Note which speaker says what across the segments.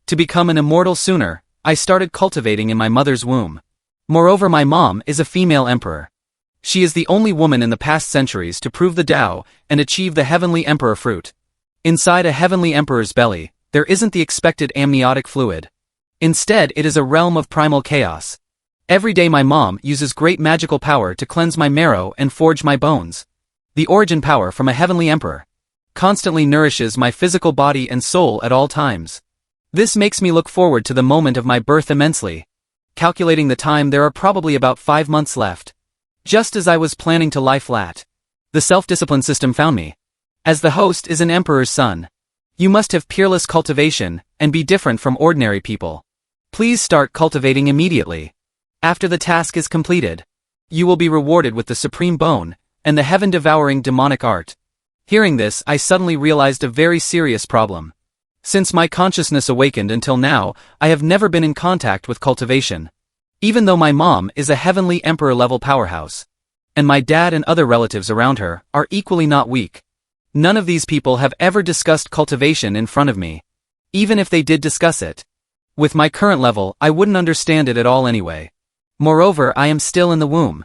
Speaker 1: To become an immortal sooner, I started cultivating in my mother's womb. Moreover, my mom is a female emperor. She is the only woman in the past centuries to prove the Tao and achieve the heavenly emperor fruit. Inside a heavenly emperor's belly, there isn't the expected amniotic fluid. Instead, it is a realm of primal chaos. Every day my mom uses great magical power to cleanse my marrow and forge my bones. The origin power from a heavenly emperor constantly nourishes my physical body and soul at all times. This makes me look forward to the moment of my birth immensely. Calculating the time, there are probably about 5 months left. Just as I was planning to lie flat, the self-discipline system found me. As the host is an emperor's son, you must have peerless cultivation and be different from ordinary people. Please start cultivating immediately. After the task is completed, you will be rewarded with the supreme bone and the heaven-devouring demonic art. Hearing this, I suddenly realized a very serious problem. Since my consciousness awakened until now, I have never been in contact with cultivation. Even though my mom is a heavenly emperor-level powerhouse, and my dad and other relatives around her are equally not weak, none of these people have ever discussed cultivation in front of me. Even if they did discuss it, with my current level, I wouldn't understand it at all anyway. Moreover, I am still in the womb,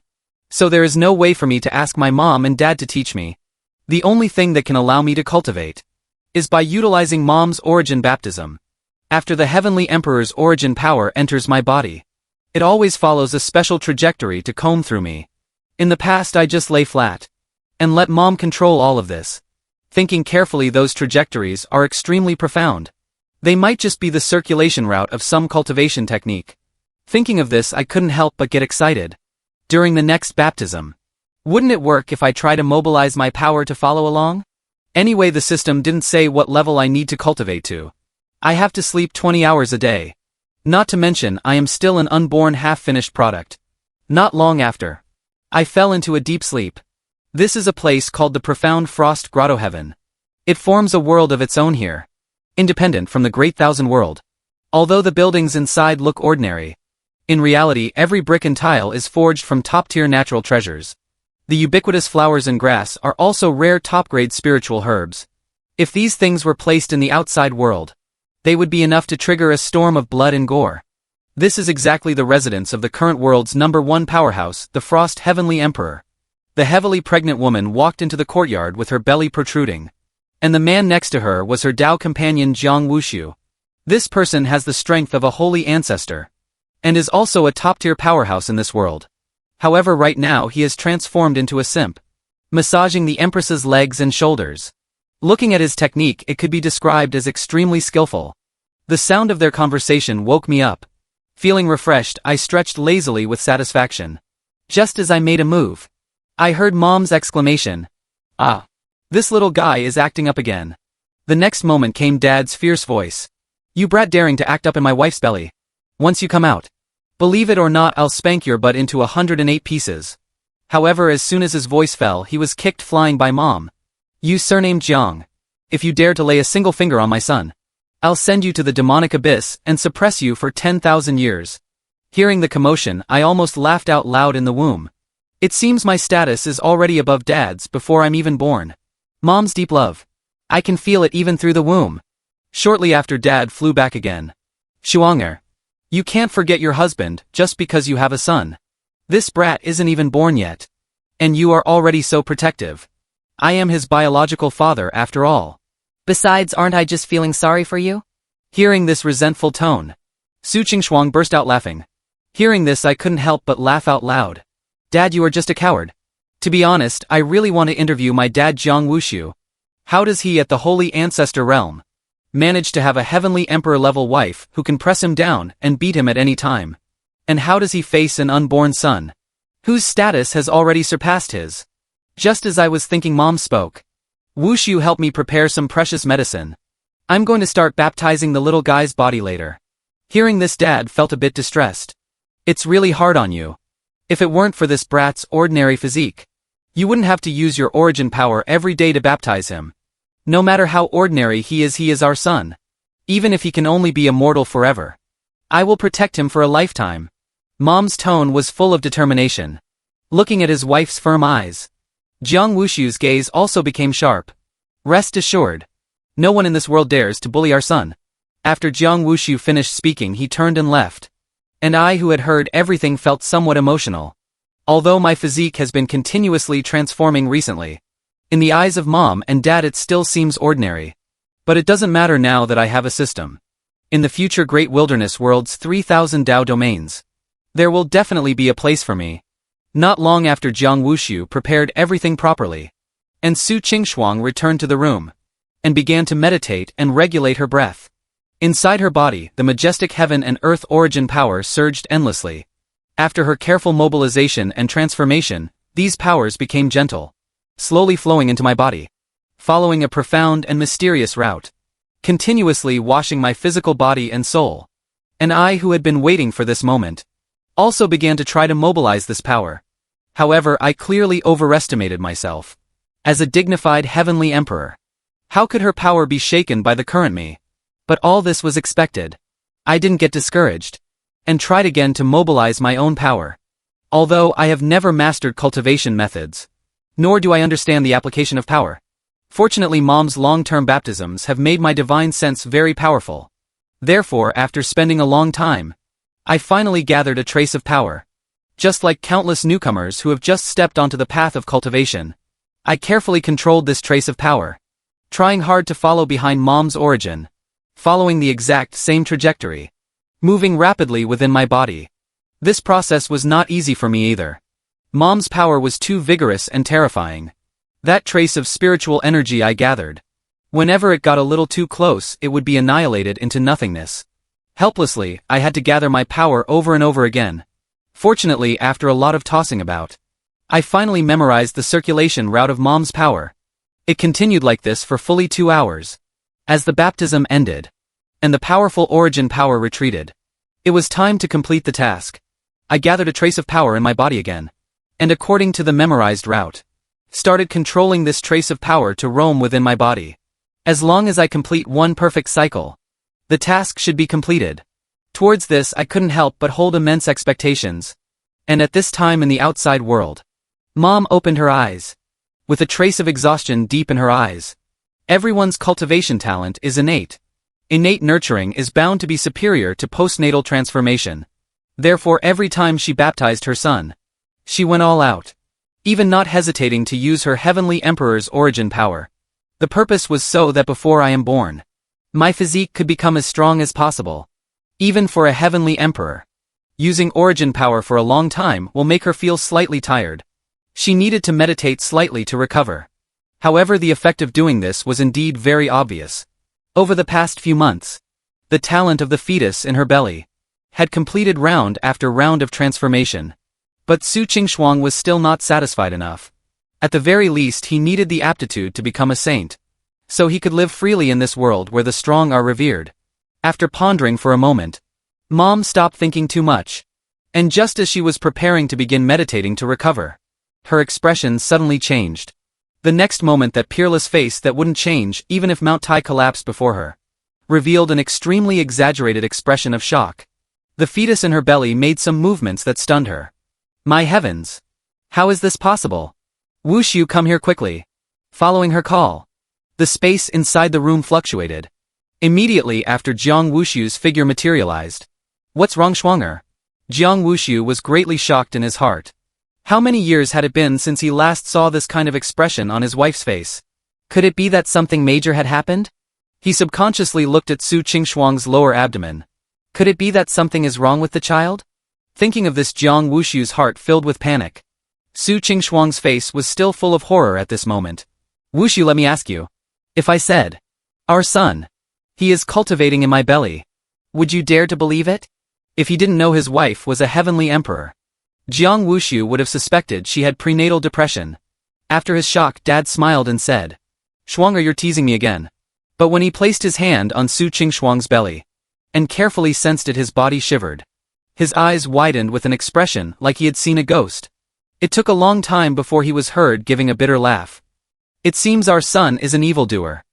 Speaker 1: so there is no way for me to ask my mom and dad to teach me. The only thing that can allow me to cultivate is by utilizing mom's origin baptism. After the heavenly emperor's origin power enters my body, it always follows a special trajectory to comb through me. In the past, I just lay flat and let mom control all of this. Thinking carefully, those trajectories are extremely profound. They might just be the circulation route of some cultivation technique. Thinking of this, I couldn't help but get excited. During the next baptism, wouldn't it work if I try to mobilize my power to follow along? Anyway, the system didn't say what level I need to cultivate to. I have to sleep 20 hours a day. Not to mention, I am still an unborn half-finished product. Not long after, I fell into a deep sleep. This is a place called the Profound Frost Grotto Heaven. It forms a world of its own here, independent from the Great Thousand World. Although the buildings inside look ordinary, in reality every brick and tile is forged from top-tier natural treasures. The ubiquitous flowers and grass are also rare top-grade spiritual herbs. If these things were placed in the outside world, they would be enough to trigger a storm of blood and gore. This is exactly the residence of the current world's #1 powerhouse, the Frost Heavenly Emperor. The heavily pregnant woman walked into the courtyard with her belly protruding, and the man next to her was her Tao companion Jiang Wushu. This person has the strength of a holy ancestor, and is also a top-tier powerhouse in this world. However, right now he is transformed into a simp, massaging the Empress's legs and shoulders. Looking at his technique, it could be described as extremely skillful. The sound of their conversation woke me up. Feeling refreshed, I stretched lazily with satisfaction. Just as I made a move, I heard Mom's exclamation, "Ah, this little guy is acting up again." The next moment came Dad's fierce voice. "You brat, daring to act up in my wife's belly. Once you come out, believe it or not, I'll spank your butt into 108 pieces." However, as soon as his voice fell, he was kicked flying by Mom. "You surnamed Jiang. If you dare to lay a single finger on my son, I'll send you to the demonic abyss and suppress you for 10,000 years. Hearing the commotion, I almost laughed out loud in the womb. It seems my status is already above Dad's before I'm even born. Mom's deep love, I can feel it even through the womb. Shortly after, Dad flew back again. "Shuanger, you can't forget your husband just because you have a son. This brat isn't even born yet, and you are already so protective. I am his biological father after all. Besides, aren't I just feeling sorry for you?" Hearing this resentful tone, Su Qingshuang burst out laughing. Hearing this, I couldn't help but laugh out loud. "Dad, you are just a coward. To be honest, I really want to interview my dad Jiang Wushu. How does he, at the holy ancestor realm, manage to have a heavenly emperor-level wife who can press him down and beat him at any time? And how does he face an unborn son, whose status has already surpassed his?" Just as I was thinking, Mom spoke. "Wushu helped me prepare some precious medicine. I'm going to start baptizing the little guy's body later." Hearing this, Dad felt a bit distressed. "It's really hard on you. If it weren't for this brat's ordinary physique, you wouldn't have to use your origin power every day to baptize him. No matter how ordinary he is our son. Even if he can only be immortal forever, I will protect him for a lifetime." Mom's tone was full of determination. Looking at his wife's firm eyes, Jiang Wushu's gaze also became sharp. "Rest assured, no one in this world dares to bully our son. After Jiang Wushu finished speaking, he turned and left. And I, who had heard everything, felt somewhat emotional. Although my physique has been continuously transforming recently, in the eyes of Mom and Dad it still seems ordinary. But it doesn't matter now that I have a system. In the future Great Wilderness World's 3,000 Dao domains, there will definitely be a place for me. Not long after Jiang Wushu prepared everything properly, and Su Qingshuang returned to the room, and began to meditate and regulate her breath. Inside her body, the majestic heaven and earth origin power surged endlessly. After her careful mobilization and transformation, these powers became gentle, slowly flowing into my body, following a profound and mysterious route, continuously washing my physical body and soul. And I, who had been waiting for this moment, also began to try to mobilize this power. However, I clearly overestimated myself. As a dignified heavenly emperor, how could her power be shaken by the current me? But all this was expected. I didn't get discouraged, and tried again to mobilize my own power. Although I have never mastered cultivation methods, nor do I understand the application of power. Fortunately, Mom's long-term baptisms have made my divine sense very powerful. Therefore, after spending a long time, I finally gathered a trace of power. Just like countless newcomers who have just stepped onto the path of cultivation, I carefully controlled this trace of power, trying hard to follow behind Mom's origin, following the exact same trajectory, moving rapidly within my body. This process was not easy for me either. Mom's power was too vigorous and terrifying. That trace of spiritual energy I gathered, whenever it got a little too close, it would be annihilated into nothingness. Helplessly, I had to gather my power over and over again. Fortunately, after a lot of tossing about, I finally memorized the circulation route of Mom's power. It continued like this for fully 2 hours. As the baptism ended, and the powerful origin power retreated, it was time to complete the task. I gathered a trace of power in my body again, and according to the memorized route, started controlling this trace of power to roam within my body. As long as I complete one perfect cycle, the task should be completed. Towards this I couldn't help but hold immense expectations. And at this time in the outside world, Mom opened her eyes, with a trace of exhaustion deep in her eyes. Everyone's cultivation talent is innate. Innate nurturing is bound to be superior to postnatal transformation. Therefore, every time she baptized her son, she went all out, even not hesitating to use her heavenly emperor's origin power. The purpose was so that before I am born, my physique could become as strong as possible. Even for a heavenly emperor, using origin power for a long time will make her feel slightly tired. She needed to meditate slightly to recover. However, the effect of doing this was indeed very obvious. Over the past few months, the talent of the fetus in her belly had completed round after round of transformation. But Su Qingshuang was still not satisfied enough. At the very least, he needed the aptitude to become a saint, so he could live freely in this world where the strong are revered. After pondering for a moment, Mom stopped thinking too much. And just as she was preparing to begin meditating to recover, her expression suddenly changed. The next moment, that peerless face that wouldn't change even if Mount Tai collapsed before her, revealed an extremely exaggerated expression of shock. The fetus in her belly made some movements that stunned her. My heavens! How is this possible? Wushu, come here quickly. Following her call, the space inside the room fluctuated. Immediately after, Jiang Wushu's figure materialized. What's wrong, Shuanger? Jiang Wushu was greatly shocked in his heart. How many years had it been since he last saw this kind of expression on his wife's face? Could it be that something major had happened? He subconsciously looked at Su Qingshuang's lower abdomen. Could it be that something is wrong with the child? Thinking of this, Jiang Wushu's heart filled with panic. Su Qingshuang's face was still full of horror at this moment. Wushu, let me ask you. If I said, our son, he is cultivating in my belly, would you dare to believe it? If he didn't know his wife was a heavenly emperor, Jiang Wushu would have suspected she had prenatal depression. After his shock, Dad smiled and said, Shuanger, you're teasing me again. But when he placed his hand on Su Qingshuang's belly, and carefully sensed it, his body shivered. His eyes widened with an expression like he had seen a ghost. It took a long time before he was heard giving a bitter laugh. It seems our son is an evildoer.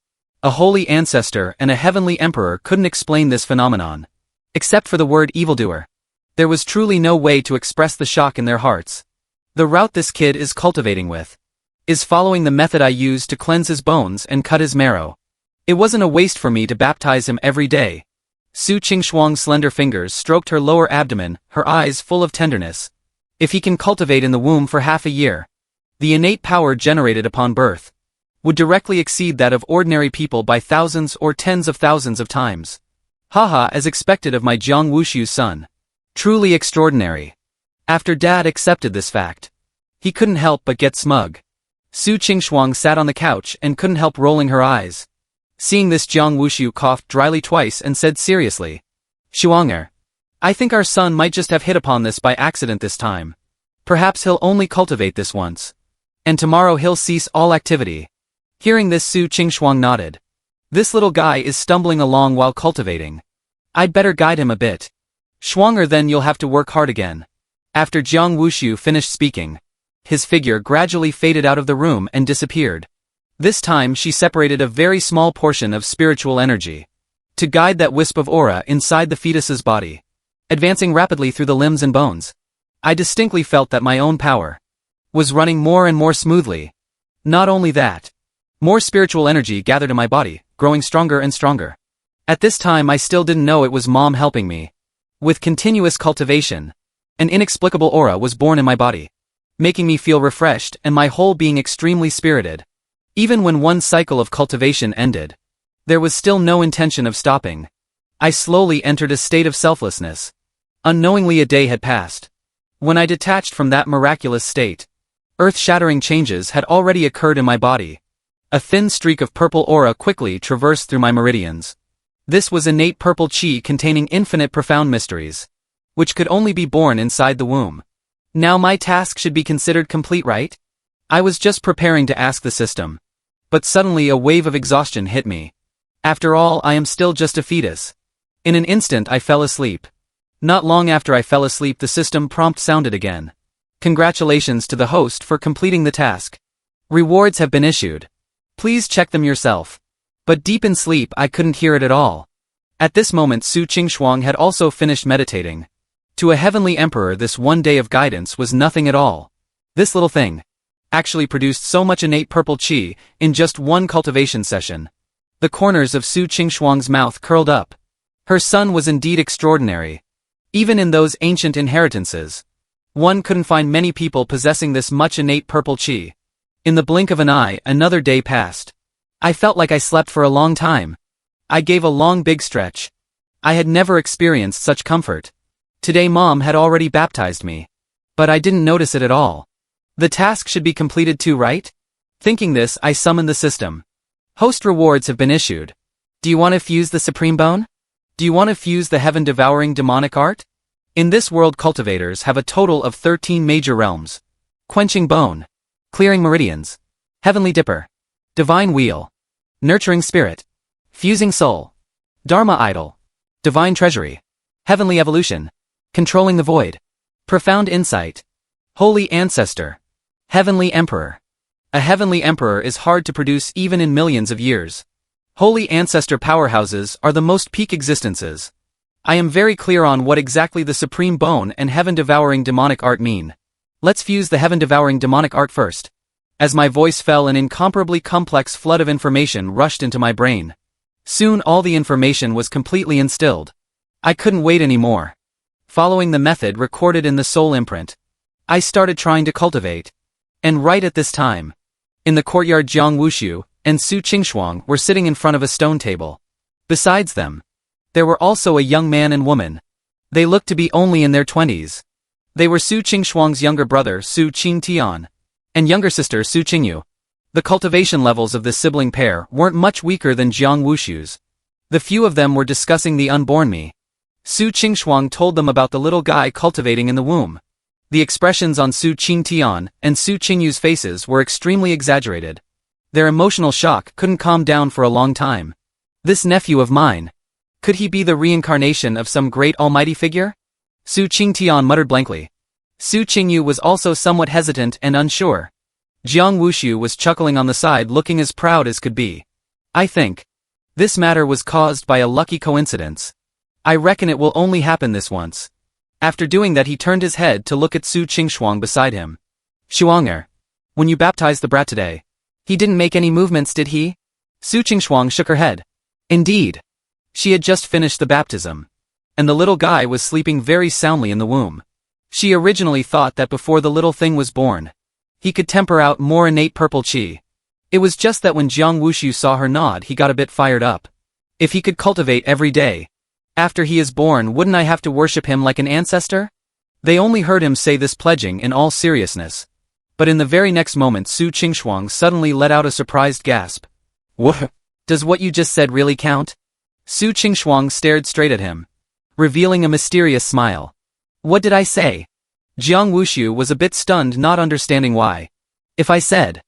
Speaker 1: A holy ancestor and a heavenly emperor couldn't explain this phenomenon. Except for the word evildoer, there was truly no way to express the shock in their hearts. The route this kid is cultivating with is following the method I used to cleanse his bones and cut his marrow. It wasn't a waste for me to baptize him every day. Su Qingshuang's slender fingers stroked her lower abdomen, her eyes full of tenderness. If he can cultivate in the womb for half a year, the innate power generated upon birth would directly exceed that of ordinary people by thousands or tens of thousands of times. Haha, as expected of my Jiang Wushu's son. Truly extraordinary. After Dad accepted this fact, he couldn't help but get smug. Su Qingshuang sat on the couch and couldn't help rolling her eyes. Seeing this, Jiang Wushu coughed dryly twice and said seriously, "Shuanger, I think our son might just have hit upon this by accident this time. Perhaps he'll only cultivate this once, and tomorrow he'll cease all activity." Hearing this, Su Qingshuang nodded. "This little guy is stumbling along while cultivating. I'd better guide him a bit. Shuanger, then you'll have to work hard again." After Jiang Wushu finished speaking, his figure gradually faded out of the room and disappeared. This time she separated a very small portion of spiritual energy to guide that wisp of aura inside the fetus's body, advancing rapidly through the limbs and bones. I distinctly felt that my own power was running more and more smoothly. Not only that, more spiritual energy gathered in my body, growing stronger and stronger. At this time I still didn't know it was Mom helping me. With continuous cultivation, an inexplicable aura was born in my body, making me feel refreshed and my whole being extremely spirited. Even when one cycle of cultivation ended, there was still no intention of stopping. I slowly entered a state of selflessness. Unknowingly a day had passed. When I detached from that miraculous state, earth-shattering changes had already occurred in my body. A thin streak of purple aura quickly traversed through my meridians. This was innate purple chi containing infinite profound mysteries, which could only be born inside the womb. Now my task should be considered complete, right? I was just preparing to ask the system. But suddenly a wave of exhaustion hit me. After all, I am still just a fetus. In an instant I fell asleep. Not long after I fell asleep, the system prompt sounded again. "Congratulations to the host for completing the task. Rewards have been issued. Please check them yourself." But deep in sleep I couldn't hear it at all. At this moment Su Qingshuang had also finished meditating. To a heavenly emperor, this one day of guidance was nothing at all. This little thing actually produced so much innate purple chi in just one cultivation session. The corners of Su Qingshuang's mouth curled up. Her son was indeed extraordinary. Even in those ancient inheritances, one couldn't find many people possessing this much innate purple chi. In the blink of an eye, another day passed. I felt like I slept for a long time. I gave a long big stretch. I had never experienced such comfort. Today Mom had already baptized me. But I didn't notice it at all. The task should be completed too, right? Thinking this, I summoned the system. "Host, rewards have been issued. Do you want to fuse the supreme bone? Do you want to fuse the heaven-devouring demonic art?" In this world, cultivators have a total of 13 major realms. Quenching bone, clearing meridians, heavenly dipper, divine wheel, nurturing spirit, fusing soul, dharma idol, divine treasury, heavenly evolution, controlling the void, profound insight, holy ancestor, heavenly emperor. A heavenly emperor is hard to produce even in millions of years. Holy ancestor powerhouses are the most peak existences. I am very clear on what exactly the supreme bone and heaven-devouring demonic art mean. Let's fuse the heaven-devouring demonic art first. As my voice fell, an incomparably complex flood of information rushed into my brain. Soon all the information was completely instilled. I couldn't wait anymore. Following the method recorded in the soul imprint, I started trying to cultivate. And right at this time, in the courtyard, Jiang Wushu and Su Qingshuang were sitting in front of a stone table. Besides them, there were also a young man and woman. They looked to be only in their 20s. They were Su Qingshuang's younger brother Su Qingtian and younger sister Su Qingyu. The cultivation levels of this sibling pair weren't much weaker than Jiang Wushu's. The few of them were discussing the unborn me. Su Qingshuang told them about the little guy cultivating in the womb. The expressions on Su Qingtian and Su Qingyu's faces were extremely exaggerated. Their emotional shock couldn't calm down for a long time. This nephew of mine, could he be the reincarnation of some great almighty figure? Su Qingtian muttered blankly. Su Qingyu was also somewhat hesitant and unsure. Jiang Wushu was chuckling on the side, looking as proud as could be. "I think this matter was caused by a lucky coincidence. I reckon it will only happen this once." After doing that, he turned his head to look at Su Qingshuang beside him. "Shuanger, when you baptized the brat today, he didn't make any movements, did he?" Su Qingshuang shook her head. "Indeed. She had just finished the baptism. And the little guy was sleeping very soundly in the womb. She originally thought that before the little thing was born, he could temper out more innate purple chi. It was just that when Jiang Wushu saw her nod, he got a bit fired up. If he could cultivate every day, after he is born, wouldn't I have to worship him like an ancestor? They only heard him say this pledging in all seriousness. But in the very next moment, Su Qingshuang suddenly let out a surprised gasp. What? Does what you just said really count? Su Qingshuang stared straight at him, revealing a mysterious smile. What did I say? Jiang Wushu was a bit stunned, not understanding why. If I said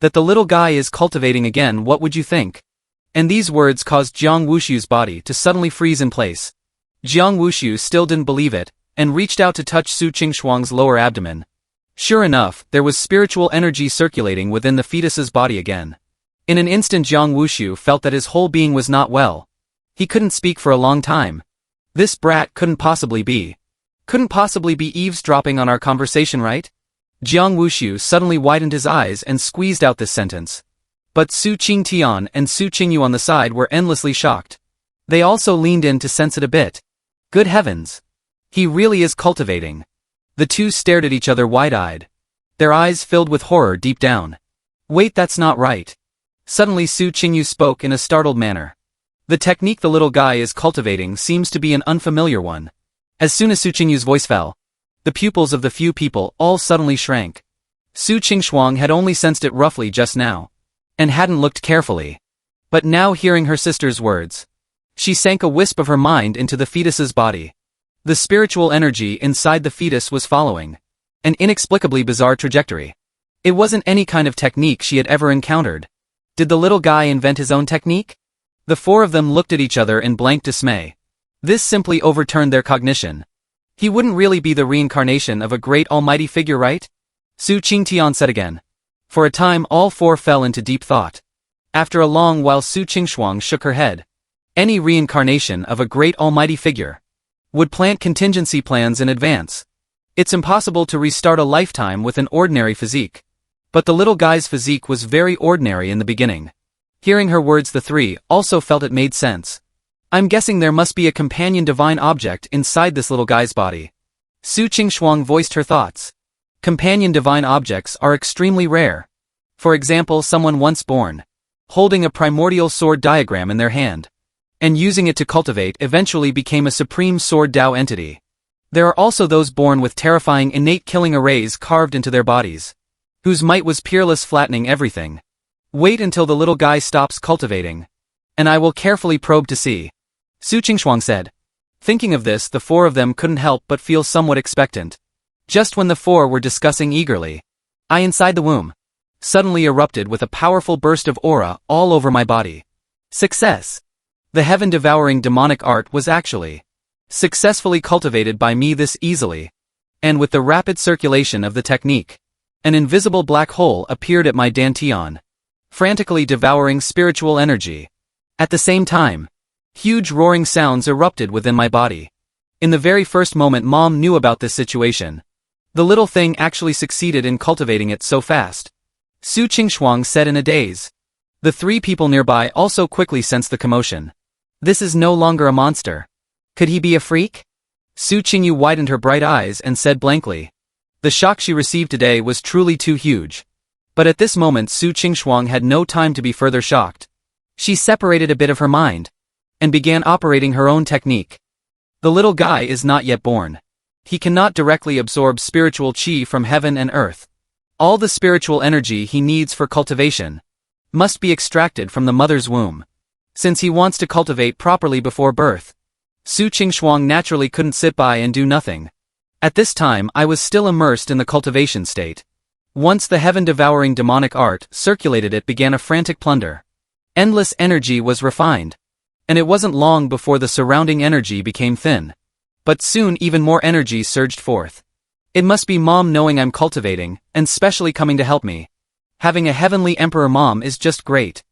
Speaker 1: that the little guy is cultivating again, what would you think? And these words caused Jiang Wushu's body to suddenly freeze in place. Jiang Wushu still didn't believe it, and reached out to touch Su Qingshuang's lower abdomen. Sure enough, there was spiritual energy circulating within the fetus's body again. In an instant, Jiang Wushu felt that his whole being was not well. He couldn't speak for a long time. This brat couldn't possibly be eavesdropping on our conversation, right? Jiang Wushu suddenly widened his eyes and squeezed out this sentence. But Su Qingtian and Su Qingyu on the side were endlessly shocked. They also leaned in to sense it a bit. Good heavens! He really is cultivating. The two stared at each other wide-eyed. Their eyes filled with horror deep down. Wait, that's not right. Suddenly Su Qingyu spoke in a startled manner. The technique the little guy is cultivating seems to be an unfamiliar one. As soon as Su Qingyu's voice fell, the pupils of the few people all suddenly shrank. Su Qingshuang had only sensed it roughly just now, and hadn't looked carefully. But now, hearing her sister's words, she sank a wisp of her mind into the fetus's body. The spiritual energy inside the fetus was following an inexplicably bizarre trajectory. It wasn't any kind of technique she had ever encountered. Did the little guy invent his own technique? The four of them looked at each other in blank dismay. This simply overturned their cognition. He wouldn't really be the reincarnation of a great almighty figure, right? Su Qingtian said again. For a time all four fell into deep thought. After a long while Su Qingshuang shook her head. Any reincarnation of a great almighty figure would plant contingency plans in advance. It's impossible to restart a lifetime with an ordinary physique. But the little guy's physique was very ordinary in the beginning. Hearing her words, the three also felt it made sense. I'm guessing there must be a companion divine object inside this little guy's body. Su Qingshuang voiced her thoughts. Companion divine objects are extremely rare. For example, someone once born, holding a primordial sword diagram in their hand, and using it to cultivate, eventually became a supreme sword Dao entity. There are also those born with terrifying innate killing arrays carved into their bodies, whose might was peerless, flattening everything. Wait until the little guy stops cultivating, and I will carefully probe to see, Su Qingshuang said. Thinking of this, the four of them couldn't help but feel somewhat expectant. Just when the four were discussing eagerly, I inside the womb suddenly erupted with a powerful burst of aura all over my body. Success! The heaven-devouring demonic art was actually successfully cultivated by me this easily. And with the rapid circulation of the technique, an invisible black hole appeared at my dantian, frantically devouring spiritual energy. At the same time, huge roaring sounds erupted within my body. In the very first moment Mom knew about this situation, the little thing actually succeeded in cultivating it so fast. Su Qingshuang said in a daze. The three people nearby also quickly sensed the commotion. This is no longer a monster. Could he be a freak? Su Qingyu widened her bright eyes and said blankly. The shock she received today was truly too huge. But at this moment Su Qingshuang had no time to be further shocked. She separated a bit of her mind and began operating her own technique. The little guy is not yet born. He cannot directly absorb spiritual chi from heaven and earth. All the spiritual energy he needs for cultivation must be extracted from the mother's womb. Since he wants to cultivate properly before birth, Su Qingshuang naturally couldn't sit by and do nothing. At this time I was still immersed in the cultivation state. Once the heaven-devouring demonic art circulated, it began a frantic plunder. Endless energy was refined. And it wasn't long before the surrounding energy became thin. But soon even more energy surged forth. It must be Mom knowing I'm cultivating, and specially coming to help me. Having a heavenly emperor mom is just great.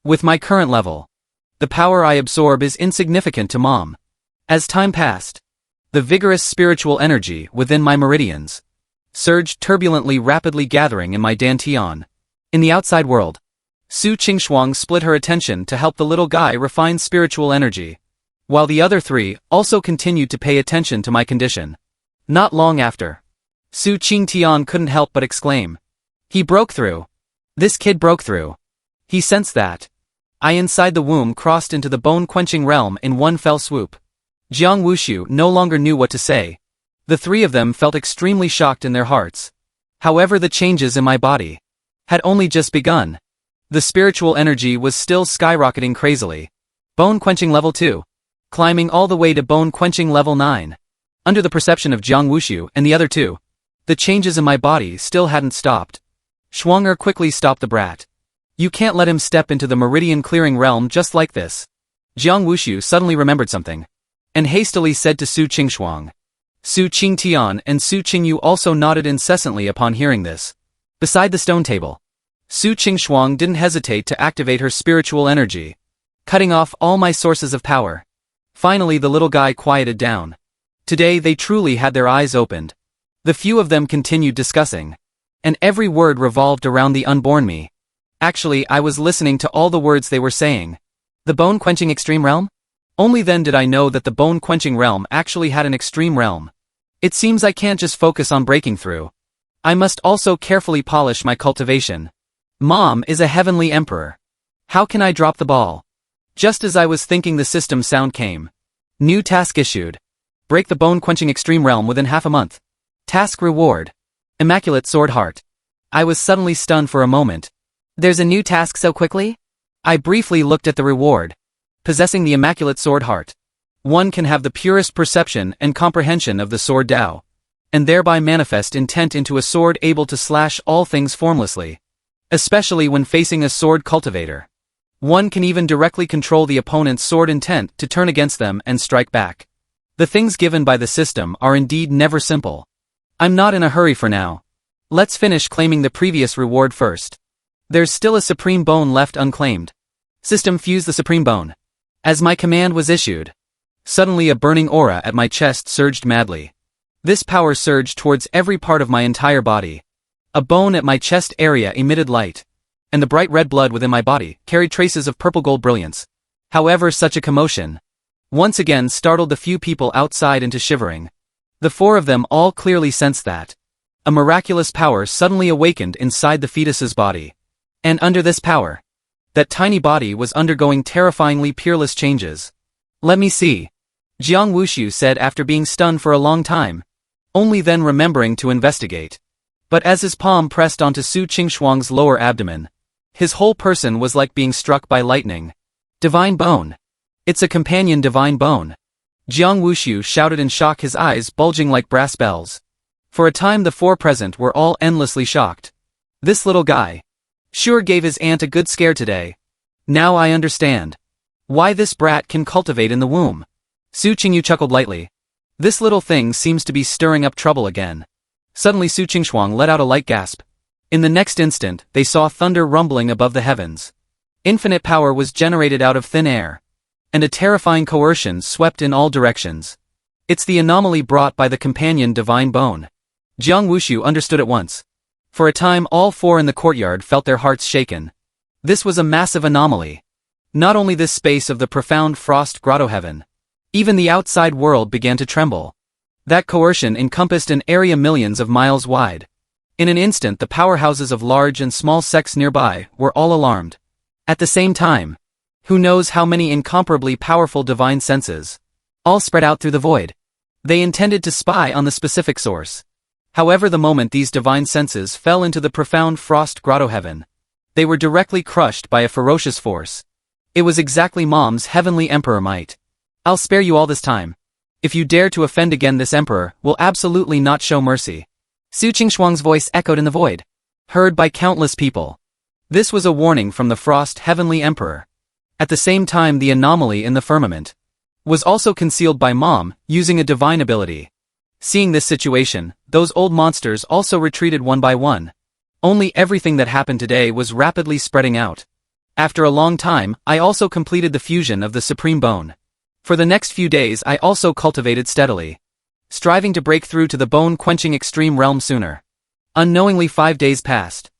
Speaker 1: With my current level, the power I absorb is insignificant to Mom. As time passed, the vigorous spiritual energy within my meridians surged turbulently, rapidly gathering in my dantian. In the outside world, Su Qingshuang split her attention to help the little guy refine spiritual energy. while the other three also continued to pay attention to my condition. Not long after, Su Qingtian couldn't help but exclaim. He broke through. This kid broke through. He sensed that. I inside the womb crossed into the bone-quenching realm in one fell swoop. Jiang Wushu no longer knew what to say. The three of them felt extremely shocked in their hearts. However, the changes in my body had only just begun. The spiritual energy was still skyrocketing crazily. Bone-quenching level 2. Climbing all the way to bone-quenching level 9. Under the perception of Jiang Wushu and the other two, the changes in my body still hadn't stopped. Schwanger quickly stopped the brat. You can't let him step into the meridian clearing realm just like this. Jiang Wushu suddenly remembered something, and hastily said to Su Qingxuang. Su Qingtian and Su Qingyu also nodded incessantly upon hearing this. Beside the stone table, Su Qingxuang didn't hesitate to activate her spiritual energy, cutting off all my sources of power. Finally the little guy quieted down. Today they truly had their eyes opened. The few of them continued discussing, and every word revolved around the unborn me. Actually, I was listening to all the words they were saying. The bone-quenching extreme realm? Only then did I know that the bone-quenching realm actually had an extreme realm. It seems I can't just focus on breaking through. I must also carefully polish my cultivation. Mom is a heavenly emperor. How can I drop the ball? Just as I was thinking, the system sound came. New task issued. Break the bone-quenching extreme realm within half a month. Task reward. Immaculate sword heart. I was suddenly stunned for a moment. There's a new task so quickly? I briefly looked at the reward. Possessing the Immaculate sword heart, one can have the purest perception and comprehension of the sword Tao, and thereby manifest intent into a sword able to slash all things formlessly. Especially when facing a sword cultivator. One can even directly control the opponent's sword intent to turn against them and strike back. The things given by the system are indeed never simple. I'm not in a hurry for now. Let's finish claiming the previous reward first. There's still a supreme bone left unclaimed. System, fuse the supreme bone. As my command was issued, suddenly a burning aura at my chest surged madly. This power surged towards every part of my entire body. A bone at my chest area emitted light, and the bright red blood within my body carried traces of purple-gold brilliance. However, such a commotion once again startled the few people outside into shivering. The four of them all clearly sensed that a miraculous power suddenly awakened inside the fetus's body. And under this power, that tiny body was undergoing terrifyingly peerless changes. Let me see, Jiang Wushu said after being stunned for a long time, only then remembering to investigate. But as his palm pressed onto Su Qingxuang's lower abdomen, his whole person was like being struck by lightning. Divine bone. It's a companion divine bone. Jiang Wushu shouted in shock, his eyes bulging like brass bells. For a time the four present were all endlessly shocked. This little guy sure gave his aunt a good scare today. Now I understand why this brat can cultivate in the womb. Su Qingyu chuckled lightly. This little thing seems to be stirring up trouble again. Suddenly Su Qingxuang let out a light gasp. In the next instant, they saw thunder rumbling above the heavens. Infinite power was generated out of thin air, and a terrifying coercion swept in all directions. It's the anomaly brought by the companion divine bone. Jiang Wushu understood at once. For a time all four in the courtyard felt their hearts shaken. This was a massive anomaly. Not only this space of the profound frost grotto heaven. Even the outside world began to tremble. That coercion encompassed an area millions of miles wide. In an instant the powerhouses of large and small sects nearby were all alarmed. At the same time, who knows how many incomparably powerful divine senses all spread out through the void. They intended to spy on the specific source. However, the moment these divine senses fell into the profound frost grotto heaven, they were directly crushed by a ferocious force. It was exactly Mom's heavenly emperor might. I'll spare you all this time. If you dare to offend again, this emperor will absolutely not show mercy. Su Qingxuang's voice echoed in the void, heard by countless people. This was a warning from the frost heavenly emperor. At the same time, the anomaly in the firmament was also concealed by Mom, using a divine ability. Seeing this situation, those old monsters also retreated one by one. Only everything that happened today was rapidly spreading out. After a long time, I also completed the fusion of the supreme bone. For the next few days I also cultivated steadily, striving to break through to the bone-quenching extreme realm sooner. Unknowingly 5 days passed.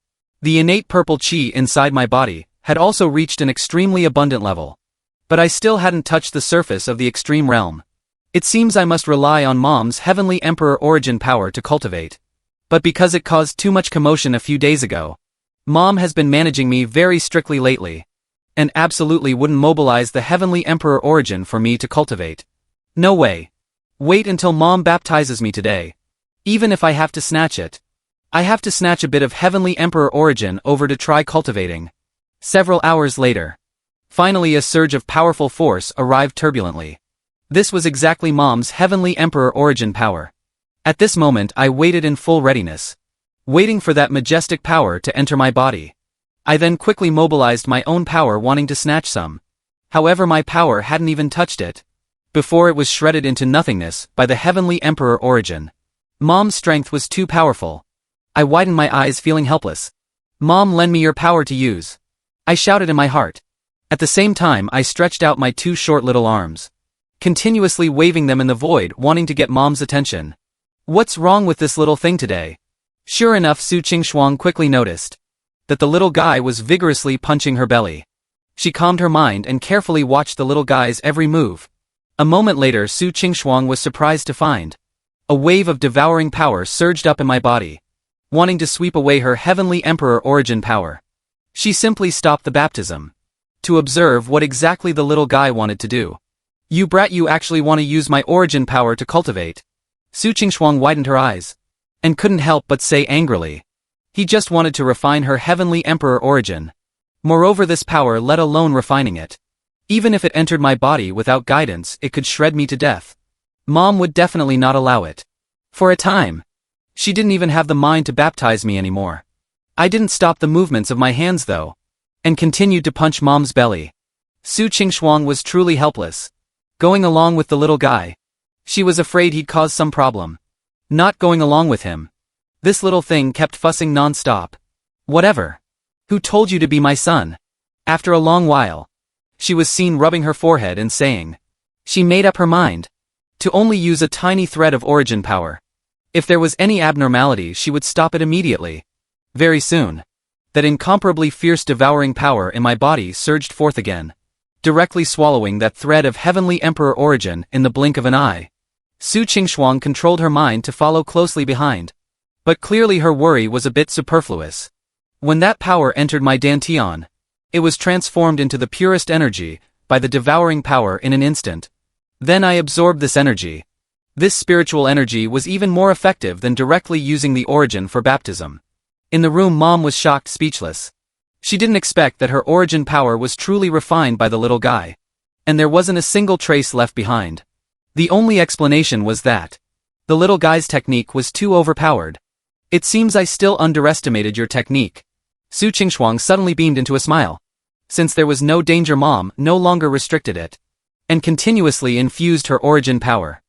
Speaker 1: The innate purple chi inside my body had also reached an extremely abundant level. But I still hadn't touched the surface of the extreme realm. It seems I must rely on Mom's heavenly emperor origin power to cultivate. But because it caused too much commotion a few days ago, Mom has been managing me very strictly lately, and absolutely wouldn't mobilize the heavenly emperor origin for me to cultivate. No way. Wait until Mom baptizes me today. Even if I have to snatch it. I have to snatch a bit of heavenly emperor origin over to try cultivating. Several hours later. Finally a surge of powerful force arrived turbulently. This was exactly Mom's heavenly emperor origin power. At this moment I waited in full readiness, waiting for that majestic power to enter my body. I then quickly mobilized my own power wanting to snatch some. However, my power hadn't even touched it before it was shredded into nothingness by the heavenly emperor origin. Mom's strength was too powerful. I widened my eyes feeling helpless. Mom, lend me your power to use, I shouted in my heart. At the same time I stretched out my two short little arms, continuously waving them in the void wanting to get Mom's attention. What's wrong with this little thing today? Sure enough, Su Qingxuang quickly noticed that the little guy was vigorously punching her belly. She calmed her mind and carefully watched the little guy's every move. A moment later Su Qingxuang was surprised to find a wave of devouring power surged up in my body, wanting to sweep away her heavenly emperor origin power. She simply stopped the baptism to observe what exactly the little guy wanted to do. You brat, you actually want to use my origin power to cultivate? Su Qingxuang widened her eyes and couldn't help but say angrily. He just wanted to refine her heavenly emperor origin. Moreover, this power, let alone refining it, even if it entered my body without guidance, it could shred me to death. Mom would definitely not allow it. For a time, she didn't even have the mind to baptize me anymore. I didn't stop the movements of my hands though, and continued to punch Mom's belly. Su Qingxuang was truly helpless, going along with the little guy. She was afraid he'd cause some problem. Not going along with him. This little thing kept fussing non-stop. Whatever. Who told you to be my son? After a long while, she was seen rubbing her forehead and saying. She made up her mind to only use a tiny thread of origin power. If there was any abnormality, she would stop it immediately. Very soon, that incomparably fierce devouring power in my body surged forth again, directly swallowing that thread of heavenly emperor origin in the blink of an eye. Su Qingxuang controlled her mind to follow closely behind, but clearly her worry was a bit superfluous. When that power entered my dantian, it was transformed into the purest energy by the devouring power in an instant. Then I absorbed this energy. This spiritual energy was even more effective than directly using the origin for baptism. In the room, Mom was shocked, speechless. She didn't expect that her origin power was truly refined by the little guy, and there wasn't a single trace left behind. The only explanation was that the little guy's technique was too overpowered. It seems I still underestimated your technique. Su Qingxuang suddenly beamed into a smile. Since there was no danger, Mom no longer restricted it, and continuously infused her origin power.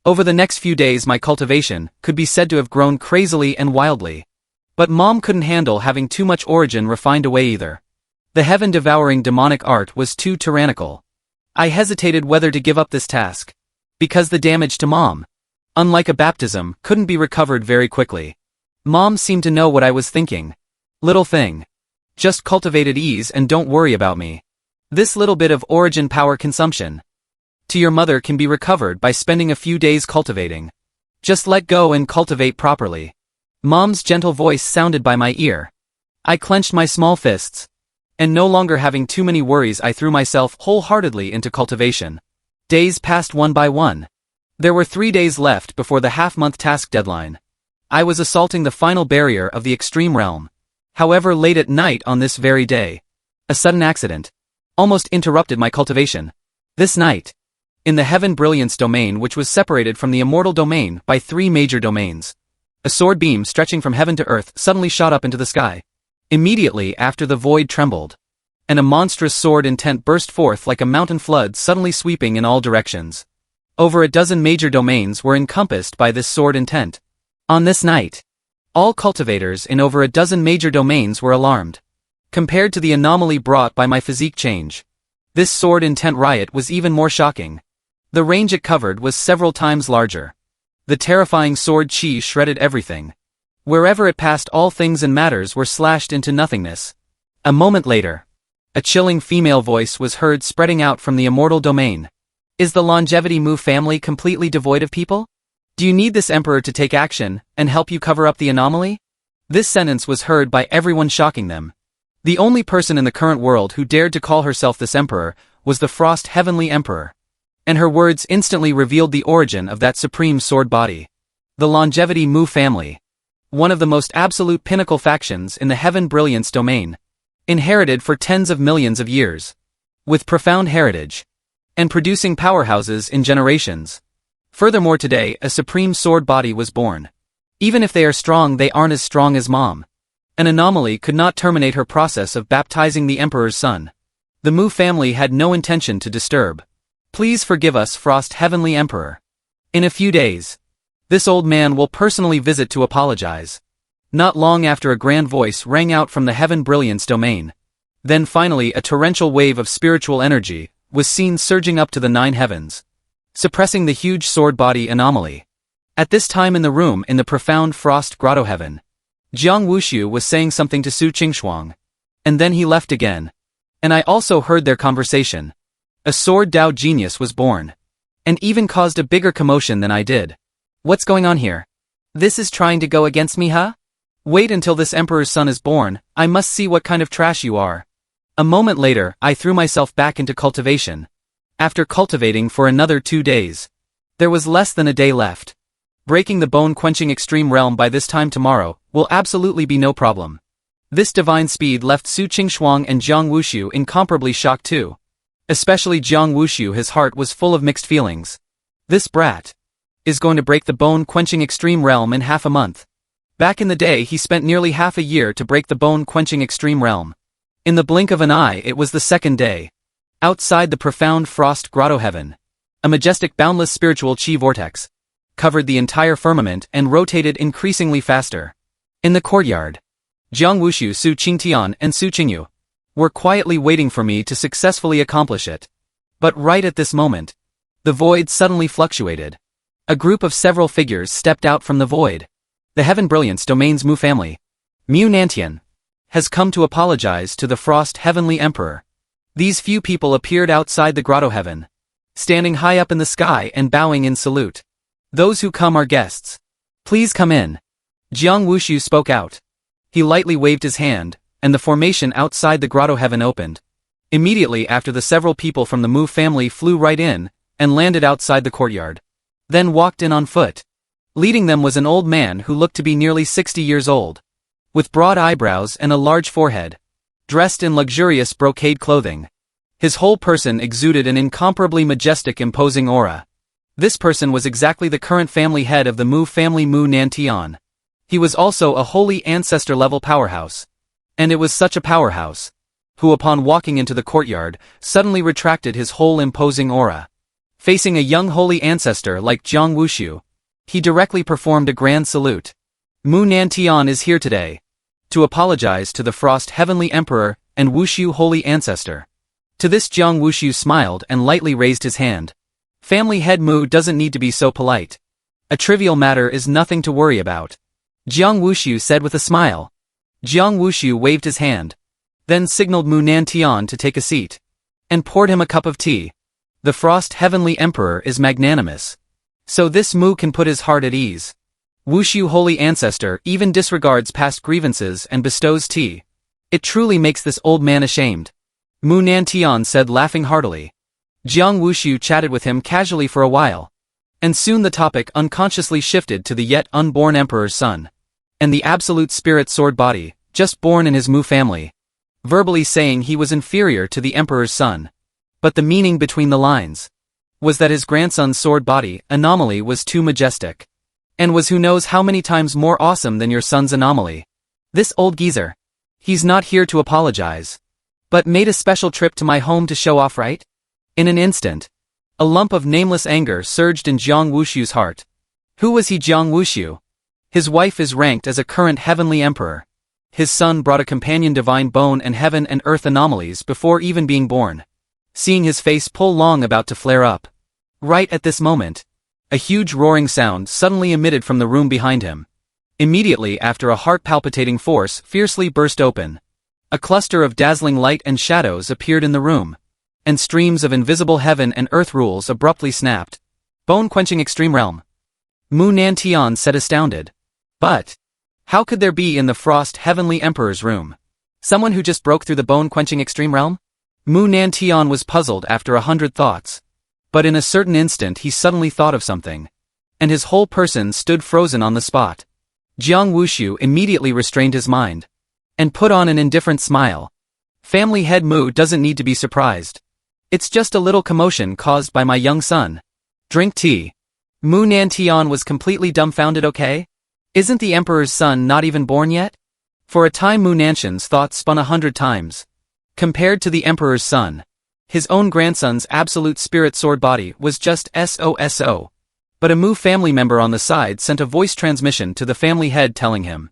Speaker 1: Over the next few days my cultivation could be said to have grown crazily and wildly. But Mom couldn't handle having too much origin refined away either. The heaven-devouring demonic art was too tyrannical. I hesitated whether to give up this task, because the damage to Mom, unlike a baptism, couldn't be recovered very quickly. Mom seemed to know what I was thinking. Little thing. Just cultivate at ease and don't worry about me. This little bit of origin power consumption to your mother can be recovered by spending a few days cultivating. Just let go and cultivate properly. Mom's gentle voice sounded by my ear. I clenched my small fists, and no longer having too many worries, I threw myself wholeheartedly into cultivation. Days passed one by one. There were 3 days left before the half-month task deadline. I was assaulting the final barrier of the extreme realm. However, late at night on this very day, a sudden accident almost interrupted my cultivation. This night, in the Heaven Brilliance domain, which was separated from the Immortal domain by 3 major domains, a sword beam stretching from heaven to earth suddenly shot up into the sky. Immediately after, the void trembled, and a monstrous sword intent burst forth like a mountain flood, suddenly sweeping in all directions. Over a dozen major domains were encompassed by this sword intent. On this night, all cultivators in over a dozen major domains were alarmed. Compared to the anomaly brought by my physique change, this sword intent riot was even more shocking. The range it covered was several times larger. The terrifying sword chi shredded everything. Wherever it passed, all things and matters were slashed into nothingness. A moment later, A chilling female voice was heard spreading out from the immortal domain. Is the longevity Mu family completely devoid of people? Do you need this emperor to take action and help you cover up the anomaly? This sentence was heard by everyone, shocking them. The only person in the current world who dared to call herself this emperor was the Frost Heavenly Emperor. And her words instantly revealed the origin of that supreme sword body. The longevity Mu family. One of the most absolute pinnacle factions in the heaven brilliance domain. Inherited for tens of millions of years. With profound heritage. And producing powerhouses in generations. Furthermore, today a supreme sword body was born. Even if they are strong, they aren't as strong as Mom. An anomaly could not terminate her process of baptizing the Emperor's son. The Mu family had no intention to disturb. Please forgive us, Frost Heavenly Emperor. In a few days, this old man will personally visit to apologize. Not long after, a grand voice rang out from the heaven brilliance domain. Then finally a torrential wave of spiritual energy was seen surging up to the 9 heavens, suppressing the huge sword body anomaly. At this time in the room in the profound frost grotto heaven, Jiang Wuxiu was saying something to Su Qingshuang. And then he left again. And I also heard their conversation. A sword Dao genius was born. And even caused a bigger commotion than I did. What's going on here? This is trying to go against me, huh? Wait until this emperor's son is born, I must see what kind of trash you are. A moment later, I threw myself back into cultivation. After cultivating for another 2 days. There was less than a day left. Breaking the bone-quenching extreme realm by this time tomorrow will absolutely be no problem. This divine speed left Su Qingshuang and Jiang Wuxiu incomparably shocked too. Especially Jiang Wuxiu, his heart was full of mixed feelings. This brat is going to break the bone-quenching extreme realm in half a month. Back in the day he spent nearly half a year to break the bone-quenching extreme realm. In the blink of an eye it was the 2nd day. Outside the profound frost grotto heaven, a majestic boundless spiritual chi vortex covered the entire firmament and rotated increasingly faster. In the courtyard, Jiang Wuxiu, Su Qingtian and Su Qingyu were quietly waiting for me to successfully accomplish it. But right at this moment, the void suddenly fluctuated. A group of several figures stepped out from the void. The Heaven Brilliance Domain's Mu family, Mu Nantian, has come to apologize to the Frost Heavenly Emperor. These few people appeared outside the grotto heaven, standing high up in the sky and bowing in salute. Those who come are guests. Please come in. Jiang Wuxiu spoke out. He lightly waved his hand, and the formation outside the grotto heaven opened. Immediately after, the several people from the Mu family flew right in, and landed outside the courtyard. Then walked in on foot. Leading them was an old man who looked to be nearly 60 years old. With broad eyebrows and a large forehead. Dressed in luxurious brocade clothing. His whole person exuded an incomparably majestic, imposing aura. This person was exactly the current family head of the Mu family, Mu Nantian. He was also a holy ancestor-level powerhouse. And it was such a powerhouse, who upon walking into the courtyard, suddenly retracted his whole imposing aura. Facing a young holy ancestor like Jiang Wuxiu, he directly performed a grand salute. Mu Nantian is here today to apologize to the Frost Heavenly Emperor and Wuxiu Holy Ancestor. To this Jiang Wuxiu smiled and lightly raised his hand. Family head Mu doesn't need to be so polite. A trivial matter is nothing to worry about. Jiang Wuxiu said with a smile. Jiang Wuxiu waved his hand, then signaled Mu Nantian to take a seat, and poured him a cup of tea. The Frost Heavenly Emperor is magnanimous, so this Mu can put his heart at ease. Wuxiu Holy Ancestor even disregards past grievances and bestows tea. It truly makes this old man ashamed. Mu Nantian said, laughing heartily. Jiang Wuxiu chatted with him casually for a while, and soon the topic unconsciously shifted to the yet unborn emperor's son, and the absolute spirit sword body, just born in his Mu family, verbally saying he was inferior to the emperor's son. But the meaning between the lines was that his grandson's sword body, anomaly, was too majestic, and was who knows how many times more awesome than your son's anomaly. This old geezer, he's not here to apologize, but made a special trip to my home to show off, right? In an instant, a lump of nameless anger surged in Jiang Wuxiu's heart. Who was he, Jiang Wuxiu? His wife is ranked as a current heavenly emperor. His son brought a companion divine bone and heaven and earth anomalies before even being born. Seeing his face pull long about to flare up. Right at this moment, a huge roaring sound suddenly emitted from the room behind him. Immediately after, a heart-palpitating force fiercely burst open. A cluster of dazzling light and shadows appeared in the room, and streams of invisible heaven and earth rules abruptly snapped. Bone-quenching extreme realm. Mu Nantian said astounded. But how could there be in the Frost Heavenly Emperor's room someone who just broke through the bone-quenching extreme realm? Mu Nantian was puzzled after 100 thoughts. But in a certain instant he suddenly thought of something, and his whole person stood frozen on the spot. Jiang Wushu immediately restrained his mind and put on an indifferent smile. Family head Mu doesn't need to be surprised. It's just a little commotion caused by my young son. Drink tea. Mu Nantian was completely dumbfounded. Okay? Isn't the emperor's son not even born yet? For a time Mu Nanshan's thoughts spun 100 times. Compared to the emperor's son, his own grandson's absolute spirit sword body was just SOSO. But a Mu family member on the side sent a voice transmission to the family head telling him,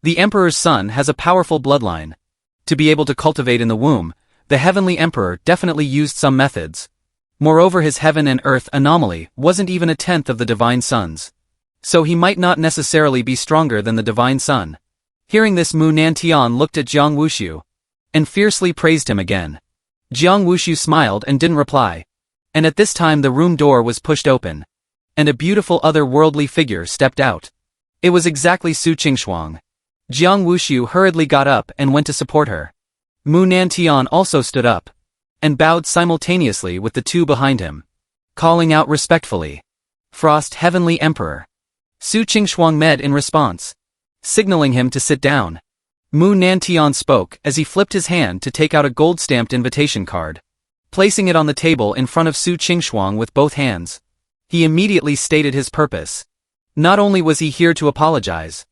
Speaker 1: the emperor's son has a powerful bloodline. To be able to cultivate in the womb, the heavenly emperor definitely used some methods. Moreover, his heaven and earth anomaly wasn't even a tenth of the divine son's. So he might not necessarily be stronger than the divine son. Hearing this, Mu Nantian looked at Jiang Wushu and fiercely praised him again. Jiang Wushu smiled and didn't reply. And at this time the room door was pushed open, and a beautiful otherworldly figure stepped out. It was exactly Su Qingshuang. Jiang Wushu hurriedly got up and went to support her. Mu Nantian also stood up and bowed simultaneously with the two behind him, calling out respectfully, Frost Heavenly Emperor. Su Qingshuang med in response, signaling him to sit down. Mu Nantian spoke as he flipped his hand to take out a gold-stamped invitation card. Placing it on the table in front of Su Qingshuang with both hands, he immediately stated his purpose. Not only was he here to apologize,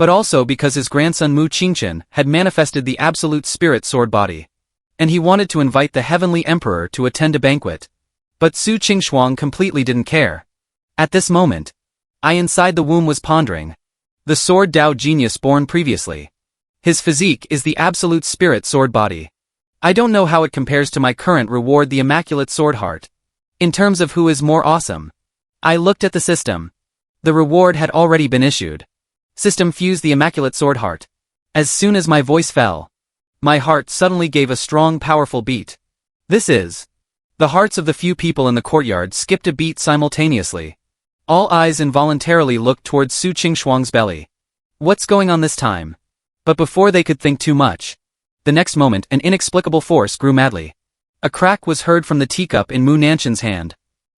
Speaker 1: but also because his grandson Mu Qingchen had manifested the absolute spirit sword body, and he wanted to invite the heavenly emperor to attend a banquet. But Su Qingshuang completely didn't care. At this moment, I inside the womb was pondering. The sword Dao genius born previously. His physique is the absolute spirit sword body. I don't know how it compares to my current reward, the Immaculate sword heart. In terms of who is more awesome. I looked at the system. The reward had already been issued. System fuse the Immaculate sword heart. As soon as my voice fell, my heart suddenly gave a strong, powerful beat. This is. The hearts of the few people in the courtyard skipped a beat simultaneously. All eyes involuntarily looked towards Su Qingshuang's belly. What's going on this time? But before they could think too much, the next moment an inexplicable force grew madly. A crack was heard from the teacup in Mu Nanshan's hand,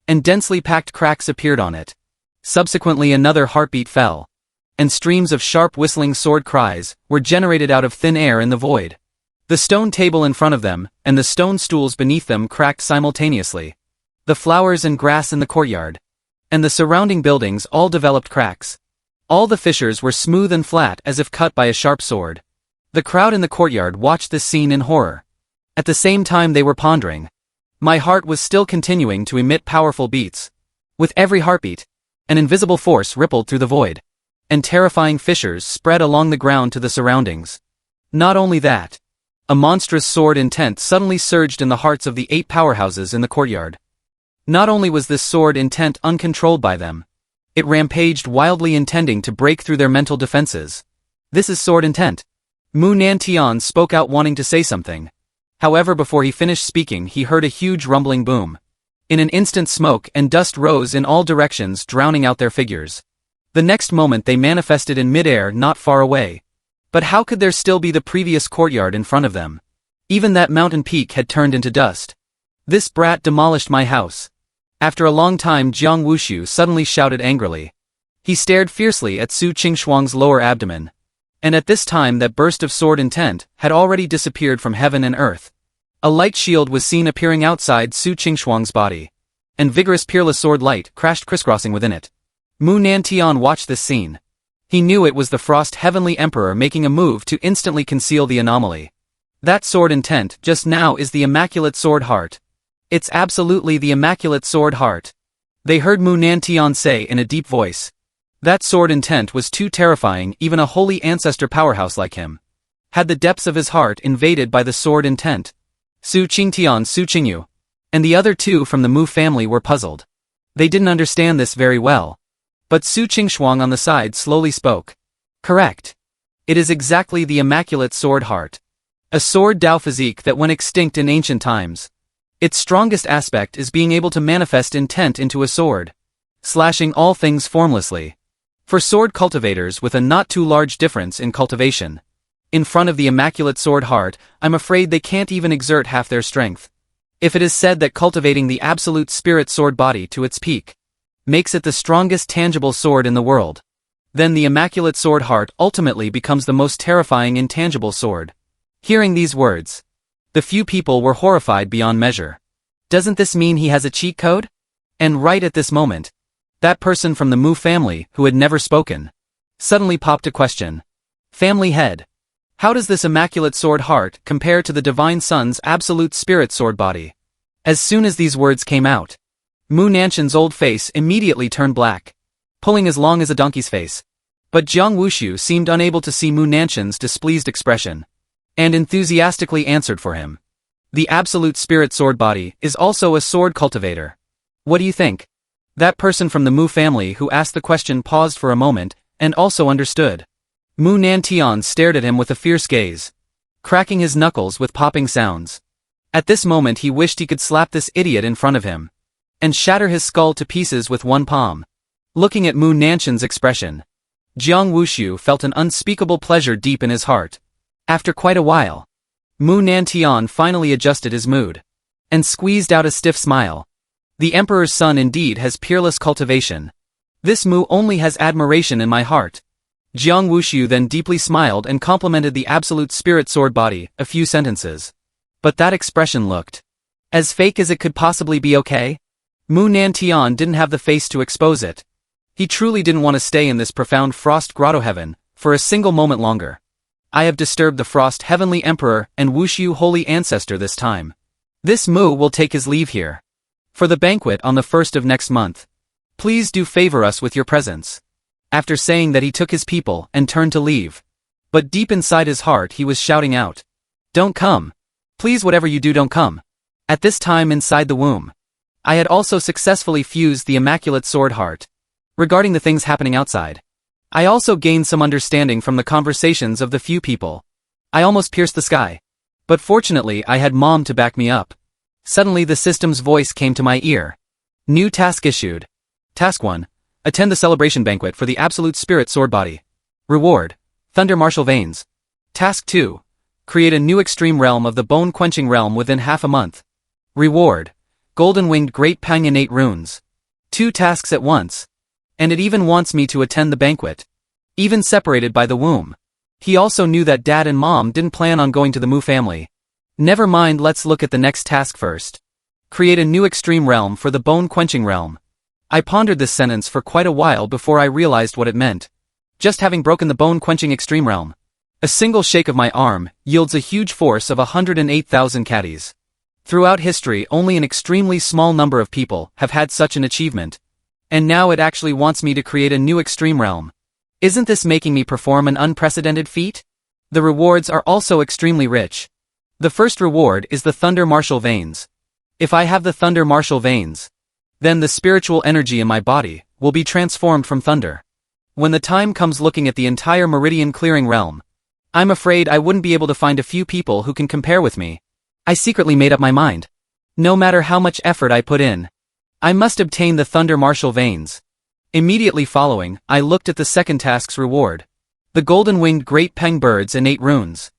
Speaker 1: and densely packed cracks appeared on it. Subsequently another heartbeat fell, and streams of sharp whistling sword cries were generated out of thin air in the void. The stone table in front of them and the stone stools beneath them cracked simultaneously. The flowers and grass in the courtyard and the surrounding buildings all developed cracks. All the fissures were smooth and flat as if cut by a sharp sword. The crowd in the courtyard watched this scene in horror. At the same time they were pondering. My heart was still continuing to emit powerful beats. With every heartbeat, an invisible force rippled through the void, and terrifying fissures spread along the ground to the surroundings. Not only that, a monstrous sword intent suddenly surged in the hearts of the 8 powerhouses in the courtyard. Not only was this sword intent uncontrolled by them, it rampaged wildly, intending to break through their mental defenses. This is sword intent. Mu Nantian spoke out, wanting to say something. However, before he finished speaking he heard a huge rumbling boom. In an instant smoke and dust rose in all directions, drowning out their figures. The next moment they manifested in midair not far away. But how could there still be the previous courtyard in front of them? Even that mountain peak had turned into dust. This brat demolished my house. After a long time Jiang Wushu suddenly shouted angrily. He stared fiercely at Su Qingshuang's lower abdomen. And at this time that burst of sword intent had already disappeared from heaven and earth. A light shield was seen appearing outside Su Qingshuang's body. And vigorous peerless sword light crashed crisscrossing within it. Mu Nantian watched this scene. He knew it was the Frost Heavenly Emperor making a move to instantly conceal the anomaly. That sword intent just now is the Immaculate sword heart. It's absolutely the Immaculate sword heart. They heard Mu Nantian say in a deep voice. That sword intent was too terrifying, even a holy ancestor powerhouse like him had the depths of his heart invaded by the sword intent. Su Qingtian, Su Qingyu, and the other 2 from the Mu family were puzzled. They didn't understand this very well. But Su Qingshuang on the side slowly spoke. Correct. It is exactly the Immaculate sword heart. A sword Dao physique that went extinct in ancient times. Its strongest aspect is being able to manifest intent into a sword, slashing all things formlessly. For sword cultivators with a not too large difference in cultivation, in front of the Immaculate sword heart, I'm afraid they can't even exert half their strength. If it is said that cultivating the absolute spirit sword body to its peak makes it the strongest tangible sword in the world, then the Immaculate sword heart ultimately becomes the most terrifying intangible sword. Hearing these words, the few people were horrified beyond measure. Doesn't this mean he has a cheat code? And right at this moment, that person from the Mu family who had never spoken suddenly popped a question. Family head. How does this Immaculate sword heart compare to the Divine Son's absolute spirit sword body? As soon as these words came out, Mu Nanshan's old face immediately turned black, pulling as long as a donkey's face. But Jiang Wushu seemed unable to see Mu Nanshan's displeased expression, and enthusiastically answered for him. The absolute spirit sword body is also a sword cultivator. What do you think? That person from the Mu family who asked the question paused for a moment, and also understood. Mu Nantian stared at him with a fierce gaze, cracking his knuckles with popping sounds. At this moment he wished he could slap this idiot in front of him, and shatter his skull to pieces with one palm. Looking at Mu Nanshan's expression, Jiang Wushu felt an unspeakable pleasure deep in his heart. After quite a while, Mu Nantian finally adjusted his mood, and squeezed out a stiff smile. The Emperor's son indeed has peerless cultivation. This Mu only has admiration in my heart. Jiang Wushu then deeply smiled and complimented the absolute spirit sword body, a few sentences. But that expression looked as fake as it could possibly be. Okay? Mu Nantian didn't have the face to expose it. He truly didn't want to stay in this profound frost grotto heaven for a single moment longer. I have disturbed the Frost Heavenly Emperor and Wushu Holy Ancestor this time. This Mu will take his leave here. For the banquet on the 1st of next month, please do favor us with your presence. After saying that, he took his people and turned to leave. But deep inside his heart he was shouting out, "Don't come. Please, whatever you do, don't come." At this time inside the womb, I had also successfully fused the Immaculate sword heart. Regarding the things happening outside, I also gained some understanding from the conversations of the few people. I almost pierced the sky. But fortunately I had Mom to back me up. Suddenly the system's voice came to my ear. New task issued. Task 1. Attend the celebration banquet for the Absolute Spirit Sword Body. Reward: Thunder Martial Veins. Task 2. Create a new extreme realm of the Bone Quenching realm within half a month. Reward: Golden Winged Great Pang Innate Runes. 2 tasks at once. And it even wants me to attend the banquet. Even separated by the womb. He also knew that Dad and Mom didn't plan on going to the Mu family. Never mind, let's look at the next task first. Create a new extreme realm for the Bone Quenching realm. I pondered this sentence for quite a while before I realized what it meant. Just having broken the Bone Quenching extreme realm, a single shake of my arm yields a huge force of 108,000 caddies. Throughout history only an extremely small number of people have had such an achievement. And now it actually wants me to create a new extreme realm. Isn't this making me perform an unprecedented feat? The rewards are also extremely rich. The first reward is the Thunder Martial Veins. If I have the Thunder Martial Veins, then the spiritual energy in my body will be transformed from thunder. When the time comes looking at the entire meridian clearing realm, I'm afraid I wouldn't be able to find a few people who can compare with me. I secretly made up my mind. No matter how much effort I put in, I must obtain the Thunder Martial Veins. Immediately following, I looked at the second task's reward. The Golden Winged Great Peng Bird's Innate Runes.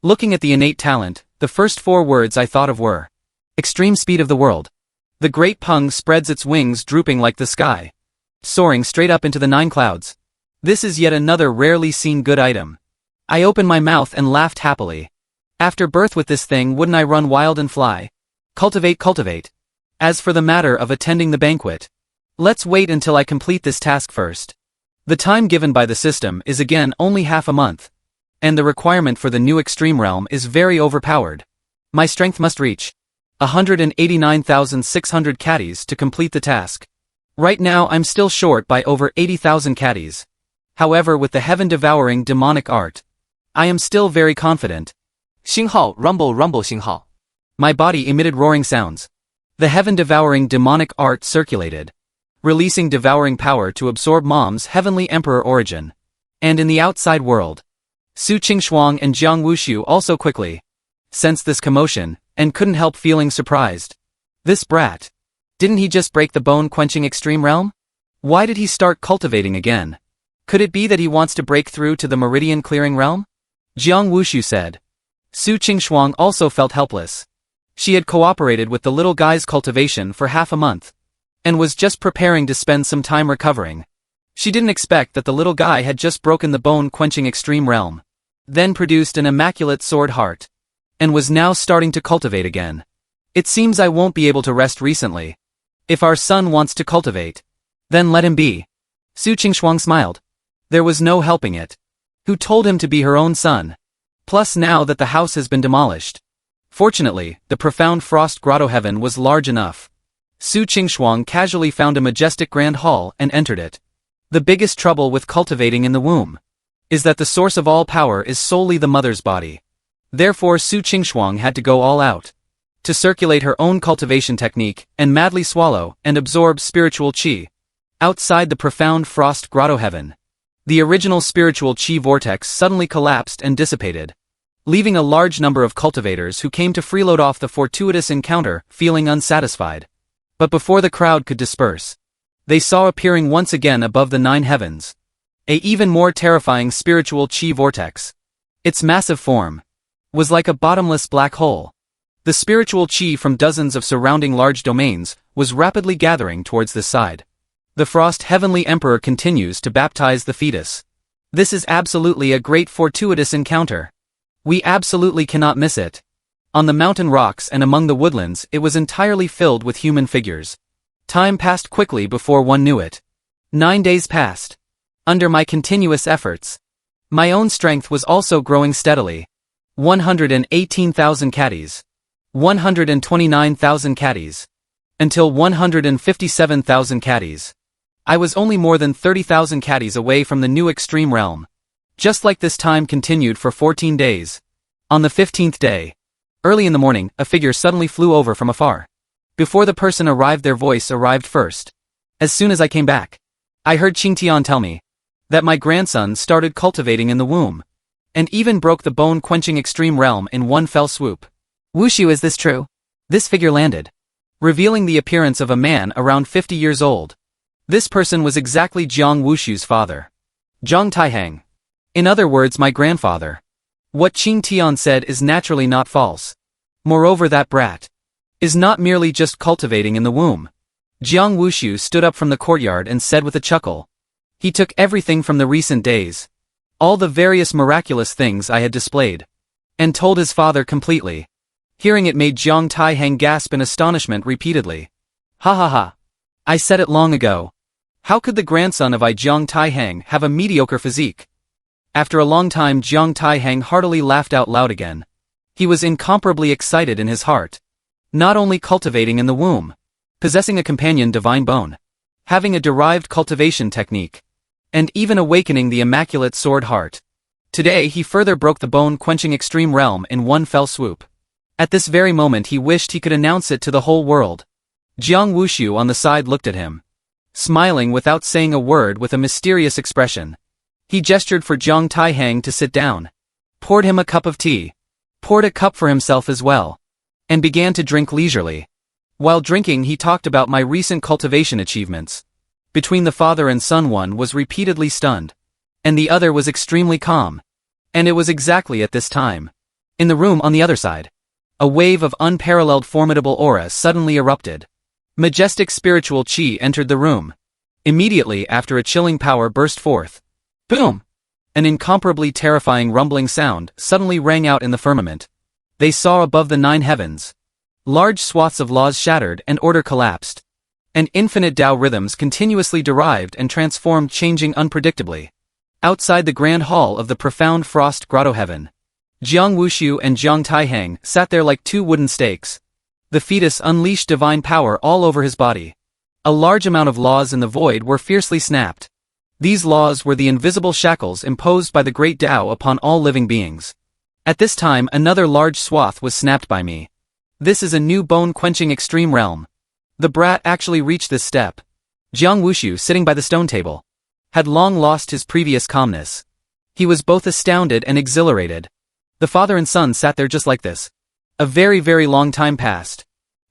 Speaker 1: Looking at the innate talent, the first 4 words I thought of were Extreme Speed of the World. The Great Peng spreads its wings drooping like the sky, soaring straight up into the 9 clouds. This is yet another rarely seen good item. I opened my mouth and laughed happily. After birth with this thing, wouldn't I run wild and fly? Cultivate. As for the matter of attending the banquet, let's wait until I complete this task first. The time given by the system is again only half a month. And the requirement for the new extreme realm is very overpowered. My strength must reach 189,600 caddies to complete the task. Right now I'm still short by over 80,000 caddies. However, with the heaven-devouring demonic art, I am still very confident.
Speaker 2: 星号 rumble 星号.
Speaker 1: My body emitted roaring sounds. The heaven-devouring demonic art circulated, releasing devouring power to absorb Mom's heavenly emperor origin. And in the outside world, Su Qingshuang and Jiang Wushu also quickly sensed this commotion, and couldn't help feeling surprised. This brat. Didn't he just break the bone-quenching extreme realm? Why did he start cultivating again? Could it be that he wants to break through to the meridian-clearing realm? Jiang Wushu said. Su Qingshuang also felt helpless. She had cooperated with the little guy's cultivation for half a month, and was just preparing to spend some time recovering. She didn't expect that the little guy had just broken the bone-quenching extreme realm, then produced an immaculate sword heart, and was now starting to cultivate again. It seems I won't be able to rest recently. If our son wants to cultivate, then let him be. Su Qingshuang smiled. There was no helping it. Who told him to be her own son? Plus now that the house has been demolished. Fortunately, the profound frost grotto heaven was large enough. Su Qingshuang casually found a majestic grand hall and entered it. The biggest trouble with cultivating in the womb is that the source of all power is solely the mother's body. Therefore Su Qingshuang had to go all out to circulate her own cultivation technique and madly swallow and absorb spiritual qi. Outside the profound frost grotto heaven, the original spiritual qi vortex suddenly collapsed and dissipated, leaving a large number of cultivators who came to freeload off the fortuitous encounter feeling unsatisfied. But before the crowd could disperse, they saw appearing once again above the 9 heavens an even more terrifying spiritual qi vortex. Its massive form was like a bottomless black hole. The spiritual qi from dozens of surrounding large domains was rapidly gathering towards this side. The Frost Heavenly Emperor continues to baptize the fetus. This is absolutely a great fortuitous encounter. We absolutely cannot miss it. On the mountain rocks and among the woodlands it was entirely filled with human figures. Time passed quickly before one knew it. 9 days passed. Under my continuous efforts, my own strength was also growing steadily. 118,000 caddies. 129,000 caddies. Until 157,000 caddies. I was only more than 30,000 caddies away from the new extreme realm. Just like this time continued for 14 days. On the 15th day, early in the morning, a figure suddenly flew over from afar. Before the person arrived, their voice arrived first. As soon as I came back, I heard Qingtian tell me that my grandson started cultivating in the womb, and even broke the bone-quenching extreme realm in one fell swoop. Wushu, is this true? This figure landed, revealing the appearance of a man around 50 years old. This person was exactly Jiang Wushu's father, Zhang Taihang. In other words, my grandfather. What Qingtian said is naturally not false. Moreover, that brat is not merely just cultivating in the womb. Jiang Wushu stood up from the courtyard and said with a chuckle. He took everything from the recent days, all the various miraculous things I had displayed, and told his father completely. Hearing it made Zhang Taihang gasp in astonishment repeatedly. Ha ha ha. I said it long ago. How could the grandson of Zhang Taihang have a mediocre physique? After a long time Zhang Taihang heartily laughed out loud again. He was incomparably excited in his heart. Not only cultivating in the womb, possessing a companion divine bone, having a derived cultivation technique, and even awakening the immaculate sword heart. Today he further broke the bone-quenching extreme realm in one fell swoop. At this very moment he wished he could announce it to the whole world. Jiang Wushu on the side looked at him, smiling without saying a word with a mysterious expression. He gestured for Zhang Taihang to sit down, poured him a cup of tea, poured a cup for himself as well, and began to drink leisurely. While drinking he talked about my recent cultivation achievements. Between the father and son, one was repeatedly stunned, and the other was extremely calm. And it was exactly at this time. In the room on the other side, a wave of unparalleled formidable aura suddenly erupted. Majestic spiritual qi entered the room. Immediately after, a chilling power burst forth. Boom! An incomparably terrifying rumbling sound suddenly rang out in the firmament. They saw above the 9 heavens. Large swaths of laws shattered and order collapsed. And infinite Tao rhythms continuously derived and transformed, changing unpredictably. Outside the grand hall of the profound frost grotto heaven, Jiang Wushu and Zhang Taihang sat there like 2 wooden stakes. The fetus unleashed divine power all over his body. A large amount of laws in the void were fiercely snapped. These laws were the invisible shackles imposed by the great Tao upon all living beings. At this time another large swath was snapped by me. This is a new bone-quenching extreme realm. The brat actually reached this step. Jiang Wushu, sitting by the stone table, had long lost his previous calmness. He was both astounded and exhilarated. The father and son sat there just like this, A very, very long time passed.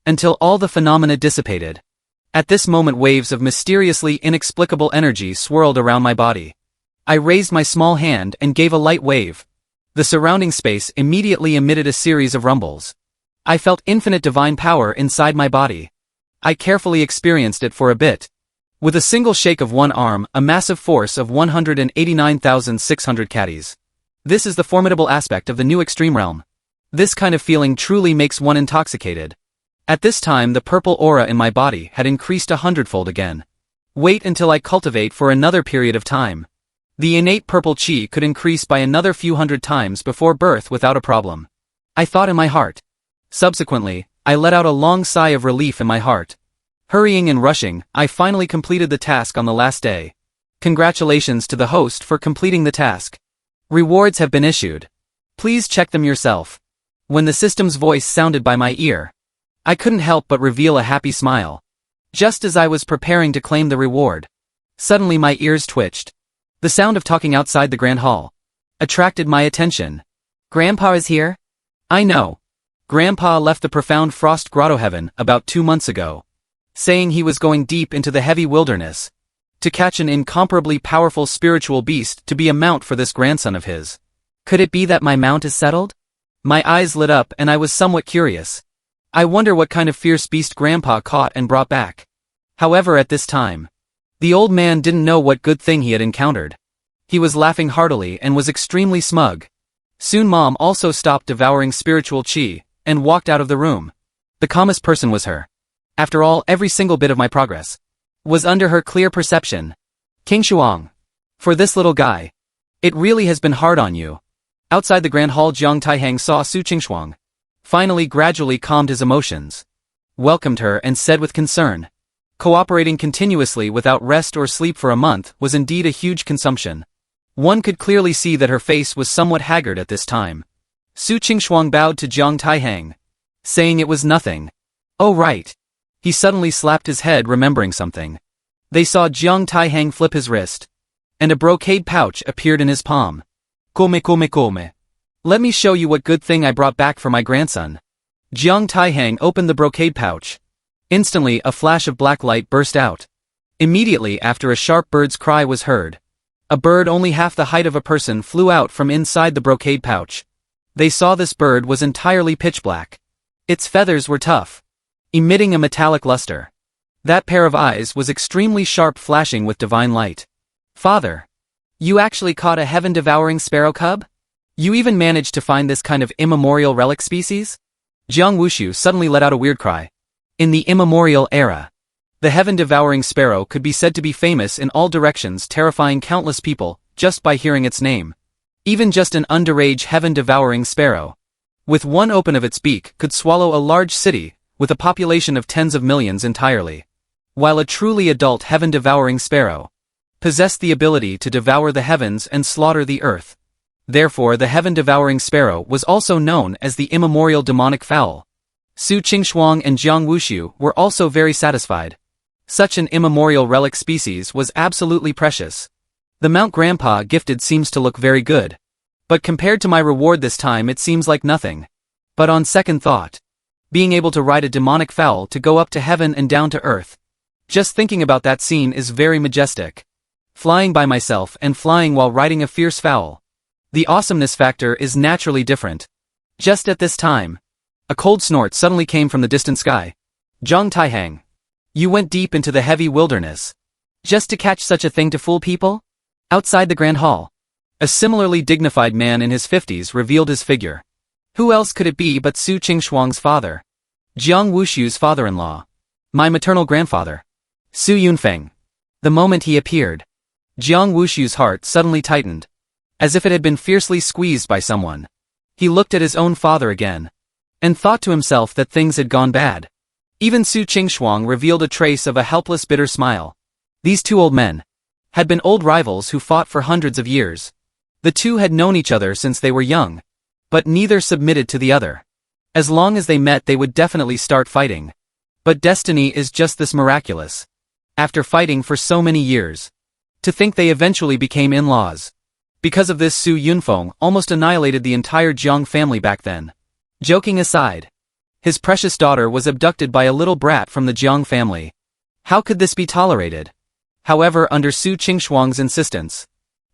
Speaker 1: Until all the phenomena dissipated. At this moment waves of mysteriously inexplicable energy swirled around my body. I raised my small hand and gave a light wave. The surrounding space immediately emitted a series of rumbles. I felt infinite divine power inside my body. I carefully experienced it for a bit. With a single shake of one arm, a massive force of 189,600 caddies. This is the formidable aspect of the new extreme realm. This kind of feeling truly makes one intoxicated. At this time the purple aura in my body had increased 100-fold again. Wait until I cultivate for another period of time. The innate purple chi could increase by another few hundred times before birth without a problem. I thought in my heart. Subsequently, I let out a long sigh of relief in my heart. Hurrying and rushing, I finally completed the task on the last day. Congratulations to the host for completing the task. Rewards have been issued. Please check them yourself. When the system's voice sounded by my ear, I couldn't help but reveal a happy smile. Just as I was preparing to claim the reward, suddenly my ears twitched. The sound of talking outside the grand hall attracted my attention.
Speaker 3: Grandpa is here?
Speaker 1: I know. Grandpa left the profound frost grotto heaven about 2 months ago, saying he was going deep into the heavy wilderness to catch an incomparably powerful spiritual beast to be a mount for this grandson of his.
Speaker 3: Could it be that my mount is settled?
Speaker 1: My eyes lit up and I was somewhat curious. I wonder what kind of fierce beast Grandpa caught and brought back. However, at this time, the old man didn't know what good thing he had encountered. He was laughing heartily and was extremely smug. Soon Mom also stopped devouring spiritual chi and walked out of the room. The calmest person was her. After all, every single bit of my progress was under her clear perception. King Shuang. For this little guy, it really has been hard on you. Outside the grand hall, Jiang Taihang saw Su Qingshuang. Finally gradually calmed his emotions, welcomed her and said with concern, cooperating continuously without rest or sleep for a month was indeed a huge consumption. One could clearly see that her face was somewhat haggard at this time. Su Qingshuang bowed to Jiang Taihang, saying it was nothing. Oh right. He suddenly slapped his head remembering something. They saw Jiang Taihang flip his wrist, and a brocade pouch appeared in his palm. Come. Let me show you what good thing I brought back for my grandson. Jiang Taihang opened the brocade pouch. Instantly a flash of black light burst out. Immediately after a sharp bird's cry was heard. A bird only half the height of a person flew out from inside the brocade pouch. They saw this bird was entirely pitch black. Its feathers were tough, emitting a metallic luster. That pair of eyes was extremely sharp, flashing with divine light. Father, you actually caught a heaven-devouring sparrow cub? You even managed to find this kind of immemorial relic species? Jiang Wushu suddenly let out a weird cry. In the immemorial era, the heaven-devouring sparrow could be said to be famous in all directions, terrifying countless people just by hearing its name. Even just an underage heaven-devouring sparrow, with one open of its beak, could swallow a large city with a population of tens of millions entirely. While a truly adult heaven-devouring sparrow possessed the ability to devour the heavens and slaughter the earth. Therefore the heaven-devouring sparrow was also known as the immemorial demonic fowl. Su Qingshuang and Jiang Wushu were also very satisfied. Such an immemorial relic species was absolutely precious. The mount Grandpa gifted seems to look very good. But compared to my reward this time it seems like nothing. But on second thought, being able to ride a demonic fowl to go up to heaven and down to earth. Just thinking about that scene is very majestic. Flying by myself and flying while riding a fierce fowl. The awesomeness factor is naturally different. Just at this time, a cold snort suddenly came from the distant sky. Jiang Taihang, you went deep into the heavy wilderness just to catch such a thing to fool people? Outside the grand hall, a similarly dignified man in his 50s revealed his figure. Who else could it be but Su Qingshuang's father? Jiang Wushu's father-in-law. My maternal grandfather. Su Yunfeng. The moment he appeared, Jiang Wushu's heart suddenly tightened, as if it had been fiercely squeezed by someone. He looked at his own father again, and thought to himself that things had gone bad. Even Su Qingshuang revealed a trace of a helpless, bitter smile. These two old men had been old rivals who fought for hundreds of years. The two had known each other since they were young, but neither submitted to the other. As long as they met they would definitely start fighting. But destiny is just this miraculous. After fighting for so many years, to think they eventually became in-laws. Because of this Su Yunfeng almost annihilated the entire Jiang family back then. Joking aside, his precious daughter was abducted by a little brat from the Jiang family. How could this be tolerated? However, under Su Qingshuang's insistence,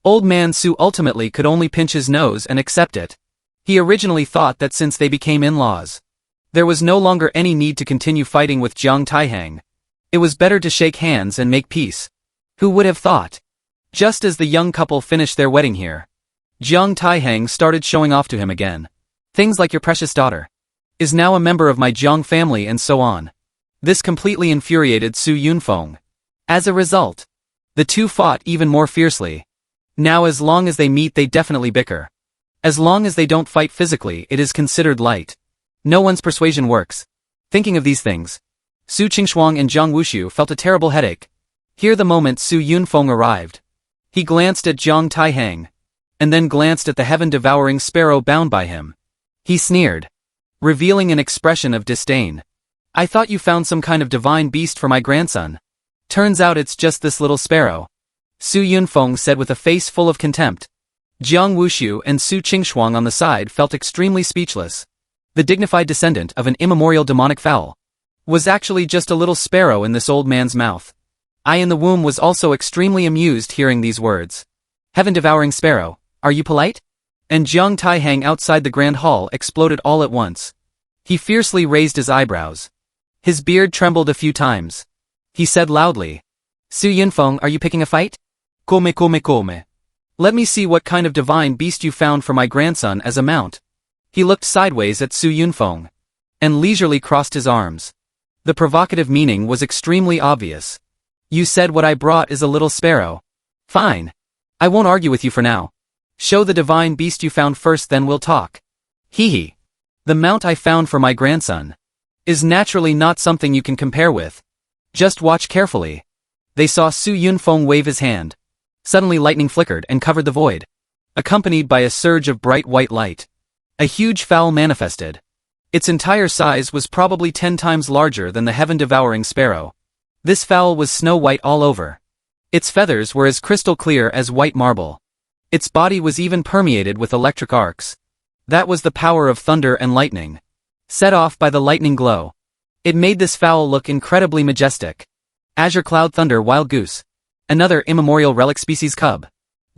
Speaker 1: Old Man Su ultimately could only pinch his nose and accept it. He originally thought that since they became in-laws, there was no longer any need to continue fighting with Jiang Taihang. It was better to shake hands and make peace. Who would have thought? Just as the young couple finished their wedding here, Jiang Taihang started showing off to him again. Things like your precious daughter is now a member of my Jiang family and so on. This completely infuriated Su Yunfeng. As a result, the two fought even more fiercely. Now as long as they meet they definitely bicker. As long as they don't fight physically it is considered light. No one's persuasion works. Thinking of these things, Su Qingshuang and Jiang Wushu felt a terrible headache. Here the moment Su Yunfeng arrived. He glanced at Jiang Taihang, and then glanced at the heaven-devouring sparrow bound by him. He sneered, revealing an expression of disdain. I thought you found some kind of divine beast for my grandson. Turns out it's just this little sparrow. Su Yunfeng said with a face full of contempt. Jiang Wushu and Su Qingshuang on the side felt extremely speechless. The dignified descendant of an immemorial demonic fowl was actually just a little sparrow in this old man's mouth. I in the womb was also extremely amused hearing these words. Heaven-devouring sparrow, are you polite? And Jiang Taihang outside the grand hall exploded all at once. He fiercely raised his eyebrows. His beard trembled a few times. He said loudly, Su Yunfeng, are you picking a fight? Come. Let me see what kind of divine beast you found for my grandson as a mount. He looked sideways at Su Yunfeng, and leisurely crossed his arms. The provocative meaning was extremely obvious. You said what I brought is a little sparrow. Fine. I won't argue with you for now. Show the divine beast you found first, then we'll talk. Hee. The mount I found for my grandson is naturally not something you can compare with. Just watch carefully. They saw Su Yunfeng wave his hand. Suddenly lightning flickered and covered the void, accompanied by a surge of bright white light. A huge fowl manifested. Its entire size was probably 10 times larger than the heaven-devouring sparrow. This fowl was snow-white all over. Its feathers were as crystal clear as white marble. Its body was even permeated with electric arcs. That was the power of thunder and lightning, set off by the lightning glow. It made this fowl look incredibly majestic. Azure Cloud Thunder Wild Goose. Another immemorial relic species cub.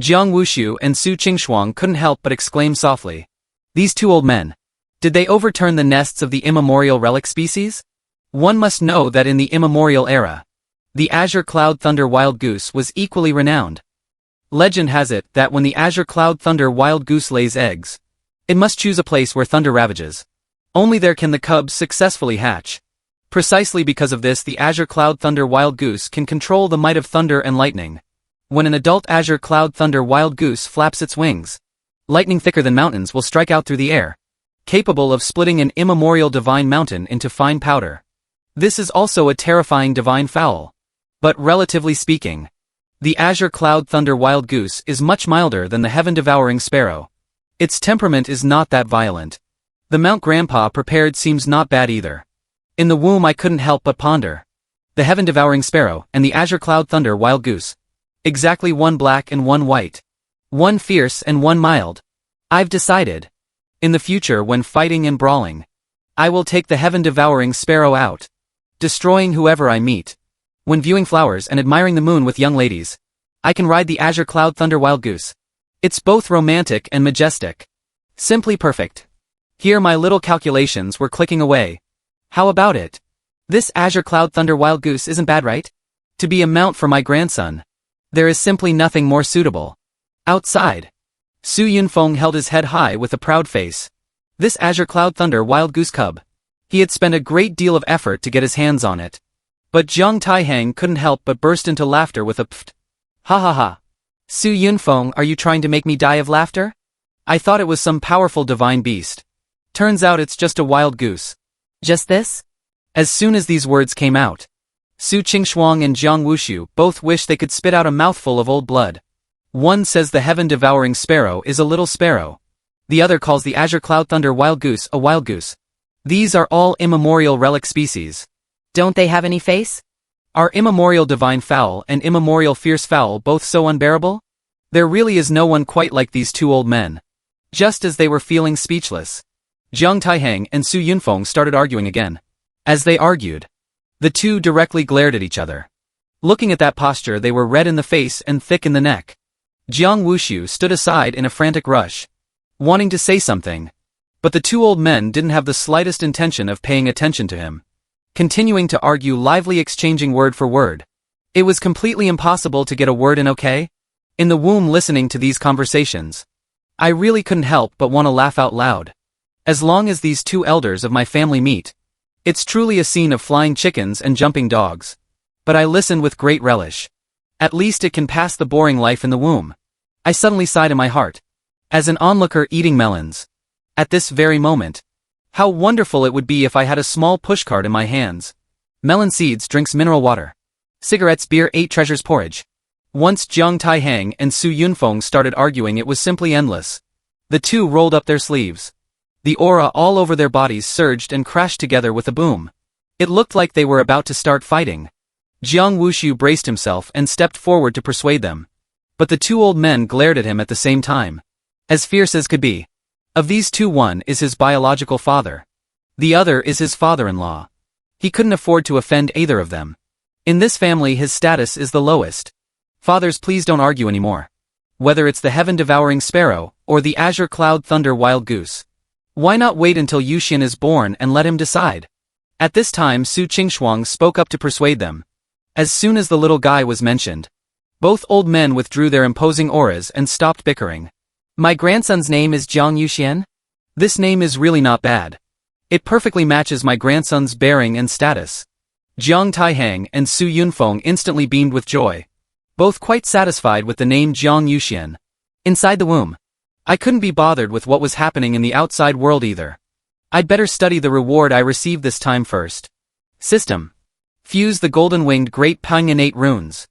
Speaker 1: Jiang Wushu and Su Qingshuang couldn't help but exclaim softly. These two old men. Did they overturn the nests of the immemorial relic species? One must know that in the immemorial era, the Azure Cloud Thunder Wild Goose was equally renowned. Legend has it that when the Azure Cloud Thunder Wild Goose lays eggs, it must choose a place where thunder ravages. Only there can the cubs successfully hatch. Precisely because of this the Azure Cloud Thunder Wild Goose can control the might of thunder and lightning. When an adult Azure Cloud Thunder Wild Goose flaps its wings, lightning thicker than mountains will strike out through the air, capable of splitting an immemorial divine mountain into fine powder. This is also a terrifying divine fowl. But relatively speaking, the Azure Cloud Thunder Wild Goose is much milder than the heaven-devouring sparrow. Its temperament is not that violent. The mount Grandpa prepared seems not bad either. In the womb I couldn't help but ponder. The heaven-devouring sparrow and the Azure Cloud Thunder Wild Goose. Exactly one black and one white. One fierce and one mild. I've decided. In the future when fighting and brawling, I will take the heaven-devouring sparrow out, destroying whoever I meet. When viewing flowers and admiring the moon with young ladies, I can ride the Azure Cloud Thunder Wild Goose. It's both romantic and majestic. Simply perfect. Here my little calculations were clicking away. How about it? This Azure Cloud Thunder Wild Goose isn't bad, right? To be a mount for my grandson. There is simply nothing more suitable. Outside, Su Yunfeng held his head high with a proud face. This Azure Cloud Thunder Wild Goose cub. He had spent a great deal of effort to get his hands on it. But Jiang Taihang couldn't help but burst into laughter with a pfft. Ha ha ha. Su Yunfeng, are you trying to make me die of laughter? I thought it was some powerful divine beast. Turns out it's just a wild goose.
Speaker 3: Just this?
Speaker 1: As soon as these words came out, Su Qingshuang and Jiang Wushu both wished they could spit out a mouthful of old blood. One says the heaven-devouring sparrow is a little sparrow. The other calls the Azure Cloud Thunder Wild Goose a wild goose. These are all immemorial relic species.
Speaker 3: Don't they have any face?
Speaker 1: Are immemorial divine fowl and immemorial fierce fowl both so unbearable? There really is no one quite like these two old men. Just as they were feeling speechless, Jiang Taihang and Su Yunfeng started arguing again. As they argued, the two directly glared at each other. Looking at that posture, they were red in the face and thick in the neck. Jiang Wuxiu stood aside in a frantic rush, wanting to say something. But the two old men didn't have the slightest intention of paying attention to him, continuing to argue, lively exchanging word for word. It was completely impossible to get a word in. Okay? In the womb, listening to these conversations, I really couldn't help but want to laugh out loud. As long as these two elders of my family meet, it's truly a scene of flying chickens and jumping dogs. But I listened with great relish. At least it can pass the boring life in the womb. I suddenly sighed in my heart, as an onlooker eating melons. At this very moment, how wonderful it would be if I had a small pushcart in my hands. Melon seeds, drinks, mineral water, cigarettes, beer, ate, treasures, porridge. Once Jiang Taihang and Su Yunfeng started arguing, it was simply endless. The two rolled up their sleeves. The aura all over their bodies surged and crashed together with a boom. It looked like they were about to start fighting. Jiang Wuxiu braced himself and stepped forward to persuade them. But the two old men glared at him at the same time, as fierce as could be. Of these two, one is his biological father. The other is his father-in-law. He couldn't afford to offend either of them. In this family his status is the lowest. Fathers, please don't argue anymore. Whether it's the heaven-devouring sparrow, or the azure cloud thunder wild goose. Why not wait until Yuxian is born and let him decide? At this time Su Qingshuang spoke up to persuade them. As soon as the little guy was mentioned, both old men withdrew their imposing auras and stopped bickering. My grandson's name is Jiang Yuxian? This name is really not bad. It perfectly matches my grandson's bearing and status. Jiang Taihang and Su Yunfeng instantly beamed with joy, both quite satisfied with the name Jiang Yuxian. Inside the womb, I couldn't be bothered with what was happening in the outside world either. I'd better study the reward I received this time first. System. Fuse the golden-winged Great Peng Innate runes.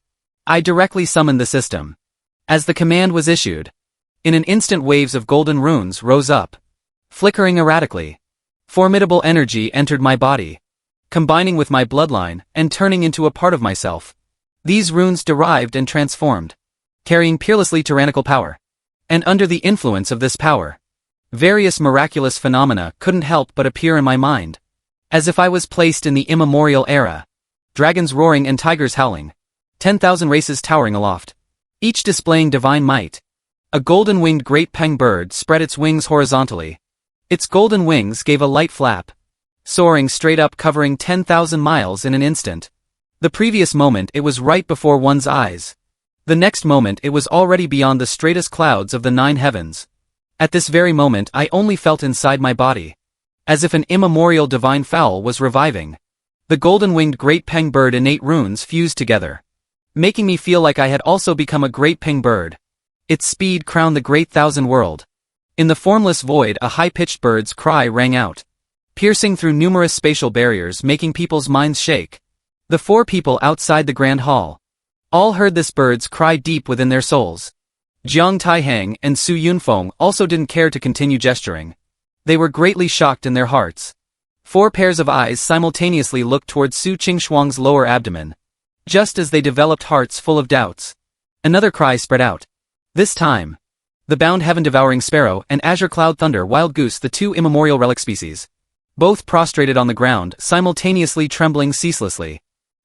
Speaker 1: I directly summoned the system. As the command was issued, in an instant waves of golden runes rose up, flickering erratically. Formidable energy entered my body, combining with my bloodline and turning into a part of myself. These runes derived and transformed, carrying peerlessly tyrannical power. And under the influence of this power, various miraculous phenomena couldn't help but appear in my mind. As if I was placed in the immemorial era. Dragons roaring and tigers howling. 10,000 races towering aloft, each displaying divine might. A golden-winged great peng bird spread its wings horizontally. Its golden wings gave a light flap, soaring straight up, covering 10,000 miles in an instant. The previous moment it was right before one's eyes. The next moment it was already beyond the straightest clouds of the 9 heavens. At this very moment I only felt inside my body, as if an immemorial divine fowl was reviving. The golden-winged great peng bird innate runes fused together, making me feel like I had also become a great peng bird. Its speed crowned the great thousand world. In the formless void a high-pitched bird's cry rang out, piercing through numerous spatial barriers, making people's minds shake. The 4 people outside the grand hall all heard this bird's cry deep within their souls. Jiang Taihang and Su Yunfeng also didn't care to continue gesturing. They were greatly shocked in their hearts. 4 pairs of eyes simultaneously looked towards Su Qingshuang's lower abdomen, just as they developed hearts full of doubts. Another cry spread out. This time, the bound heaven-devouring sparrow and azure cloud thunder wild goose, the 2 immemorial relic species, both prostrated on the ground, simultaneously trembling ceaselessly.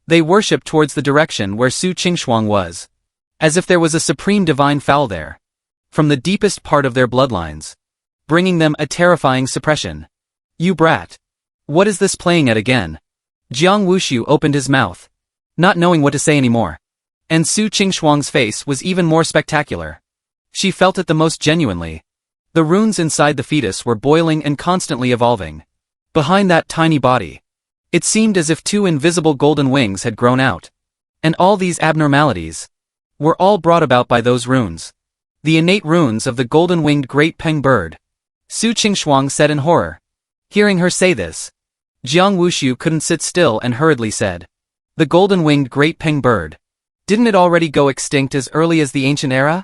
Speaker 1: They worshipped towards the direction where Su Qingshuang was, as if there was a supreme divine fowl there, from the deepest part of their bloodlines, bringing them a terrifying suppression. You brat! What is this playing at again? Jiang Wuxiu opened his mouth, not knowing what to say anymore. And Su Qingshuang's face was even more spectacular. She felt it the most genuinely. The runes inside the fetus were boiling and constantly evolving. Behind that tiny body, it seemed as if 2 invisible golden wings had grown out. And all these abnormalities were all brought about by those runes. The innate runes of the golden-winged great peng bird. Su Qingshuang said in horror. Hearing her say this, Jiang Wuxiu couldn't sit still and hurriedly said, the golden-winged great peng bird. Didn't it already go extinct as early as the ancient era?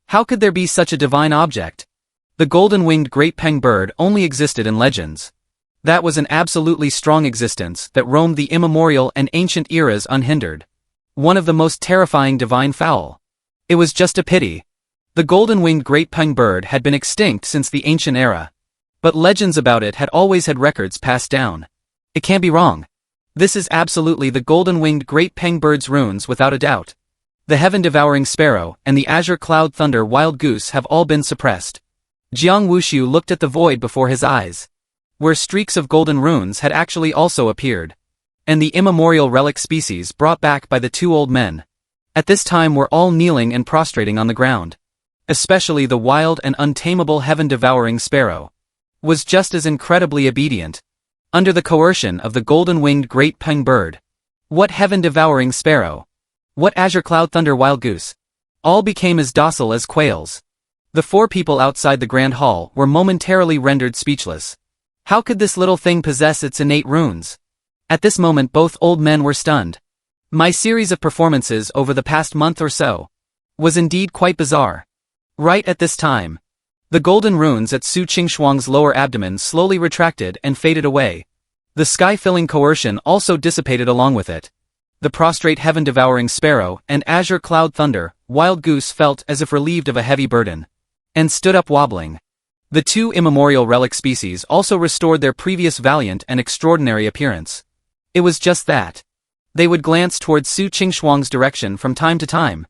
Speaker 1: How could there be such a divine object? The golden-winged great peng bird only existed in legends. That was an absolutely strong existence that roamed the immemorial and ancient eras unhindered. One of the most terrifying divine fowl. It was just a pity. The golden-winged great peng bird had been extinct since the ancient era. But legends about it had always had records passed down. It can't be wrong. This is absolutely the golden-winged great peng bird's runes without a doubt. The heaven-devouring sparrow and the azure cloud thunder wild goose have all been suppressed. Jiang Wuxiu looked at the void before his eyes, where streaks of golden runes had actually also appeared, and the immemorial relic species brought back by the two old men. At this time were all kneeling and prostrating on the ground. Especially the wild and untamable heaven-devouring sparrow was just as incredibly obedient, under the coercion of the golden-winged great peng bird. What heaven-devouring sparrow? What azure cloud thunder wild goose? All became as docile as quails. The four people outside the grand hall were momentarily rendered speechless. How could this little thing possess its innate runes? At this moment both old men were stunned. My series of performances over the past month or so was indeed quite bizarre. Right at this time, the golden runes at Su Qingxuang's lower abdomen slowly retracted and faded away. The sky-filling coercion also dissipated along with it. The prostrate heaven-devouring sparrow and azure cloud thunder wild goose felt as if relieved of a heavy burden, and stood up wobbling. The two immemorial relic species also restored their previous valiant and extraordinary appearance. It was just that. They would glance towards Su Qingxuang's direction from time to time.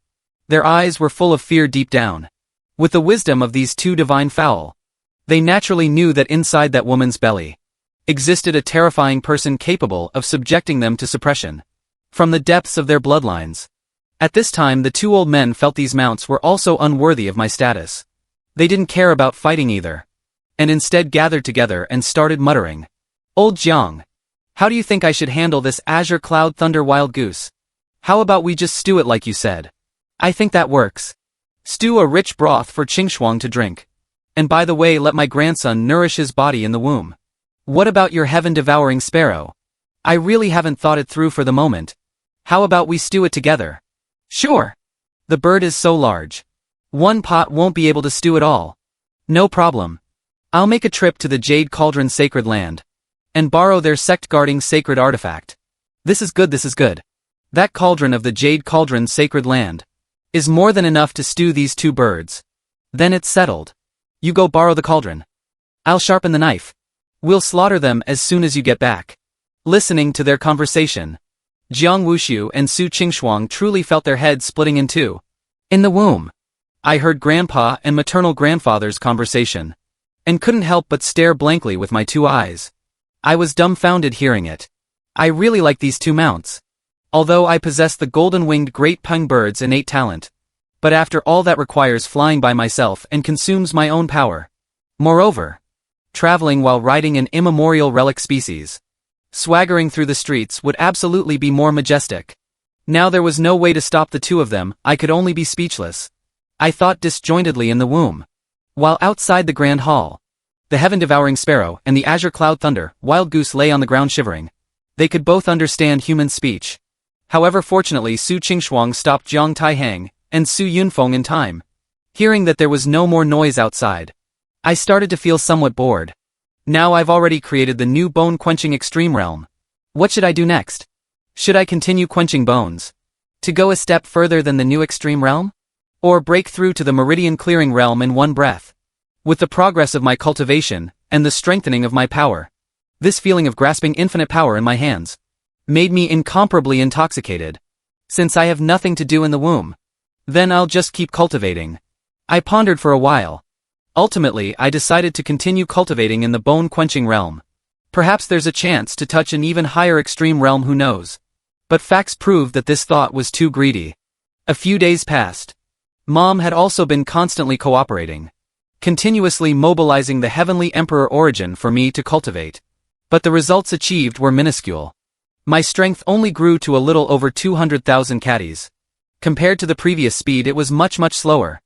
Speaker 1: Their eyes were full of fear deep down. With the wisdom of these two divine fowl, they naturally knew that inside that woman's belly existed a terrifying person capable of subjecting them to suppression from the depths of their bloodlines. At this time the two old men felt these mounts were also unworthy of my status. They didn't care about fighting either, and instead gathered together and started muttering. Old Jiang, how do you think I should handle this azure cloud thunder wild goose? How about we just stew it like you said? I think that works. Stew a rich broth for Qingxuang to drink. And by the way, let my grandson nourish his body in the womb. What about your heaven-devouring sparrow? I really haven't thought it through for the moment. How about we stew it together? Sure. The bird is so large. One pot won't be able to stew it all. No problem. I'll make a trip to the Jade Cauldron Sacred Land and borrow their sect-guarding sacred artifact. This is good, this is good. That cauldron of the Jade Cauldron Sacred Land is more than enough to stew these two birds. Then it's settled. You go borrow the cauldron. I'll sharpen the knife. We'll slaughter them as soon as you get back. Listening to their conversation, Jiang Wuxiu and Su Qingxuang truly felt their heads splitting in two. In the womb, I heard grandpa and maternal grandfather's conversation, and couldn't help but stare blankly with my two eyes. I was dumbfounded hearing it. I really like these two mounts. Although I possess the golden-winged great peng bird's innate talent. But after all that requires flying by myself and consumes my own power. Moreover, traveling while riding an immemorial relic species, swaggering through the streets would absolutely be more majestic. Now there was no way to stop the two of them, I could only be speechless. I thought disjointedly in the womb. While outside the grand hall, the heaven-devouring sparrow and the azure cloud thunder wild goose lay on the ground shivering. They could both understand human speech. However, fortunately Su Qingxuang stopped Jiang Taihang and Su Yunfeng in time. Hearing that there was no more noise outside, I started to feel somewhat bored. Now I've already created the new bone-quenching extreme realm. What should I do next? Should I continue quenching bones to go a step further than the new extreme realm? Or break through to the meridian clearing realm in one breath? With the progress of my cultivation and the strengthening of my power, this feeling of grasping infinite power in my hands made me incomparably intoxicated. Since I have nothing to do in the womb, then I'll just keep cultivating. I pondered for a while. Ultimately, I decided to continue cultivating in the bone-quenching realm. Perhaps there's a chance to touch an even higher extreme realm, who knows? But facts proved that this thought was too greedy. A few days passed. Mom had also been constantly cooperating, continuously mobilizing the heavenly emperor origin for me to cultivate. But the results achieved were minuscule. My strength only grew to a little over 200,000 catties. Compared to the previous speed, it was much slower.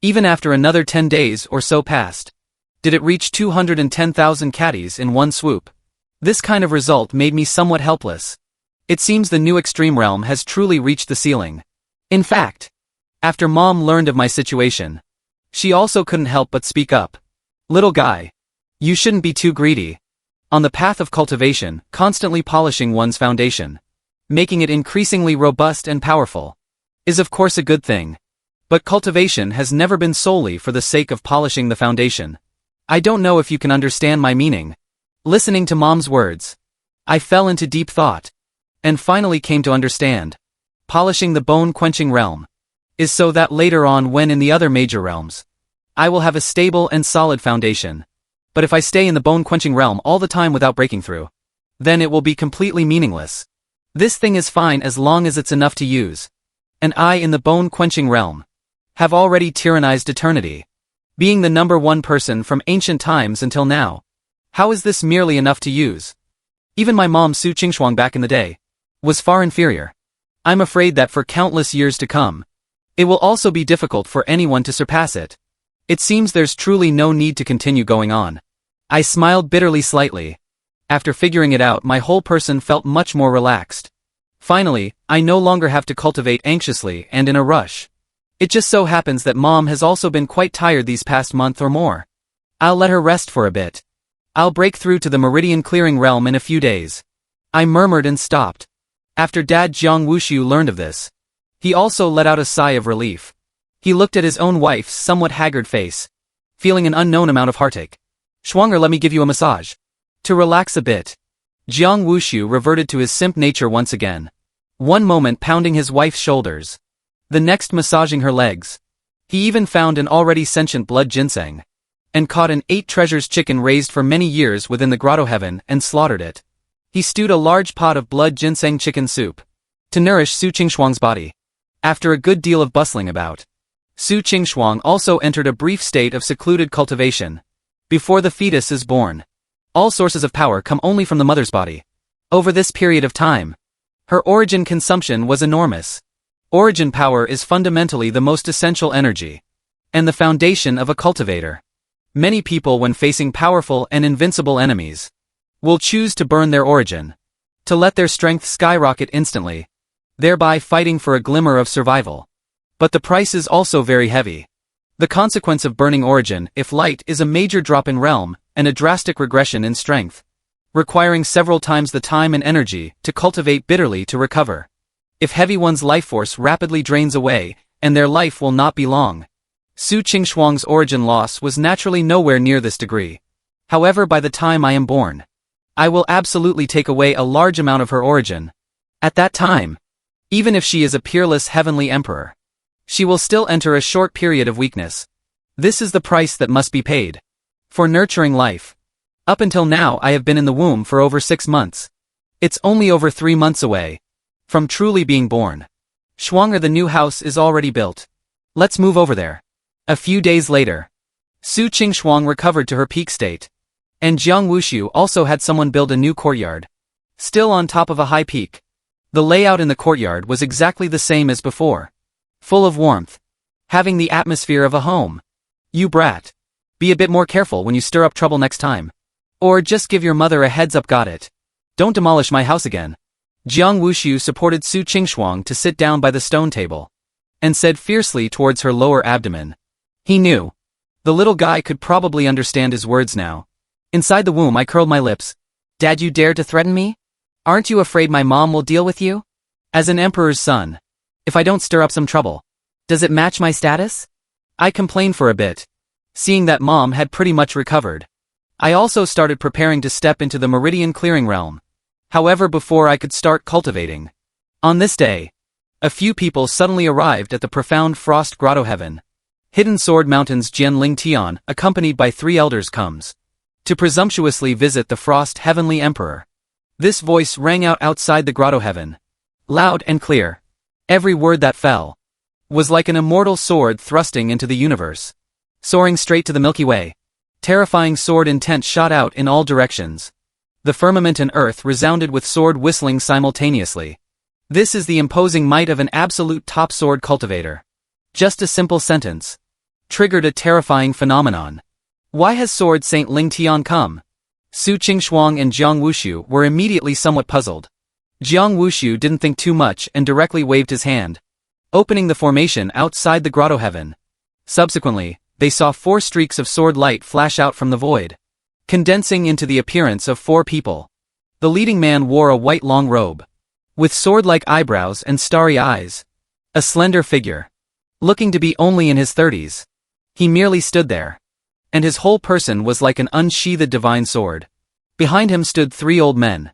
Speaker 1: Even after another 10 days or so passed, did it reach 210,000 catties in one swoop. This kind of result made me somewhat helpless. It seems the new extreme realm has truly reached the ceiling. In fact, after Mom learned of my situation, she also couldn't help but speak up. Little guy, you shouldn't be too greedy. On the path of cultivation, constantly polishing one's foundation, making it increasingly robust and powerful, is of course a good thing. But cultivation has never been solely for the sake of polishing the foundation. I don't know if you can understand my meaning. Listening to Mom's words, I fell into deep thought. And finally came to understand. Polishing the bone-quenching realm is so that later on, when in the other major realms, I will have a stable and solid foundation. But if I stay in the bone-quenching realm all the time without breaking through, then it will be completely meaningless. This thing is fine as long as it's enough to use. And I in the bone-quenching realm have already tyrannized eternity, being the number one person from ancient times until now. How is this merely enough to use? Even my mom Su Qingshuang back in the day was far inferior. I'm afraid that for countless years to come, it will also be difficult for anyone to surpass it. It seems there's truly no need to continue going on. I smiled bitterly slightly. After figuring it out, my whole person felt much more relaxed. Finally, I no longer have to cultivate anxiously and in a rush. It just so happens that Mom has also been quite tired these past month or more. I'll let her rest for a bit. I'll break through to the meridian clearing realm in a few days. I murmured and stopped. After Dad Jiang Wushu learned of this, he also let out a sigh of relief. He looked at his own wife's somewhat haggard face, feeling an unknown amount of heartache. Schwanger, let me give you a massage. To relax a bit. Jiang Wushu reverted to his simp nature once again. One moment pounding his wife's shoulders, the next massaging her legs. He even found an already sentient blood ginseng, and caught an 8 treasures chicken raised for many years within the grotto heaven and slaughtered it. He stewed a large pot of blood ginseng chicken soup to nourish Su Qingshuang's body. After a good deal of bustling about, Su Qingshuang also entered a brief state of secluded cultivation. Before the fetus is born, all sources of power come only from the mother's body. Over this period of time, her origin consumption was enormous. Origin power is fundamentally the most essential energy, and the foundation of a cultivator. Many people, when facing powerful and invincible enemies, will choose to burn their origin, to let their strength skyrocket instantly, thereby fighting for a glimmer of survival. But the price is also very heavy. The consequence of burning origin, if light, is a major drop in realm, and a drastic regression in strength, requiring several times the time and energy to cultivate bitterly to recover. If heavy, one's life force rapidly drains away, and their life will not be long. Su Qingshuang's origin loss was naturally nowhere near this degree. However, by the time I am born, I will absolutely take away a large amount of her origin. At that time, even if she is a peerless heavenly emperor, she will still enter a short period of weakness. This is the price that must be paid for nurturing life. Up until now, I have been in the womb for over 6 months. It's only over 3 months away from truly being born. Schwanger, the new house is already built. Let's move over there. A few days later, Su Qingshuang recovered to her peak state, and Jiang Wushu also had someone build a new courtyard, still on top of a high peak. The layout in the courtyard was exactly the same as before, full of warmth, having the atmosphere of a home. You brat. Be a bit more careful when you stir up trouble next time. Or just give your mother a heads up, got it? Don't demolish my house again. Jiang Wushu supported Su Qingshuang to sit down by the stone table, and said fiercely towards her lower abdomen. He knew. The little guy could probably understand his words now. Inside the womb, I curled my lips. Dad, you dare to threaten me? Aren't you afraid my mom will deal with you? As an emperor's son, if I don't stir up some trouble, does it match my status? I complained for a bit, seeing that Mom had pretty much recovered. I also started preparing to step into the meridian clearing realm. However, before I could start cultivating, on this day, a few people suddenly arrived at the profound frost grotto heaven. Hidden Sword Mountain's Jian Ling Tian, accompanied by 3 elders, comes to presumptuously visit the frost heavenly emperor. This voice rang out outside the grotto heaven, loud and clear. Every word that fell was like an immortal sword thrusting into the universe, soaring straight to the Milky Way. Terrifying sword intent shot out in all directions. The firmament and earth resounded with sword whistling simultaneously. This is the imposing might of an absolute top sword cultivator. Just a simple sentence triggered a terrifying phenomenon. Why has Sword Saint Ling Tian come? Su Qingshuang and Jiang Wushu were immediately somewhat puzzled. Jiang Wushu didn't think too much and directly waved his hand, opening the formation outside the grotto heaven. Subsequently, they saw 4 streaks of sword light flash out from the void, condensing into the appearance of 4 people. The leading man wore a white long robe, with sword-like eyebrows and starry eyes. A slender figure, looking to be only in his 30s. He merely stood there, and his whole person was like an unsheathed divine sword. Behind him stood 3 old men.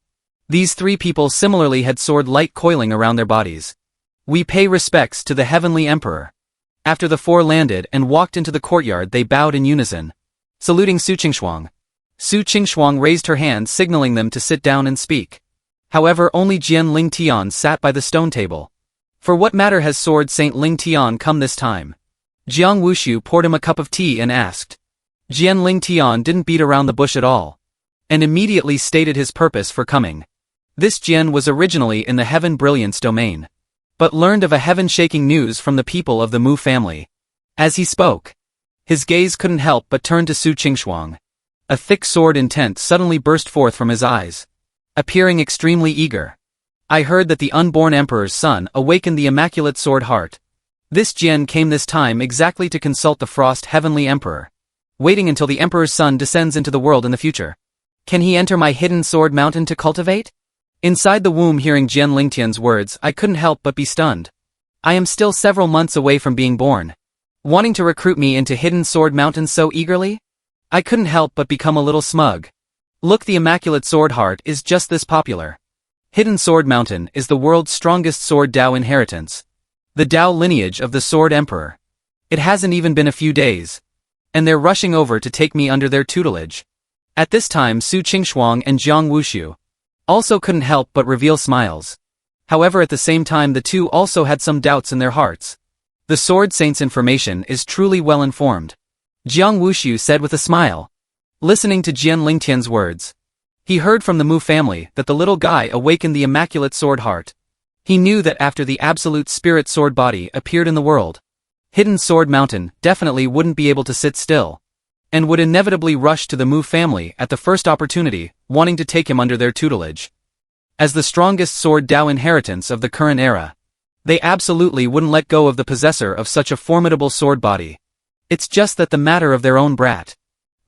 Speaker 1: These 3 people similarly had sword light coiling around their bodies. We pay respects to the heavenly emperor. After the 4 landed and walked into the courtyard, they bowed in unison, saluting Su Qingshuang. Su Qingshuang raised her hand, signaling them to sit down and speak. However, only Jian Ling Tian sat by the stone table. For what matter has Sword Saint Ling Tian come this time? Jiang Wushu poured him a cup of tea and asked. Jian Ling Tian didn't beat around the bush at all, and immediately stated his purpose for coming. This Jian was originally in the Heaven Brilliance domain, but learned of a heaven-shaking news from the people of the Mu family. As he spoke, his gaze couldn't help but turn to Su Qingshuang. A thick sword intent suddenly burst forth from his eyes, appearing extremely eager. I heard that the unborn emperor's son awakened the Immaculate Sword Heart. This Jian came this time exactly to consult the Frost Heavenly Emperor, waiting until the emperor's son descends into the world in the future. Can he enter my hidden sword mountain to cultivate? Inside the womb, hearing Jian Lingtian's words, I couldn't help but be stunned. I am still several months away from being born. Wanting to recruit me into hidden sword mountain so eagerly? I couldn't help but become a little smug. Look, the Immaculate Sword Heart is just this popular. Hidden Sword Mountain is the world's strongest sword Dao inheritance. The Dao lineage of the Sword Emperor. It hasn't even been a few days, and they're rushing over to take me under their tutelage. At this time, Su Qingshuang and Jiang Wushu also couldn't help but reveal smiles. However, at the same time, the two also had some doubts in their hearts. The Sword Saint's information is truly well informed, Jiang Wushu said with a smile. Listening to Jian Lingtian's words, he heard from the Mu family that the little guy awakened the Immaculate Sword Heart. He knew that after the Absolute Spirit Sword Body appeared in the world, Hidden Sword Mountain definitely wouldn't be able to sit still, and would inevitably rush to the Mu family at the first opportunity, wanting to take him under their tutelage. As the strongest sword Dao inheritance of the current era, they absolutely wouldn't let go of the possessor of such a formidable sword body. It's just that the matter of their own brat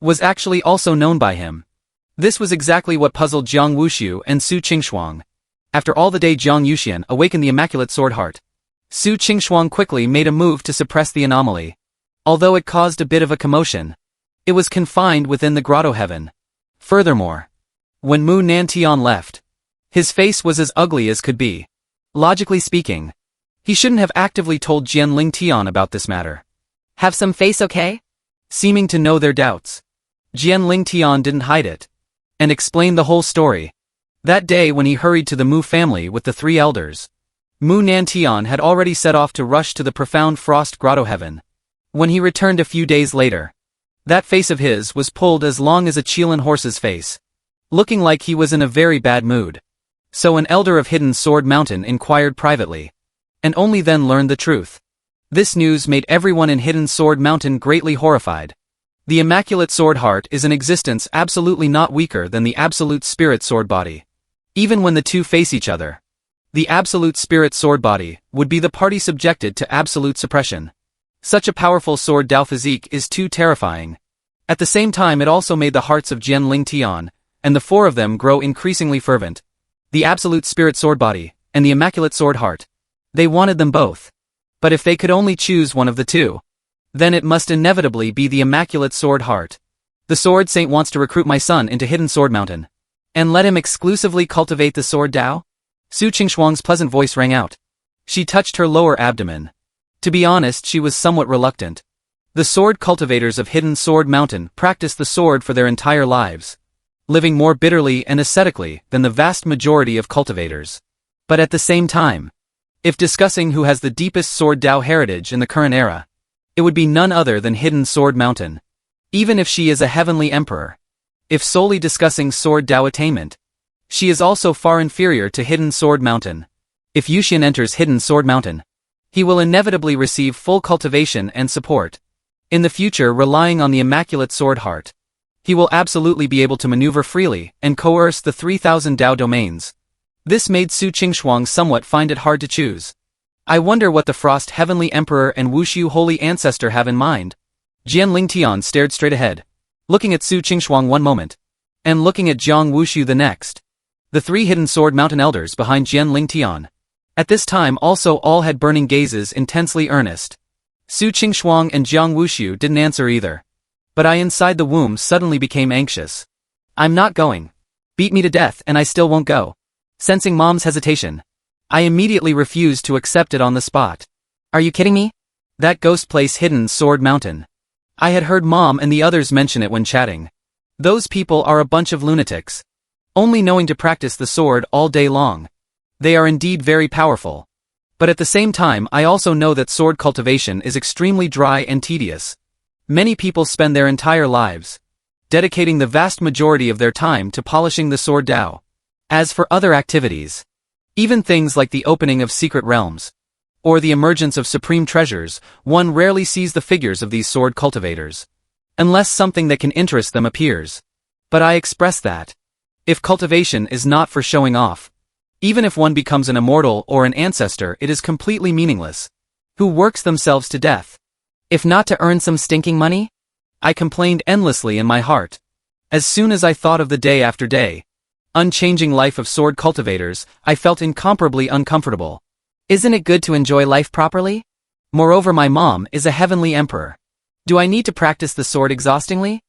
Speaker 1: was actually also known by him. This was exactly what puzzled Jiang Wushu and Su Qingshuang. After all the day Jiang Yuxian awakened the Immaculate Sword Heart, Su Qingshuang quickly made a move to suppress the anomaly. Although it caused a bit of a commotion, it was confined within the grotto heaven. Furthermore, when Mu Nantian left, his face was as ugly as could be. Logically speaking, he shouldn't have actively told Jian Lingtian about this matter.
Speaker 3: Have some face, okay?
Speaker 1: Seeming to know their doubts, Jian Lingtian didn't hide it, and explained the whole story. That day when he hurried to the Mu family with the 3 elders, Mu Nantian had already set off to rush to the profound frost grotto heaven. When he returned a few days later, that face of his was pulled as long as a Qilin horse's face, looking like he was in a very bad mood. So an elder of Hidden Sword Mountain inquired privately, and only then learned the truth. This news made everyone in Hidden Sword Mountain greatly horrified. The Immaculate Sword Heart is an existence absolutely not weaker than the Absolute Spirit Sword Body. Even when the two face each other, the Absolute Spirit Sword Body would be the party subjected to absolute suppression. Such a powerful sword Dao physique is too terrifying. At the same time, it also made the hearts of Jian Lingtian and the 4 of them grow increasingly fervent. The Absolute Spirit Sword Body and the Immaculate Sword Heart. They wanted them both. But if they could only choose one of the two, then it must inevitably be the Immaculate Sword Heart. The Sword Saint wants to recruit my son into Hidden Sword Mountain, and let him exclusively cultivate the Sword Dao? Su Qingshuang's pleasant voice rang out. She touched her lower abdomen. To be honest, she was somewhat reluctant. The sword cultivators of Hidden Sword Mountain practice the sword for their entire lives, living more bitterly and ascetically than the vast majority of cultivators. But at the same time, if discussing who has the deepest Sword Dao heritage in the current era, it would be none other than Hidden Sword Mountain. Even if she is a heavenly emperor. If solely discussing Sword Dao attainment, she is also far inferior to Hidden Sword Mountain. If Yuxian enters Hidden Sword Mountain, he will inevitably receive full cultivation and support. In the future, relying on the Immaculate Sword Heart, he will absolutely be able to maneuver freely and coerce the 3,000 Dao domains. This made Su Qingshuang somewhat find it hard to choose. I wonder what the Frost Heavenly Emperor and Wushu Holy Ancestor have in mind. Jian Lingtian stared straight ahead, looking at Su Qingshuang one moment, and looking at Jiang Wushu the next. The 3 Hidden Sword Mountain elders behind Jian Lingtian, at this time also all had burning gazes intensely earnest. Su Qingshuang and Jiang Wushu didn't answer either. But I inside the womb suddenly became anxious. I'm not going. Beat me to death and I still won't go. Sensing Mom's hesitation, I immediately refused to accept it on the spot.
Speaker 3: Are you kidding me?
Speaker 1: That ghost place hidden Sword Mountain. I had heard Mom and the others mention it when chatting. Those people are a bunch of lunatics, only knowing to practice the sword all day long. They are indeed very powerful. But at the same time I also know that sword cultivation is extremely dry and tedious. Many people spend their entire lives dedicating the vast majority of their time to polishing the sword Dao. As for other activities, even things like the opening of secret realms, or the emergence of supreme treasures, one rarely sees the figures of these sword cultivators, unless something that can interest them appears. But I express that, if cultivation is not for showing off, even if one becomes an immortal or an ancestor, it is completely meaningless. Who works themselves to death?
Speaker 3: If not to earn some stinking money?
Speaker 1: I complained endlessly in my heart. As soon as I thought of the day after day, unchanging life of sword cultivators, I felt incomparably uncomfortable.
Speaker 3: Isn't it good to enjoy life properly?
Speaker 1: Moreover, my mom is a heavenly emperor.
Speaker 3: Do I need to practice the sword exhaustingly?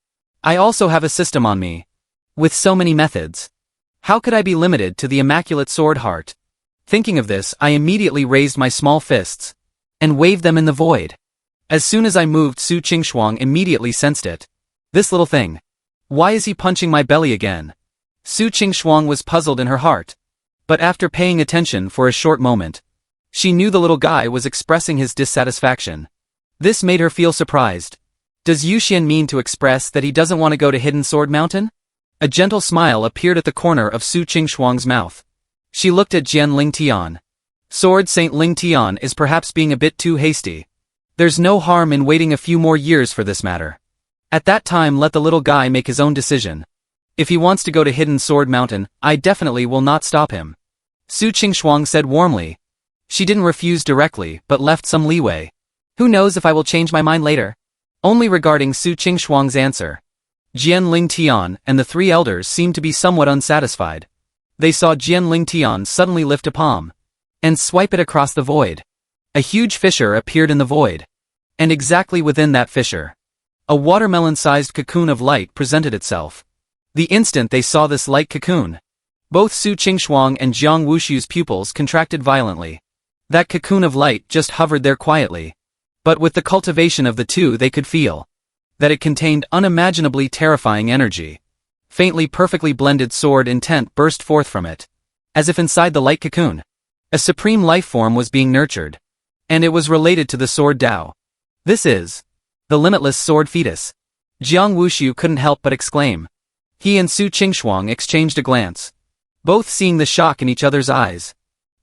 Speaker 1: I also have a system on me, with so many methods. How could I be limited to the Immaculate sword heart? Thinking of this, I immediately raised my small fists and waved them in the void. As soon as I moved, Su Qingshuang immediately sensed it. This little thing. Why is he punching my belly again? Su Qingshuang was puzzled in her heart. But after paying attention for a short moment, she knew the little guy was expressing his dissatisfaction. This made her feel surprised. Does Yuxian mean to express that he doesn't want to go to Hidden Sword Mountain? A gentle smile appeared at the corner of Su Qingshuang's mouth. She looked at Jian Ling Tian. Sword Saint Ling Tian is perhaps being a bit too hasty. There's no harm in waiting a few more years for this matter. At that time, let the little guy make his own decision. If he wants to go to Hidden Sword Mountain, I definitely will not stop him. Su Qingshuang said warmly. She didn't refuse directly, but left some leeway.
Speaker 3: Who knows if I will change my mind later?
Speaker 1: Only regarding Su Qingshuang's answer, Jian Ling Tian and the three elders seemed to be somewhat unsatisfied. They saw Jian Ling Tian suddenly lift a palm and swipe it across the void. A huge fissure appeared in the void. And exactly within that fissure, a watermelon-sized cocoon of light presented itself. The instant they saw this light cocoon, both Su Qingshuang and Jiang Wushu's pupils contracted violently. That cocoon of light just hovered there quietly. But with the cultivation of the two, they could feel that it contained unimaginably terrifying energy. Faintly perfectly blended sword intent burst forth from it. As if inside the light cocoon, a supreme life form was being nurtured. And it was related to the sword Dao. This is the limitless sword fetus. Jiang Wushu couldn't help but exclaim. He and Su Qingshuang exchanged a glance, both seeing the shock in each other's eyes.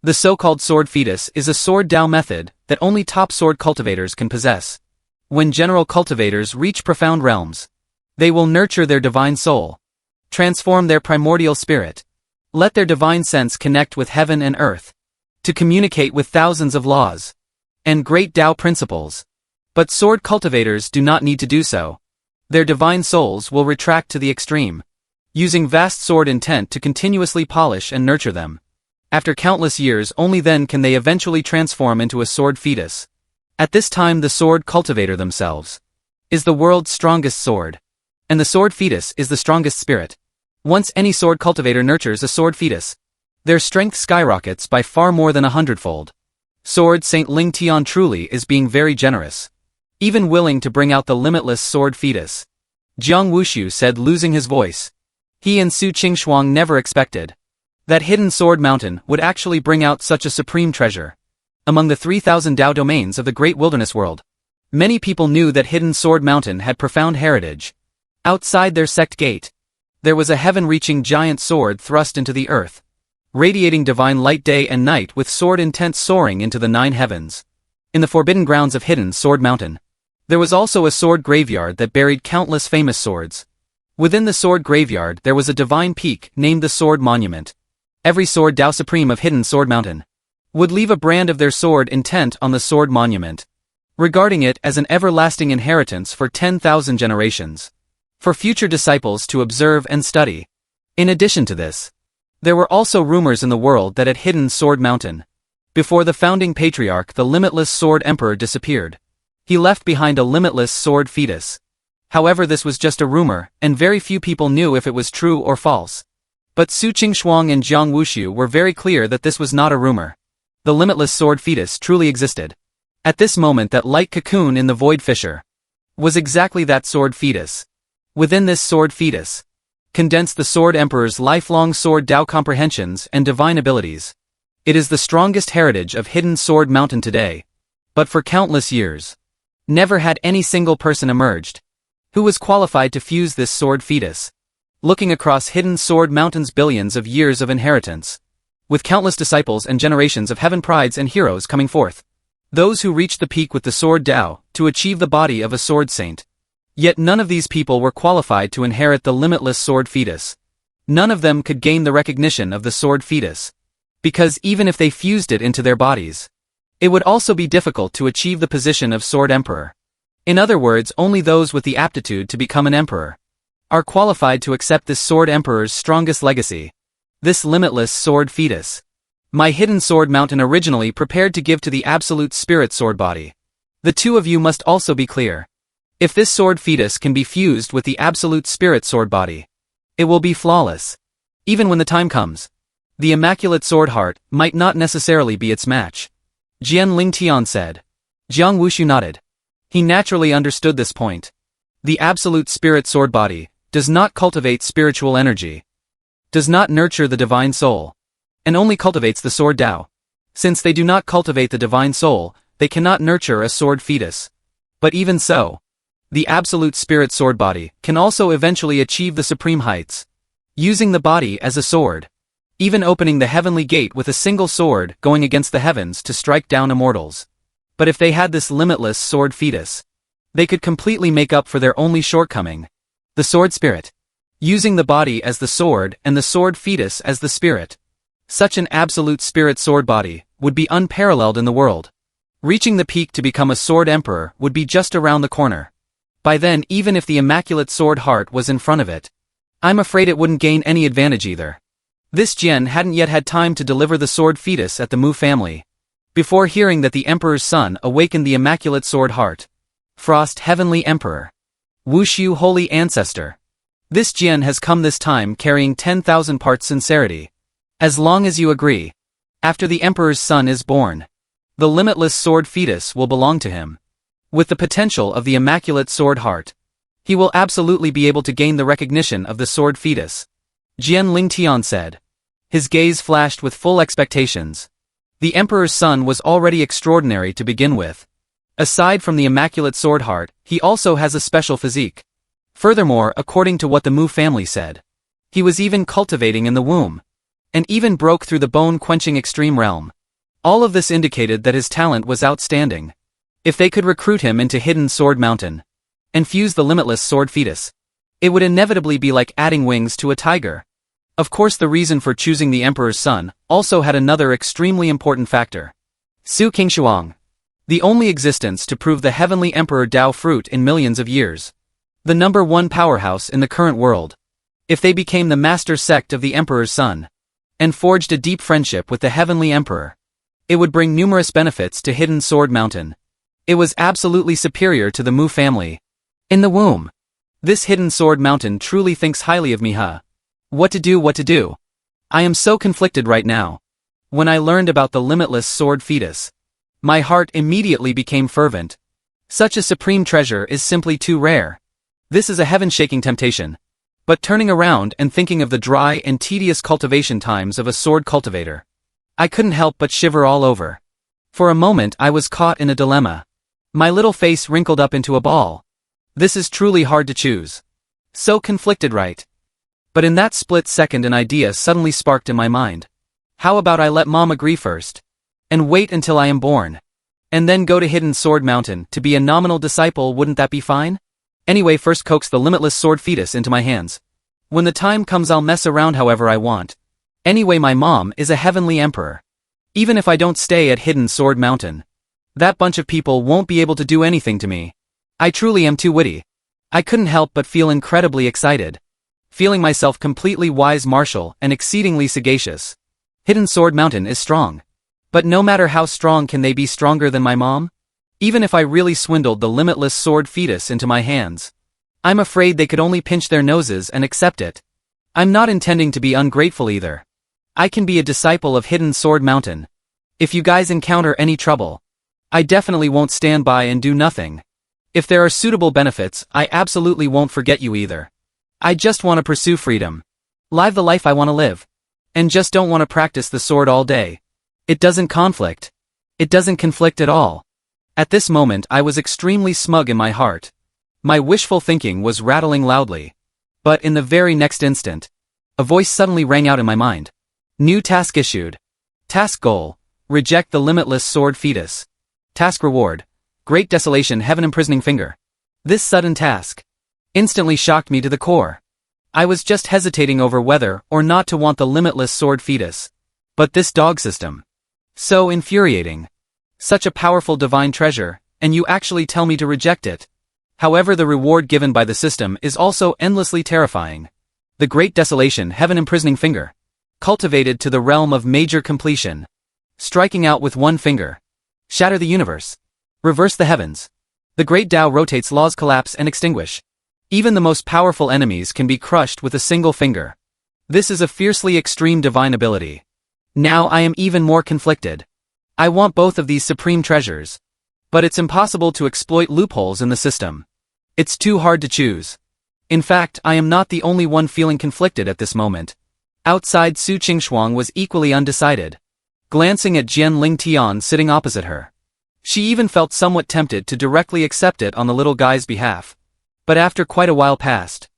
Speaker 1: The so-called sword fetus is a sword Dao method that only top sword cultivators can possess. When general cultivators reach profound realms, they will nurture their divine soul, transform their primordial spirit, let their divine sense connect with heaven and earth, to communicate with thousands of laws and great Dao principles. But sword cultivators do not need to do so. Their divine souls will retract to the extreme, using vast sword intent to continuously polish and nurture them. After countless years, only then can they eventually transform into a sword fetus. At this time, the sword cultivator themselves is the world's strongest sword, and the sword fetus is the strongest spirit. Once any sword cultivator nurtures a sword fetus, their strength skyrockets by far more than 100-fold. Sword Saint Ling Tian truly is being very generous, even willing to bring out the limitless sword fetus. Jiang Wushu said, losing his voice. He and Su Qingshuang never expected that Hidden Sword Mountain would actually bring out such a supreme treasure. Among the 3,000 Dao domains of the great wilderness world, many people knew that Hidden Sword Mountain had profound heritage. Outside their sect gate, there was a heaven-reaching giant sword thrust into the earth, radiating divine light day and night with sword intent soaring into the 9 heavens. In the forbidden grounds of Hidden Sword Mountain, there was also a sword graveyard that buried countless famous swords. Within the sword graveyard there was a divine peak named the Sword Monument. Every sword Dao Supreme of Hidden Sword Mountain would leave a brand of their sword intent on the Sword Monument, regarding it as an everlasting inheritance for 10,000 generations, for future disciples to observe and study. In addition to this, there were also rumors in the world that at Hidden Sword Mountain, before the founding patriarch, the limitless Sword Emperor disappeared. He left behind a limitless sword fetus. However, this was just a rumor, and very few people knew if it was true or false. But Su Qingshuang and Jiang Wushu were very clear that this was not a rumor. The limitless sword fetus truly existed. At this moment, that light cocoon in the void fissure was exactly that sword fetus. Within this sword fetus condensed the Sword Emperor's lifelong sword Dao comprehensions and divine abilities. It is the strongest heritage of Hidden Sword Mountain today. But for countless years, never had any single person emerged who was qualified to fuse this sword fetus. Looking across Hidden Sword Mountain's billions of years of inheritance, with countless disciples and generations of heaven prides and heroes coming forth, those who reached the peak with the sword Dao to achieve the body of a sword saint. Yet none of these people were qualified to inherit the limitless sword fetus. None of them could gain the recognition of the sword fetus, because even if they fused it into their bodies, it would also be difficult to achieve the position of Sword Emperor. In other words, only those with the aptitude to become an emperor are qualified to accept this Sword Emperor's strongest legacy, this limitless sword fetus. My Hidden Sword Mountain originally prepared to give to the absolute spirit sword body. The two of you must also be clear. If this sword fetus can be fused with the absolute spirit sword body, it will be flawless. Even when the time comes, the Immaculate Sword Heart might not necessarily be its match. Jian Lingtian said. Jiang Wushu nodded. He naturally understood this point. The absolute spirit sword body does not cultivate spiritual energy, does not nurture the divine soul, and only cultivates the sword Dao. Since they do not cultivate the divine soul, they cannot nurture a sword fetus. But even so, the absolute spirit sword body can also eventually achieve the supreme heights, using the body as a sword, even opening the heavenly gate with a single sword going against the heavens to strike down immortals. But if they had this limitless sword fetus, they could completely make up for their only shortcoming, the sword spirit, using the body as the sword and the sword fetus as the spirit. Such an absolute spirit sword body would be unparalleled in the world. Reaching the peak to become a sword emperor would be just around the corner. By then, even if the Immaculate Sword Heart was in front of it, I'm afraid it wouldn't gain any advantage either. This Jian hadn't yet had time to deliver the sword fetus at the Mu family, before hearing that the Emperor's son awakened the Immaculate Sword Heart. Frost Heavenly Emperor. Wushu Holy Ancestor. This Jian has come this time carrying 10,000 parts sincerity. As long as you agree, after the Emperor's son is born, the limitless sword fetus will belong to him. With the potential of the Immaculate Sword Heart, he will absolutely be able to gain the recognition of the sword fetus. Jian Lingtian said. His gaze flashed with full expectations. The Emperor's son was already extraordinary to begin with. Aside from the Immaculate Sword Heart, he also has a special physique. Furthermore, according to what the Mu family said, he was even cultivating in the womb, and even broke through the bone-quenching extreme realm. All of this indicated that his talent was outstanding. If they could recruit him into Hidden Sword Mountain and fuse the limitless sword fetus, it would inevitably be like adding wings to a tiger. Of course, the reason for choosing the Emperor's son also had another extremely important factor. Su Qingshuang. The only existence to prove the heavenly Emperor Dao fruit in millions of years. The #1 powerhouse in the current world. If they became the master sect of the Emperor's son, and forged a deep friendship with the heavenly Emperor, it would bring numerous benefits to Hidden Sword Mountain. It was absolutely superior to the Mu family. In the womb. This Hidden Sword Mountain truly thinks highly of me, huh? What to do? I am so conflicted right now. When I learned about the limitless sword fetus, my heart immediately became fervent. Such a supreme treasure is simply too rare. This is a heaven-shaking temptation. But turning around and thinking of the dry and tedious cultivation times of a sword cultivator, I couldn't help but shiver all over. For a moment I was caught in a dilemma. My little face wrinkled up into a ball. This is truly hard to choose. So conflicted, right? But in that split second an idea suddenly sparked in my mind. How about I let Mom agree first, and wait until I am born, and then go to Hidden Sword Mountain to be a nominal disciple? Wouldn't that be fine? Anyway, first coax the limitless sword fetus into my hands. When the time comes I'll mess around however I want. Anyway, my mom is a heavenly emperor. Even if I don't stay at Hidden Sword Mountain, that bunch of people won't be able to do anything to me. I truly am too witty. I couldn't help but feel incredibly excited, feeling myself completely wise, martial, and exceedingly sagacious. Hidden Sword Mountain is strong. But no matter how strong, can they be stronger than my mom? Even if I really swindled the limitless sword fetus into my hands, I'm afraid they could only pinch their noses and accept it. I'm not intending to be ungrateful either. I can be a disciple of Hidden Sword Mountain. If you guys encounter any trouble, I definitely won't stand by and do nothing. If there are suitable benefits, I absolutely won't forget you either. I just want to pursue freedom. Live the life I want to live. And just don't want to practice the sword all day. It doesn't conflict. It doesn't conflict at all. At this moment I was extremely smug in my heart. My wishful thinking was rattling loudly. But in the very next instant, a voice suddenly rang out in my mind. New task issued. Task goal: reject the limitless sword fetus. Task reward: Great Desolation Heaven Imprisoning Finger. This sudden task instantly shocked me to the core. I was just hesitating over whether or not to want the limitless sword fetus. But this dog system. So infuriating. Such a powerful divine treasure, and you actually tell me to reject it. However, the reward given by the system is also endlessly terrifying. The Great Desolation Heaven Imprisoning Finger. Cultivated to the realm of major completion. Striking out with one finger. Shatter the universe. Reverse the heavens. The great Tao rotates, laws collapse and extinguish. Even the most powerful enemies can be crushed with a single finger. This is a fiercely extreme divine ability. Now I am even more conflicted. I want both of these supreme treasures. But it's impossible to exploit loopholes in the system. It's too hard to choose. In fact, I am not the only one feeling conflicted at this moment. Outside, Su Qingxuang was equally undecided. Glancing at Jian Lingtian sitting opposite her, she even felt somewhat tempted to directly accept it on the little guy's behalf. But after quite a while passed,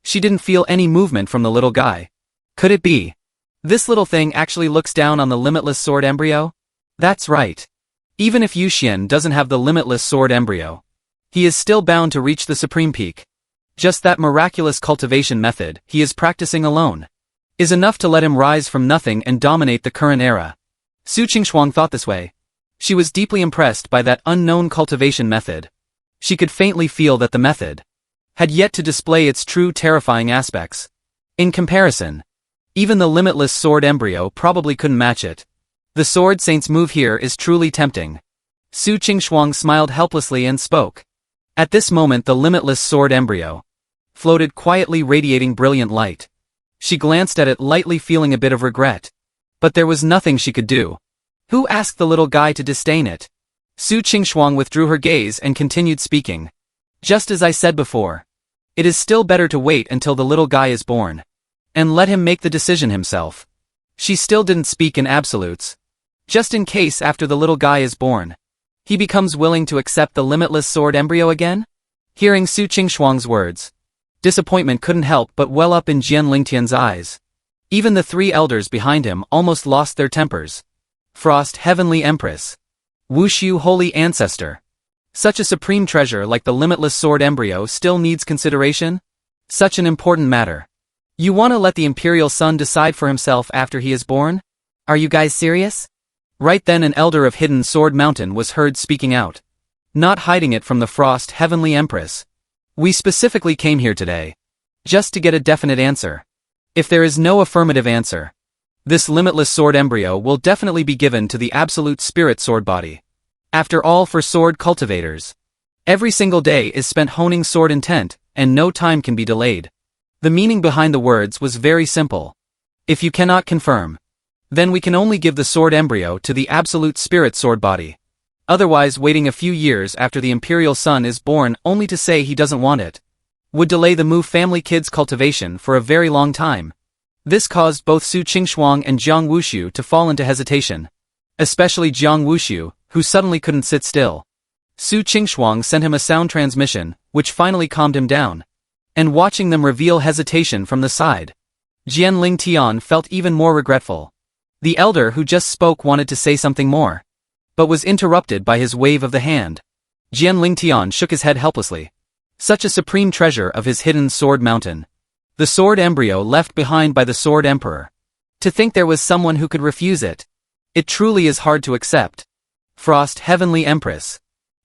Speaker 1: she didn't feel any movement from the little guy. Could it be? This little thing actually looks down on the limitless sword embryo? That's right. Even if Yu Xian doesn't have the limitless sword embryo, he is still bound to reach the supreme peak. Just that miraculous cultivation method he is practicing alone is enough to let him rise from nothing and dominate the current era. Su Qingxuang thought this way. She was deeply impressed by that unknown cultivation method. She could faintly feel that the method had yet to display its true terrifying aspects. In comparison, even the limitless sword embryo probably couldn't match it. The sword saint's move here is truly tempting. Su Qingxuang smiled helplessly and spoke. At this moment the limitless sword embryo floated quietly, radiating brilliant light. She glanced at it lightly, feeling a bit of regret. But there was nothing she could do. Who asked the little guy to disdain it? Su Qingxuang withdrew her gaze and continued speaking. Just as I said before, it is still better to wait until the little guy is born. And let him make the decision himself. She still didn't speak in absolutes. Just in case after the little guy is born, he becomes willing to accept the limitless sword embryo again? Hearing Su Qingxuang's words, disappointment couldn't help but well up in Jian Lingtian's eyes. Even the three elders behind him almost lost their tempers. Frost, Heavenly Empress. Wushu, Holy Ancestor. Such a supreme treasure like the limitless sword embryo still needs consideration? Such an important matter. You want to let the imperial son decide for himself after he is born? Are you guys serious? Right then an elder of Hidden Sword Mountain was heard speaking out. Not hiding it from the Frost, Heavenly Empress. We specifically came here today just to get a definite answer. If there is no affirmative answer, this limitless sword embryo will definitely be given to the absolute spirit sword body. After all, for sword cultivators, every single day is spent honing sword intent, and no time can be delayed. The meaning behind the words was very simple. If you cannot confirm, then we can only give the sword embryo to the absolute spirit sword body. Otherwise, waiting a few years after the imperial son is born only to say he doesn't want it would delay the Mu family kid's cultivation for a very long time. This caused both Su Qingxuang and Jiang Wushu to fall into hesitation. Especially Jiang Wushu, who suddenly couldn't sit still. Su Qingxuang sent him a sound transmission, which finally calmed him down. And watching them reveal hesitation from the side, Jian Lingtian felt even more regretful. The elder who just spoke wanted to say something more, but was interrupted by his wave of the hand. Jian Lingtian shook his head helplessly. Such a supreme treasure of his Hidden Sword Mountain. The sword embryo left behind by the Sword Emperor. To think there was someone who could refuse it. It truly is hard to accept. Frost, Heavenly Empress.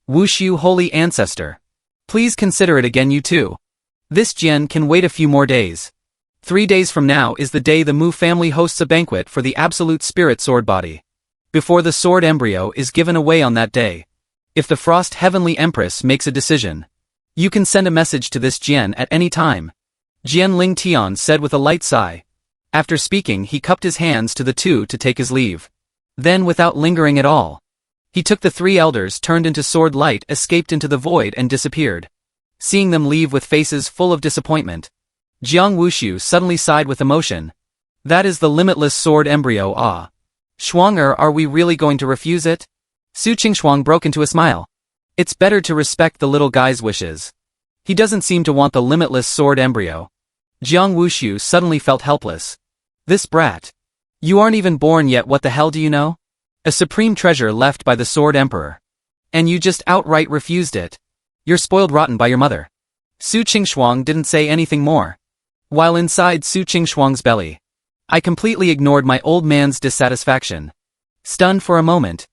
Speaker 1: Wushu, Holy Ancestor. Please consider it again, you too. This Jian can wait a few more days. 3 days from now is the day the Mu family hosts a banquet for the absolute spirit sword body. Before the sword embryo is given away on that day, if the Frost Heavenly Empress makes a decision, You can send a message to this Jian at any time. Jian Lingtian said with a light sigh. After speaking, he cupped his hands to the two to take his leave. Then, without lingering at all, he took the three elders, turned into sword light, escaped into the void and disappeared. Seeing them leave with faces full of disappointment, Jiang Wushu suddenly sighed with emotion. That is the limitless sword embryo. Ah. Shuang, are we really going to refuse it? Su Qingshuang broke into a smile. It's better to respect the little guy's wishes. He doesn't seem to want the limitless sword embryo. Jiang Wushu suddenly felt helpless. This brat. You aren't even born yet, what the hell do you know? A supreme treasure left by the Sword Emperor. And you just outright refused it. You're spoiled rotten by your mother. Su Qingshuang didn't say anything more. While inside Su Qingshuang's belly, I completely ignored my old man's dissatisfaction. Stunned for a moment.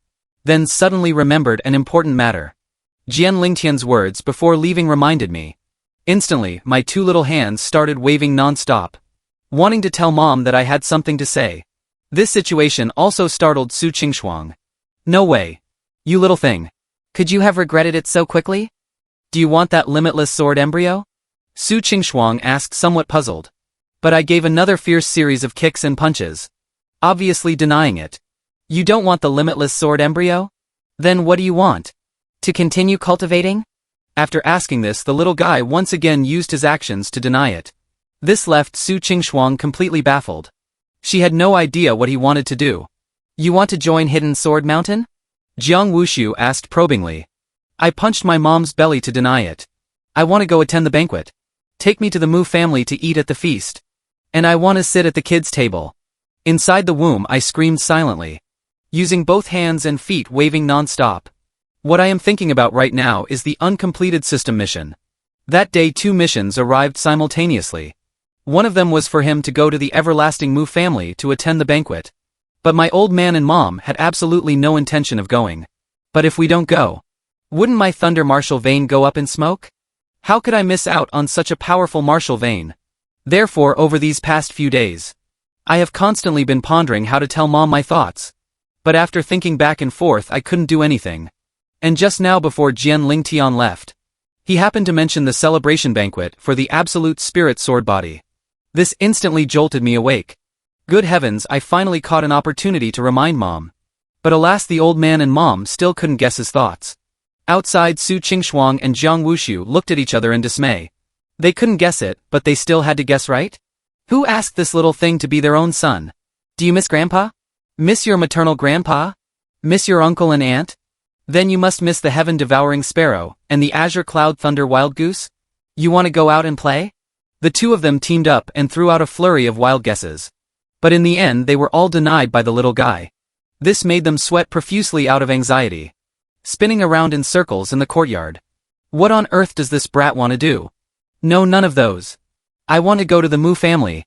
Speaker 1: Then suddenly remembered an important matter. Jian Lingtian's words before leaving reminded me. Instantly, my two little hands started waving non-stop, wanting to tell Mom that I had something to say. This situation also startled Su Qingshuang. No way. You little thing.
Speaker 3: Could you have regretted it so quickly?
Speaker 1: Do you want that limitless sword embryo? Su Qingshuang asked, somewhat puzzled. But I gave another fierce series of kicks and punches, obviously denying it. You don't want the limitless sword embryo? Then what do you want?
Speaker 3: To continue cultivating?
Speaker 1: After asking this, the little guy once again used his actions to deny it. This left Su Qingshuang completely baffled. She had no idea what he wanted to do.
Speaker 3: You want to join Hidden Sword Mountain?
Speaker 1: Jiang Wushu asked probingly. I punched my mom's belly to deny it. I want to go attend the banquet. Take me to the Mu family to eat at the feast. And I want to sit at the kids' table. Inside the womb, I screamed silently, using both hands and feet waving non-stop. What I am thinking about right now is the uncompleted system mission. That day 2 missions arrived simultaneously. One of them was for him to go to the everlasting Mu family to attend the banquet. But my old man and Mom had absolutely no intention of going. But if we don't go, wouldn't my thunder martial vein go up in smoke? How could I miss out on such a powerful martial vein? Therefore, over these past few days, I have constantly been pondering how to tell Mom my thoughts. But after thinking back and forth, I couldn't do anything. And just now, before Jian Lingtian left, he happened to mention the celebration banquet for the absolute spirit sword body. This instantly jolted me awake. Good heavens, I finally caught an opportunity to remind Mom. But alas, the old man and Mom still couldn't guess his thoughts. Outside, Su Qingshuang and Jiang Wushu looked at each other in dismay. They couldn't guess it, but they still had to guess right? Who asked this little thing to be their own son? Do you miss Grandpa? Miss your maternal grandpa? Miss your uncle and aunt? Then you must miss the heaven-devouring sparrow, and the azure cloud thunder wild goose? You want to go out and play? The two of them teamed up and threw out a flurry of wild guesses. But in the end they were all denied by the little guy. This made them sweat profusely out of anxiety, spinning around in circles in the courtyard. What on earth does this brat want to do? No, none of those. I want to go to the Mu family.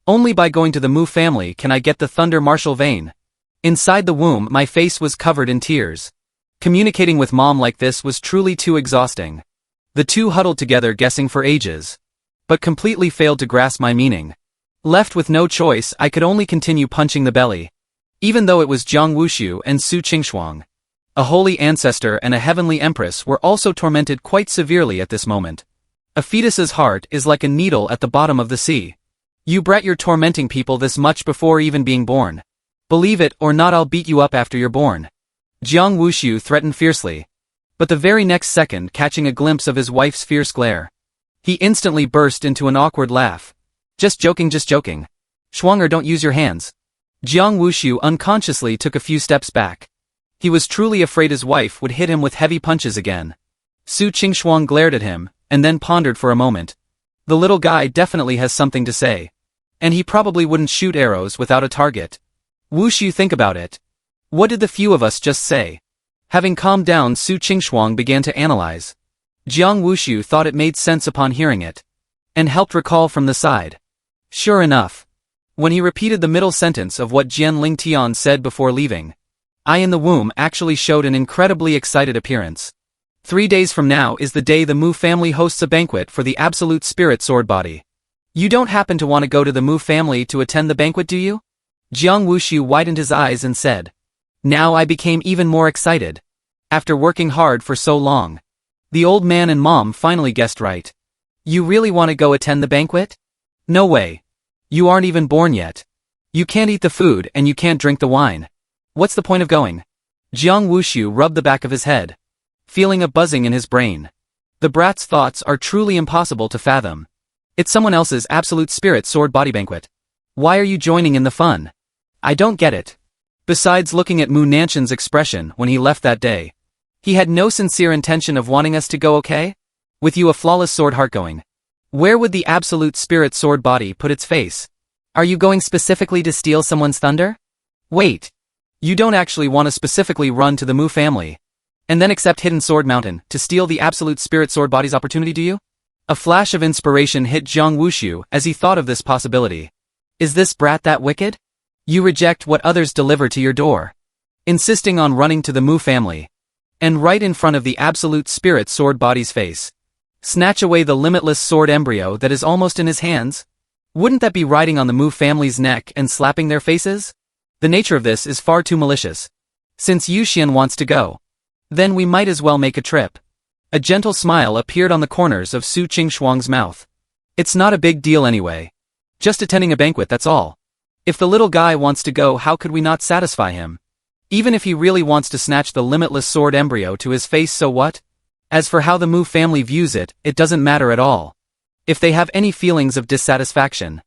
Speaker 1: Only by going to the Mu family can I get the thunder martial vein. Inside the womb, my face was covered in tears. Communicating with Mom like this was truly too exhausting. The two huddled together guessing for ages, but completely failed to grasp my meaning. Left with no choice, I could only continue punching the belly. Even though it was Jiang Wushu and Su Qingshuang, a holy ancestor and a heavenly empress, were also tormented quite severely at this moment. A fetus's heart is like a needle at the bottom of the sea. You brat, you're tormenting people this much before even being born. Believe it or not, I'll beat you up after you're born. Jiang Wushu threatened fiercely. But the very next second, catching a glimpse of his wife's fierce glare, he instantly burst into an awkward laugh. Just joking, just joking. Shuang, don't use your hands. Jiang Wushu unconsciously took a few steps back. He was truly afraid his wife would hit him with heavy punches again. Su Qingshuang glared at him, and then pondered for a moment. The little guy definitely has something to say. And he probably wouldn't shoot arrows without a target. Wushu, think about it. What did the few of us just say? Having calmed down, Su Qingshuang began to analyze. Jiang Wushu thought it made sense upon hearing it, and helped recall from the side. Sure enough, when he repeated the middle sentence of what Jian Lingtian said before leaving, I in the womb actually showed an incredibly excited appearance. 3 days from now is the day the Mu family hosts a banquet for the absolute spirit sword body. You don't happen to want to go to the Mu family to attend the banquet, do you? Jiang Wushu widened his eyes and said. Now I became even more excited. After working hard for so long, The old man and mom finally guessed right.
Speaker 3: You really want to go attend the banquet?
Speaker 1: No way. You aren't even born yet. You can't eat the food and you can't drink the wine. What's the point of going? Jiang Wuxiu rubbed the back of his head, feeling a buzzing in his brain. The brat's thoughts are truly impossible to fathom. It's someone else's absolute spirit sword body banquet. Why are you joining in the fun? I don't get it. Besides looking at Mu Nanshan's expression when he left that day, he had no sincere intention of wanting us to go, okay? With you a flawless sword heart going. Where would the absolute spirit sword body put its face?
Speaker 3: Are you going specifically to steal someone's thunder?
Speaker 1: Wait. You don't actually want to specifically run to the Mu family and then accept Hidden Sword Mountain to steal the absolute spirit sword body's opportunity, do you? A flash of inspiration hit Jiang Wuxiu as he thought of this possibility.
Speaker 3: Is this brat that wicked?
Speaker 1: You reject what others deliver to your door, insisting on running to the Mu family, and right in front of the absolute spirit sword body's face, snatch away the limitless sword embryo that is almost in his hands? Wouldn't that be riding on the Mu family's neck and slapping their faces? The nature of this is far too malicious. Since Yu Xian wants to go, then we might as well make a trip. A gentle smile appeared on the corners of Su Qingshuang's mouth. It's not a big deal anyway. Just attending a banquet, that's all. If the little guy wants to go, how could we not satisfy him? Even if he really wants to snatch the limitless sword embryo to his face, so what? As for how the Mu family views it, it doesn't matter at all. If they have any feelings of dissatisfaction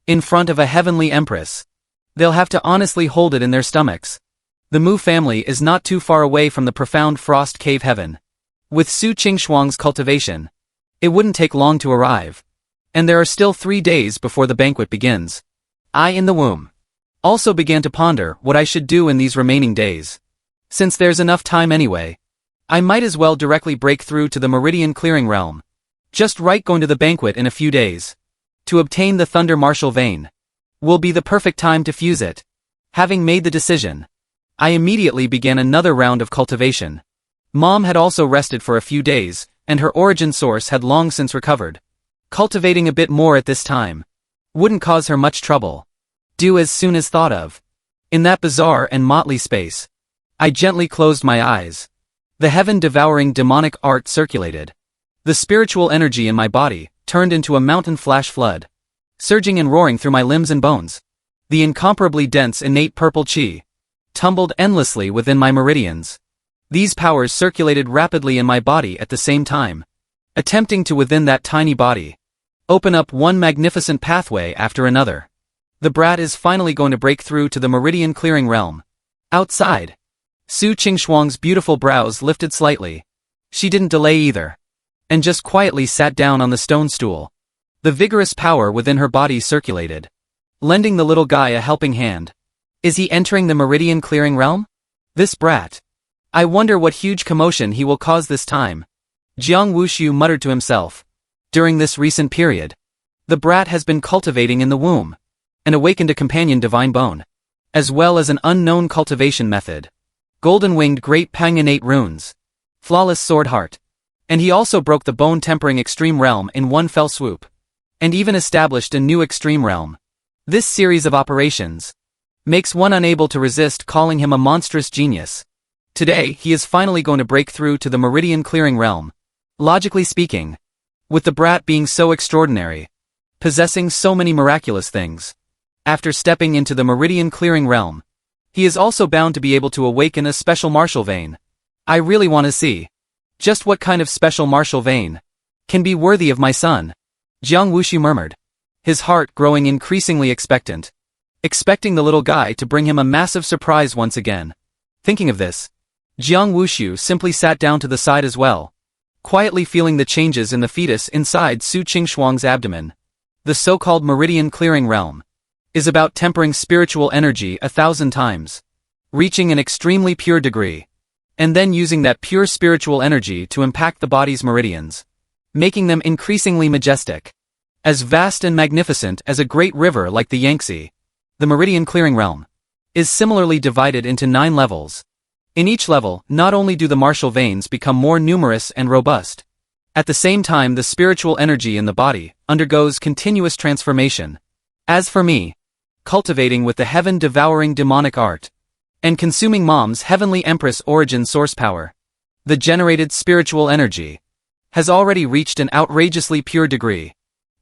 Speaker 1: in front of a heavenly empress, they'll have to honestly hold it in their stomachs. The Mu family is not too far away from the profound frost cave heaven. With Su Qingshuang's cultivation, it wouldn't take long to arrive. And there are still 3 days before the banquet begins. I in the womb also began to ponder what I should do in these remaining days. Since there's enough time anyway, I might as well directly break through to the meridian clearing realm. Just right, going to the banquet in a few days to obtain the Thunder Martial Vein will be the perfect time to fuse it. Having made the decision, I immediately began another round of cultivation. Mom had also rested for a few days, and her origin source had long since recovered. Cultivating a bit more at this time wouldn't cause her much trouble. Do as soon as thought of. In that bizarre and motley space, I gently closed my eyes. The heaven-devouring demonic art circulated. The spiritual energy in my body turned into a mountain flash flood, surging and roaring through my limbs and bones. The incomparably dense innate purple chi tumbled endlessly within my meridians. These powers circulated rapidly in my body at the same time, attempting to, within that tiny body, open up one magnificent pathway after another. The brat is finally going to break through to the meridian clearing realm. Outside, Su Qingshuang's beautiful brows lifted slightly. She didn't delay either, and just quietly sat down on the stone stool. The vigorous power within her body circulated, lending the little guy a helping hand. Is he entering the meridian clearing realm? This brat. I wonder what huge commotion he will cause this time. Jiang Wuxiu muttered to himself. During this recent period, the brat has been cultivating in the womb, and awakened a companion divine bone, as well as an unknown cultivation method. Golden-winged great Pang innate runes, flawless sword heart, and he also broke the bone-tempering extreme realm in one fell swoop, and even established a new extreme realm. This series of operations makes one unable to resist calling him a monstrous genius. Today, he is finally going to break through to the meridian clearing realm. Logically speaking, with the brat being so extraordinary, possessing so many miraculous things, after stepping into the meridian clearing realm, he is also bound to be able to awaken a special martial vein. I really want to see just what kind of special martial vein can be worthy of my son. Jiang Wuxiu murmured, his heart growing increasingly expectant, expecting the little guy to bring him a massive surprise once again. Thinking of this, Jiang Wuxiu simply sat down to the side as well, quietly feeling the changes in the fetus inside Su Qingshuang's abdomen. The so-called meridian clearing realm is about tempering spiritual energy 1,000 times, reaching an extremely pure degree, and then using that pure spiritual energy to impact the body's meridians, making them increasingly majestic, as vast and magnificent as a great river like the Yangtze. The meridian clearing realm is similarly divided into 9 levels. In each level, not only do the martial veins become more numerous and robust, at the same time the spiritual energy in the body undergoes continuous transformation. As for me, cultivating with the heaven-devouring demonic art, and consuming Mom's heavenly Empress origin source power, the generated spiritual energy has already reached an outrageously pure degree.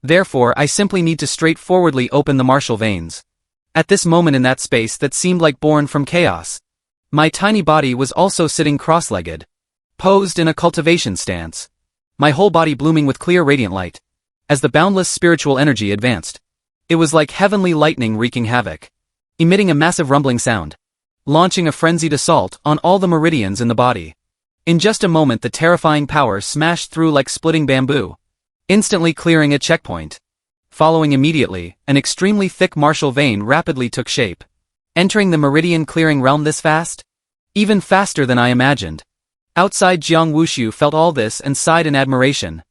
Speaker 1: Therefore I simply need to straightforwardly open the martial veins. At this moment in that space that seemed like born from chaos, my tiny body was also sitting cross-legged, posed in a cultivation stance, my whole body blooming with clear radiant light. As the boundless spiritual energy advanced, it was like heavenly lightning wreaking havoc, emitting a massive rumbling sound, launching a frenzied assault on all the meridians in the body. In just a moment the terrifying power smashed through like splitting bamboo, instantly clearing a checkpoint. Following immediately, an extremely thick martial vein rapidly took shape, entering the meridian clearing realm this fast? Even faster than I imagined. Outside, Jiang Wushu felt all this and sighed in admiration.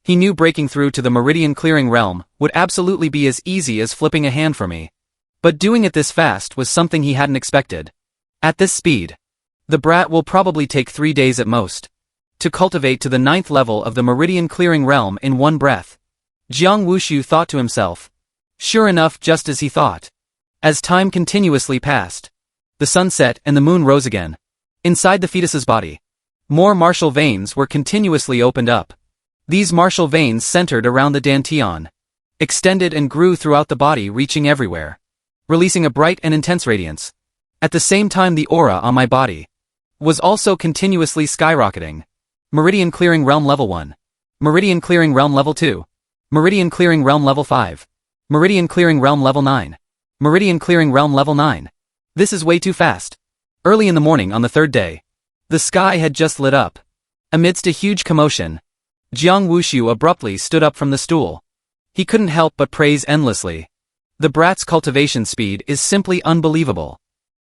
Speaker 1: He knew breaking through to the meridian clearing realm would absolutely be as easy as flipping a hand for me. But doing it this fast was something he hadn't expected. At this speed, the brat will probably take 3 days at most to cultivate to the 9th level of the meridian clearing realm in one breath. Jiang Wushu thought to himself. Sure enough, just as he thought. As time continuously passed, the sun set and the moon rose again. Inside the fetus's body, more martial veins were continuously opened up. These martial veins centered around the dantian, extended and grew throughout the body, reaching everywhere, releasing a bright and intense radiance. At the same time, the aura on my body was also continuously skyrocketing. Meridian clearing realm level 1. Meridian clearing realm level 2. Meridian clearing realm level 5. Meridian clearing realm level 9. Meridian clearing realm level 9. This is way too fast. Early in the morning on the 3rd day, the sky had just lit up. Amidst a huge commotion, Jiang Wushu abruptly stood up from the stool. He couldn't help but praise endlessly. The brat's cultivation speed is simply unbelievable.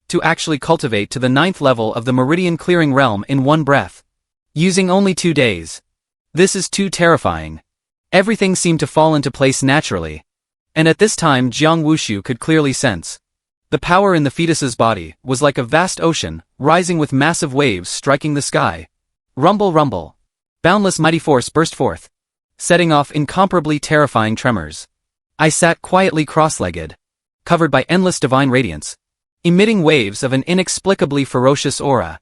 Speaker 1: To actually cultivate to the 9th level of the meridian clearing realm in one breath, using only 2 days. This is too terrifying. Everything seemed to fall into place naturally. And at this time Jiang Wushu could clearly sense. The power in the fetus's body was like a vast ocean, rising with massive waves striking the sky. Rumble, rumble. Boundless mighty force burst forth, setting off incomparably terrifying tremors. I sat quietly cross-legged, covered by endless divine radiance, emitting waves of an inexplicably ferocious aura.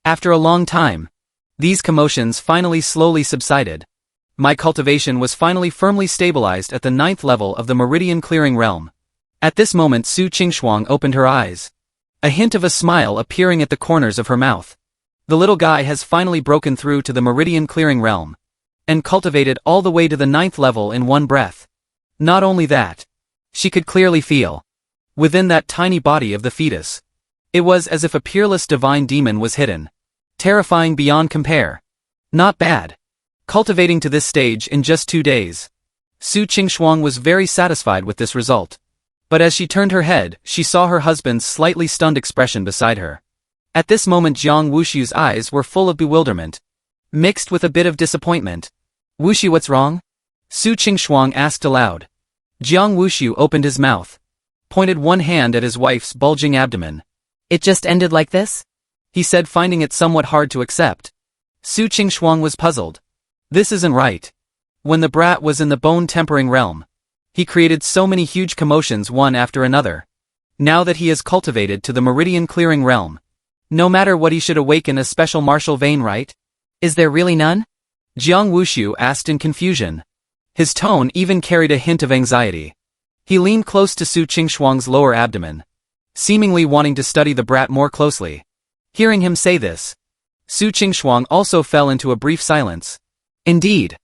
Speaker 1: After a long time, these commotions finally slowly subsided. My cultivation was finally firmly stabilized at the 9th level of the meridian clearing realm. At this moment Su Qingshuang opened her eyes, a hint of a smile appearing at the corners of her mouth. The little guy has finally broken through to the meridian clearing realm, and cultivated all the way to the 9th level in one breath. Not only that, she could clearly feel, within that tiny body of the fetus, it was as if a peerless divine demon was hidden. Terrifying beyond compare. Not bad. Cultivating to this stage in just 2 days. Su Qingshuang was very satisfied with this result. But as she turned her head, she saw her husband's slightly stunned expression beside her. At this moment Jiang Wushu's eyes were full of bewilderment, mixed with a bit of disappointment. Wushu, what's wrong? Su Qingshuang asked aloud. Jiang Wushu opened his mouth, pointed one hand at his wife's bulging abdomen.
Speaker 3: It just ended like this?
Speaker 1: He said, finding it somewhat hard to accept. Su Qingshuang was puzzled. This isn't right. When the brat was in the bone-tempering realm, he created so many huge commotions one after another. Now that he has cultivated to the meridian-clearing realm, no matter what, he should awaken a special martial vein, right?
Speaker 3: Is there really none?
Speaker 1: Jiang Wushu asked in confusion. His tone even carried a hint of anxiety. He leaned close to Su Qingshuang's lower abdomen, seemingly wanting to study the brat more closely. Hearing him say this, Su Qingshuang also fell into a brief silence. Indeed.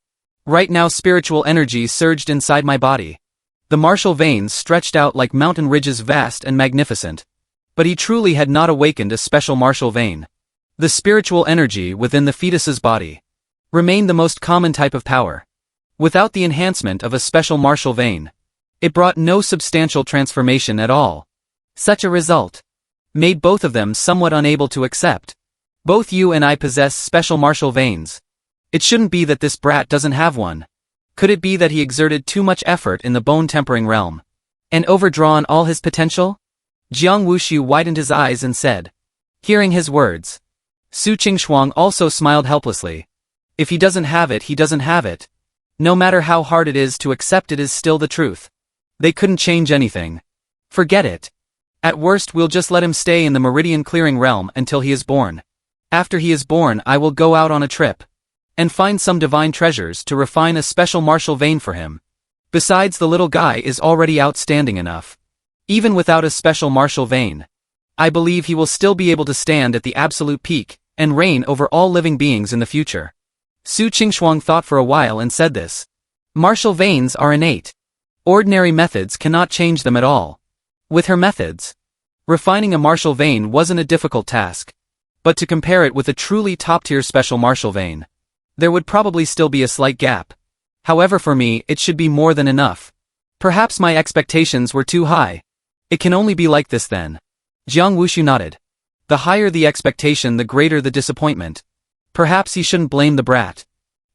Speaker 1: Right now spiritual energy surged inside my body. The martial veins stretched out like mountain ridges, vast and magnificent. But he truly had not awakened a special martial vein. The spiritual energy within the fetus's body remained the most common type of power. Without the enhancement of a special martial vein, it brought no substantial transformation at all. Such a result made both of them somewhat unable to accept. Both you and I possess special martial veins. It shouldn't be that this brat doesn't have one. Could it be that he exerted too much effort in the bone-tempering realm and overdrawn all his potential? Jiang Wushu widened his eyes and said. Hearing his words, Su Qingshuang also smiled helplessly. If he doesn't have it, he doesn't have it. No matter how hard it is to accept, it is still the truth. They couldn't change anything. Forget it. At worst, we'll just let him stay in the meridian clearing realm until he is born. After he is born, I will go out on a trip. and find some divine treasures to refine a special martial vein for him. Besides, the little guy is already outstanding enough. Even without a special martial vein, I believe he will still be able to stand at the absolute peak, and reign over all living beings in the future. Su Qingshuang thought for a while and said this. Martial veins are innate. Ordinary methods cannot change them at all. With her methods, refining a martial vein wasn't a difficult task. But to compare it with a truly top-tier special martial vein, there would probably still be a slight gap. However, for me, it should be more than enough. Perhaps my expectations were too high. It can only be like this then. Jiang Wushu nodded. The higher the expectation, the greater the disappointment. Perhaps he shouldn't blame the brat.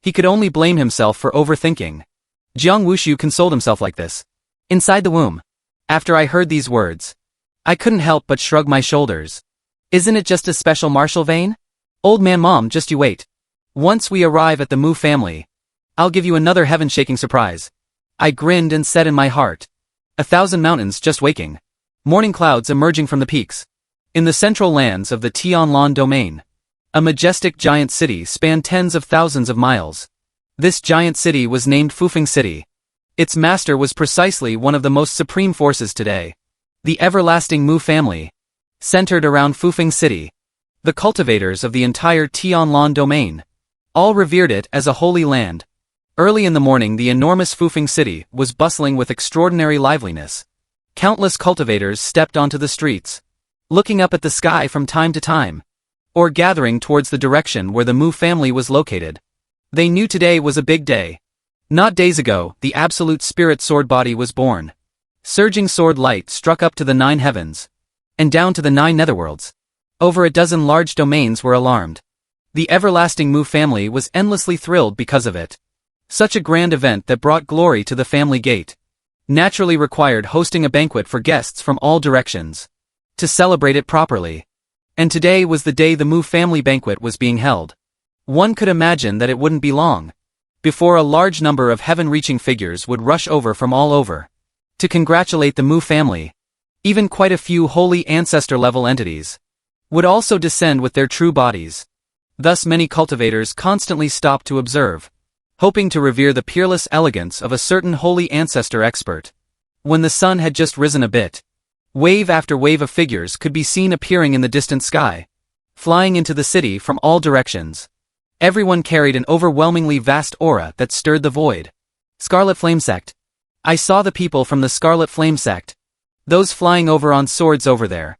Speaker 1: He could only blame himself for overthinking. Jiang Wushu consoled himself like this. Inside the womb. After I heard these words, I couldn't help but shrug my shoulders. Isn't it just a special martial vein? Old man, mom, just you wait. Once we arrive at the Mu family, I'll give you another heaven-shaking surprise. I grinned and said in my heart. 1,000 mountains just waking. Morning clouds emerging from the peaks. In the central lands of the Tianlan domain, a majestic giant city spanned tens of thousands of miles. This giant city was named Fufeng City. Its master was precisely one of the most supreme forces today. The everlasting Mu family. Centered around Fufeng City. The cultivators of the entire Tianlan domain. All revered it as a holy land. Early in the morning, the enormous Fufeng City was bustling with extraordinary liveliness. Countless cultivators stepped onto the streets, looking up at the sky from time to time, or gathering towards the direction where the Mu family was located. They knew today was a big day. Not days ago, the absolute spirit sword body was born. Surging sword light struck up to the 9 heavens, and down to the 9 netherworlds. Over a dozen large domains were alarmed. The everlasting Mu family was endlessly thrilled because of it. Such a grand event that brought glory to the family gate naturally required hosting a banquet for guests from all directions to celebrate it properly. And today was the day the Mu family banquet was being held. One could imagine that it wouldn't be long before a large number of heaven-reaching figures would rush over from all over to congratulate the Mu family. Even quite a few holy ancestor-level entities would also descend with their true bodies. Thus many cultivators constantly stopped to observe, hoping to revere the peerless elegance of a certain holy ancestor expert. When the sun had just risen a bit, wave after wave of figures could be seen appearing in the distant sky, flying into the city from all directions. Everyone carried an overwhelmingly vast aura that stirred the void. Scarlet Flame Sect. I saw the people from the Scarlet Flame Sect. Those flying over on swords over there.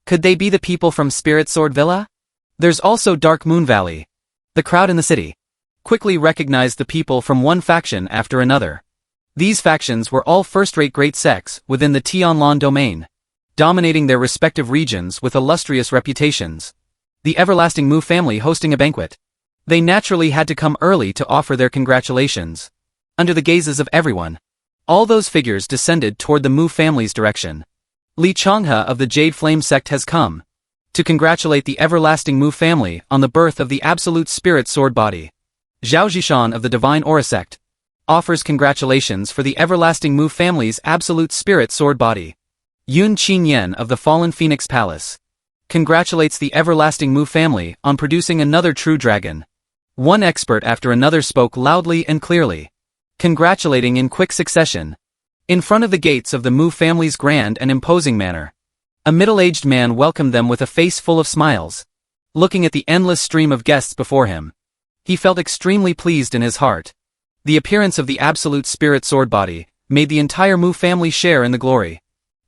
Speaker 1: Could they be the people from Spirit Sword Villa? There's also Dark Moon Valley. The crowd in the city quickly recognized the people from one faction after another. These factions were all first-rate great sects within the Tianlan domain, dominating their respective regions with illustrious reputations. The everlasting Mu family hosting a banquet. They naturally had to come early to offer their congratulations. Under the gazes of everyone, all those figures descended toward the Mu family's direction. Li Changhe of the Jade Flame sect has come to congratulate the everlasting Mu family on the birth of the absolute spirit sword body. Zhao Zhishan of the Divine Aura sect offers congratulations for the everlasting Mu family's absolute spirit sword body. Yun Qinyan of the Fallen Phoenix Palace congratulates the everlasting Mu family on producing another true dragon. One expert after another spoke loudly and clearly, congratulating in quick succession. In front of the gates of the Mu family's grand and imposing manor, a middle-aged man welcomed them with a face full of smiles. Looking at the endless stream of guests before him, he felt extremely pleased in his heart. The appearance of the absolute spirit sword body made the entire Mu family share in the glory.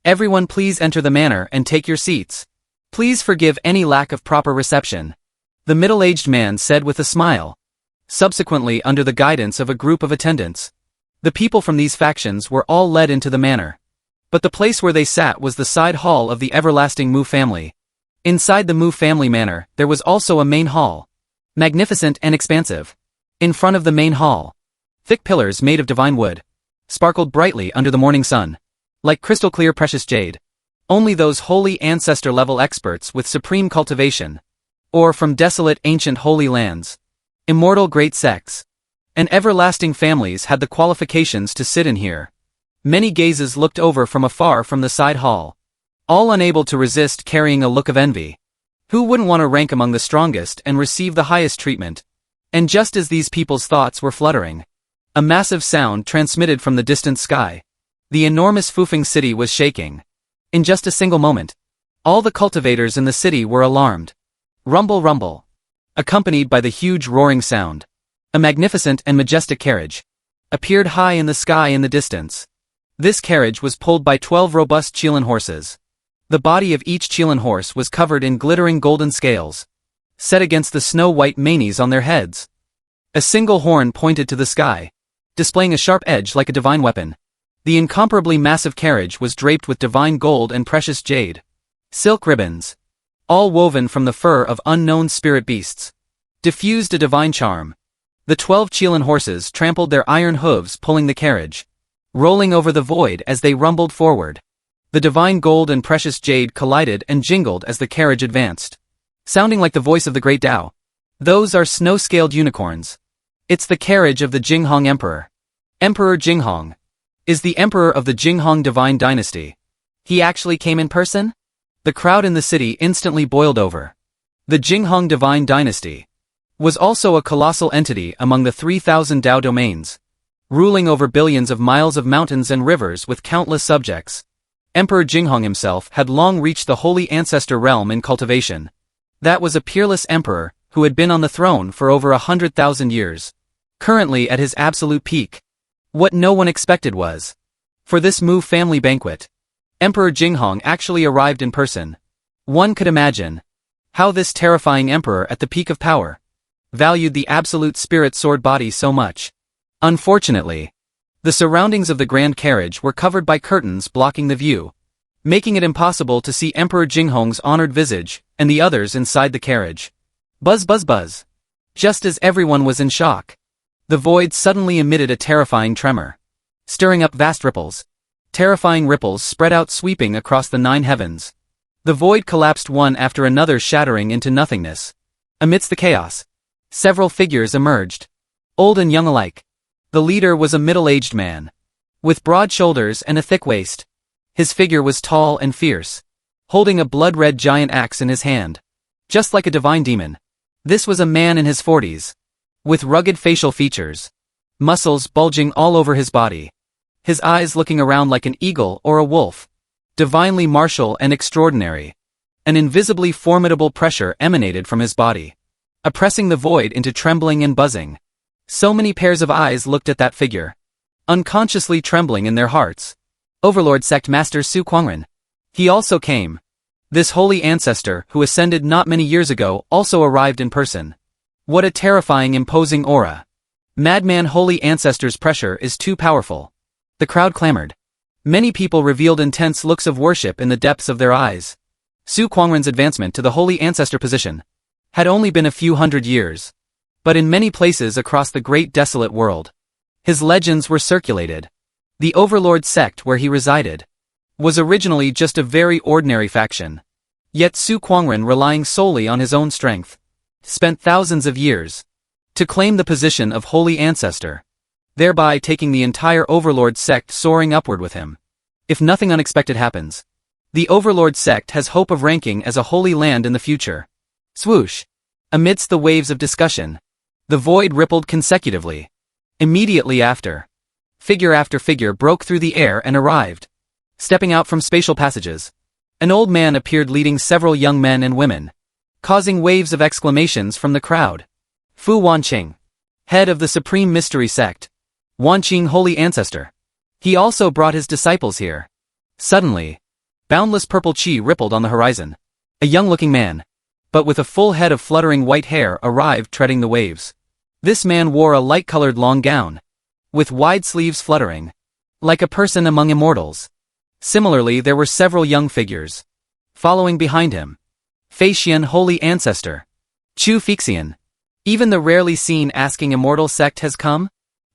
Speaker 1: Everyone, please enter the manor and take your seats. Please forgive any lack of proper reception, the middle-aged man said with a smile. Subsequently, under the guidance of a group of attendants, the people from these factions were all led into the manor. But the place where they sat was the side hall of the everlasting Mu family. Inside the Mu family manor, there was also a main hall, magnificent and expansive. In front of the main hall, thick pillars made of divine wood sparkled brightly under the morning sun, like crystal clear precious jade. Only those holy ancestor-level experts with supreme cultivation, or from desolate ancient holy lands, immortal great sects, and everlasting families had the qualifications to sit in here. Many gazes looked over from afar from the side hall, all unable to resist carrying a look of envy. Who wouldn't want to rank among the strongest and receive the highest treatment? And just as these people's thoughts were fluttering, a massive sound transmitted from the distant sky. The enormous Fufeng city was shaking. In just a single moment, all the cultivators in the city were alarmed. Rumble rumble. Accompanied by the huge roaring sound, a magnificent and majestic carriage appeared high in the sky in the distance. This carriage was pulled by 12 robust Qilin horses. The body of each Qilin horse was covered in glittering golden scales, set against the snow-white manes on their heads. A single horn pointed to the sky, displaying a sharp edge like a divine weapon. The incomparably massive carriage was draped with divine gold and precious jade. Silk ribbons, all woven from the fur of unknown spirit beasts, diffused a divine charm. The 12 Qilin horses trampled their iron hooves pulling the carriage, rolling over the void as they rumbled forward. The divine gold and precious jade collided and jingled as the carriage advanced, sounding like the voice of the great Tao. Those are snow-scaled unicorns. It's the carriage of the Jinghong Emperor. Emperor Jinghong is the emperor of the Jinghong divine dynasty. He actually came in person? The crowd in the city instantly boiled over. The Jinghong divine dynasty was also a colossal entity among the 3,000 Tao domains, ruling over billions of miles of mountains and rivers with countless subjects. Emperor Jinghong himself had long reached the holy ancestor realm in cultivation. That was a peerless emperor who had been on the throne for over 100,000 years, currently at his absolute peak. What no one expected was, for this Mu family banquet, Emperor Jinghong actually arrived in person. One could imagine how this terrifying emperor at the peak of power valued the absolute spirit sword body so much. Unfortunately, the surroundings of the grand carriage were covered by curtains blocking the view, making it impossible to see Emperor Jinghong's honored visage and the others inside the carriage. Buzz buzz buzz. Just as everyone was in shock, the void suddenly emitted a terrifying tremor, stirring up vast ripples. Terrifying ripples spread out sweeping across the 9 heavens. The void collapsed one after another, shattering into nothingness. Amidst the chaos, several figures emerged, old and young alike. The leader was a middle-aged man, with broad shoulders and a thick waist. His figure was tall and fierce, holding a blood-red giant axe in his hand, just like a divine demon. This was a man in his 40s, with rugged facial features, muscles bulging all over his body, his eyes looking around like an eagle or a wolf, divinely martial and extraordinary. An invisibly formidable pressure emanated from his body, oppressing the void into trembling and buzzing. So many pairs of eyes looked at that figure, unconsciously trembling in their hearts. Overlord Sect Master Su Quangren. He also came. This holy ancestor who ascended not many years ago also arrived in person. What a terrifying, imposing aura. Madman holy ancestor's pressure is too powerful. The crowd clamored. Many people revealed intense looks of worship in the depths of their eyes. Su Quangren's advancement to the holy ancestor position had only been a few hundred years, but in many places across the great desolate world, his legends were circulated. The Overlord sect where he resided was originally just a very ordinary faction. Yet Su Quangren, relying solely on his own strength, spent thousands of years to claim the position of holy ancestor, thereby taking the entire Overlord sect soaring upward with him. If nothing unexpected happens, the Overlord sect has hope of ranking as a holy land in the future. Swoosh! Amidst the waves of discussion, the void rippled consecutively. Immediately after figure broke through the air and arrived. Stepping out from spatial passages, an old man appeared leading several young men and women, causing waves of exclamations from the crowd. Fu Wanqing, head of the Supreme Mystery Sect. Wanqing Holy Ancestor. He also brought his disciples here. Suddenly, boundless purple chi rippled on the horizon. A young-looking man, but with a full head of fluttering white hair, arrived treading the waves. This man wore a light-colored long gown, with wide sleeves fluttering, like a person among immortals. Similarly, there were several young figures following behind him. Feixian Holy Ancestor. Chu Fixian. Even the rarely seen asking immortal sect has come?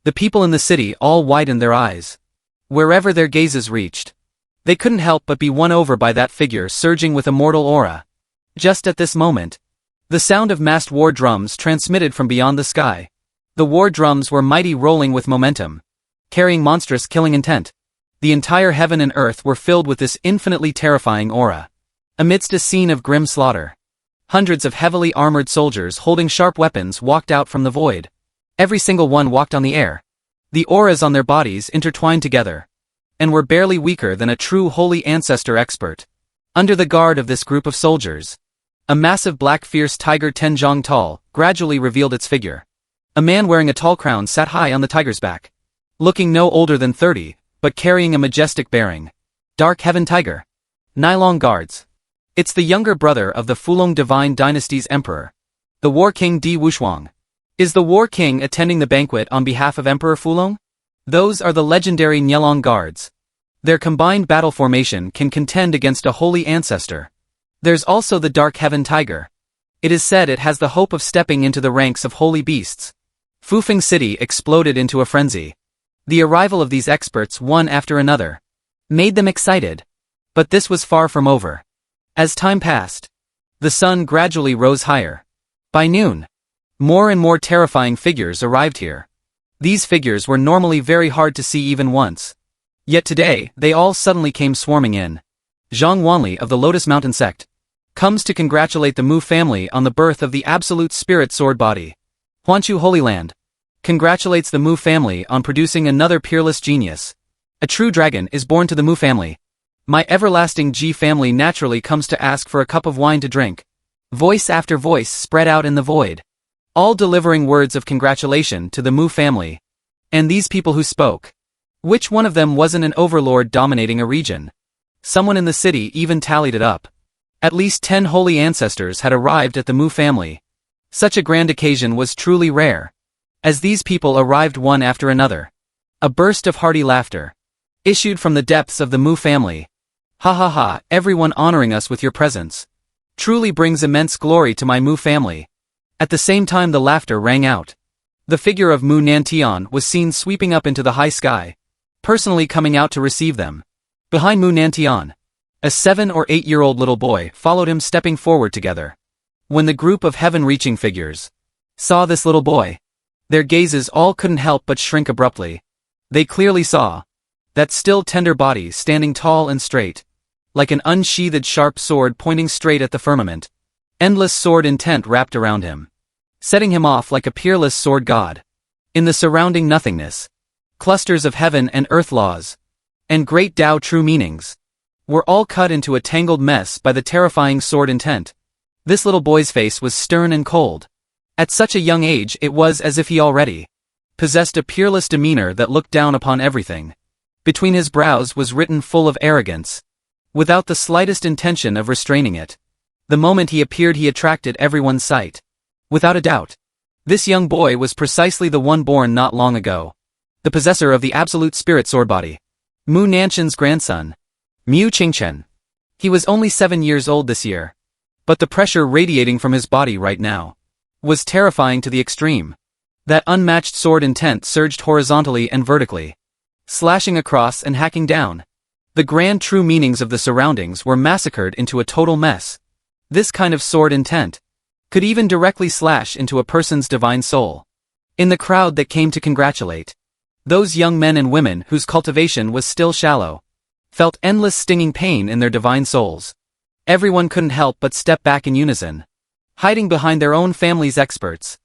Speaker 1: The people in the city all widened their eyes. Wherever their gazes reached, they couldn't help but be won over by that figure surging with immortal aura. Just at this moment, the sound of massed war drums transmitted from beyond the sky. The war drums were mighty, rolling with momentum, carrying monstrous killing intent. The entire heaven and earth were filled with this infinitely terrifying aura. Amidst a scene of grim slaughter, Hundreds of heavily armored soldiers holding sharp weapons walked out from the void. Every single one walked on the air. The auras on their bodies intertwined together, and were barely weaker than a true holy ancestor expert. Under the guard of this group of soldiers, a massive black fierce tiger 10 zhang tall gradually revealed its figure. A man wearing a tall crown sat high on the tiger's back, looking no older than 30, but carrying a majestic bearing. Dark Heaven Tiger. Nylon Guards. It's the younger brother of the Fulong Divine Dynasty's emperor, the War King Di Wushuang. Is the War King attending the banquet on behalf of Emperor Fulong? Those are the legendary Nylon Guards. Their combined battle formation can contend against a holy ancestor. There's also the Dark Heaven Tiger. It is said it has the hope of stepping into the ranks of holy beasts. Fufeng City exploded into a frenzy. The arrival of these experts one after another made them excited. But this was far from over. As time passed, the sun gradually rose higher. By noon, more and more terrifying figures arrived here. These figures were normally very hard to see even once. Yet today, they all suddenly came swarming in. Zhang Wanli of the Lotus Mountain sect comes to congratulate the Mu family on the birth of the Absolute Spirit Sword Body. Huanchu Holy Land congratulates the Mu family on producing another peerless genius. A true dragon is born to the Mu family. My everlasting Ji family naturally comes to ask for a cup of wine to drink. Voice after voice spread out in the void, all delivering words of congratulation to the Mu family. And these people who spoke, which one of them wasn't an overlord dominating a region? Someone in the city even tallied it up. At least 10 holy ancestors had arrived at the Mu family. Such a grand occasion was truly rare. As these people arrived one after another, a burst of hearty laughter issued from the depths of the Mu family. Ha ha ha, everyone honoring us with your presence truly brings immense glory to my Mu family. At the same time the laughter rang out. The figure of Mu Nantian was seen sweeping up into the high sky, personally coming out to receive them. Behind Mu Nantian, a 7 or 8-year-old little boy followed him, stepping forward together. When the group of heaven-reaching figures saw this little boy, their gazes all couldn't help but shrink abruptly. They clearly saw that still tender body standing tall and straight, like an unsheathed sharp sword pointing straight at the firmament. Endless sword intent wrapped around him, setting him off like a peerless sword god. In the surrounding nothingness, clusters of heaven and earth laws, and great Tao true meanings, were all cut into a tangled mess by the terrifying sword intent. This little boy's face was stern and cold. At such a young age it was as if he already possessed a peerless demeanor that looked down upon everything. Between his brows was written full of arrogance, without the slightest intention of restraining it. The moment he appeared he attracted everyone's sight. Without a doubt, this young boy was precisely the one born not long ago, the possessor of the Absolute Spirit Sword Body, Mu Nanshan's grandson, Mu Qingchen. He was only 7 years old this year, but the pressure radiating from his body right now was terrifying to the extreme. That unmatched sword intent surged horizontally and vertically, slashing across and hacking down. The grand true meanings of the surroundings were massacred into a total mess. This kind of sword intent could even directly slash into a person's divine soul. In the crowd that came to congratulate, those young men and women whose cultivation was still shallow felt endless stinging pain in their divine souls. Everyone couldn't help but step back in unison, hiding behind their own family's experts.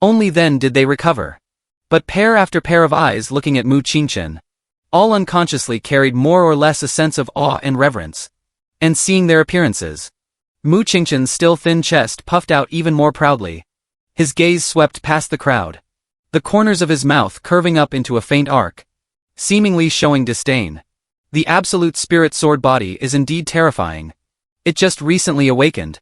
Speaker 1: Only then did they recover. But pair after pair of eyes looking at Mu Qingchen, all unconsciously carried more or less a sense of awe and reverence. And seeing their appearances, Mu Qingchen's still thin chest puffed out even more proudly. His gaze swept past the crowd, the corners of his mouth curving up into a faint arc, seemingly showing disdain. The Absolute Spirit Sword Body is indeed terrifying. It just recently awakened,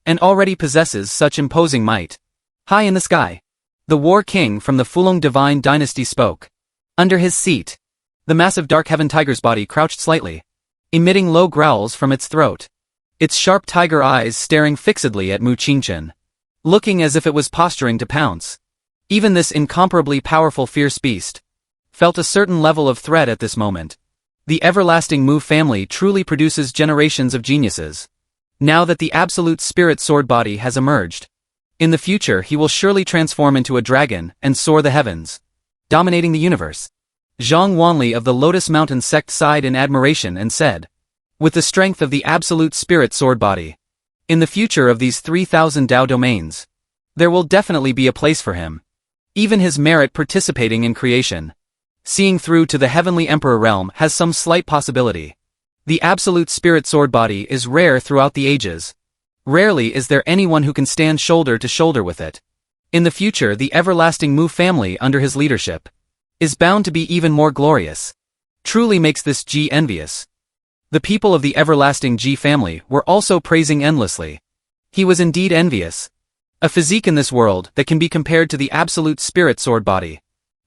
Speaker 1: and already possesses such imposing might. High in the sky, the War King from the Fulong Divine Dynasty spoke. Under his seat, the massive Dark Heaven Tiger's body crouched slightly, emitting low growls from its throat, its sharp tiger eyes staring fixedly at Mu Qingchen, looking as if it was posturing to pounce. Even this incomparably powerful fierce beast felt a certain level of threat at this moment. The everlasting Mu family truly produces generations of geniuses. Now that the Absolute Spirit Sword Body has emerged, in the future he will surely transform into a dragon and soar the heavens, dominating the universe. Zhang Wanli of the Lotus Mountain sect sighed in admiration and said, with the strength of the Absolute Spirit Sword Body, In the future of these 3,000 Dao domains, there will definitely be a place for him. Even his merit participating in creation, seeing through to the heavenly emperor realm has some slight possibility. The absolute spirit sword body is rare throughout the ages. Rarely is there anyone who can stand shoulder to shoulder with it. In the future, the everlasting Mu family under his leadership is bound to be even more glorious. Truly makes this Ji envious. The people of the everlasting Ji family were also praising endlessly. He was indeed envious. A physique in this world that can be compared to the absolute spirit sword body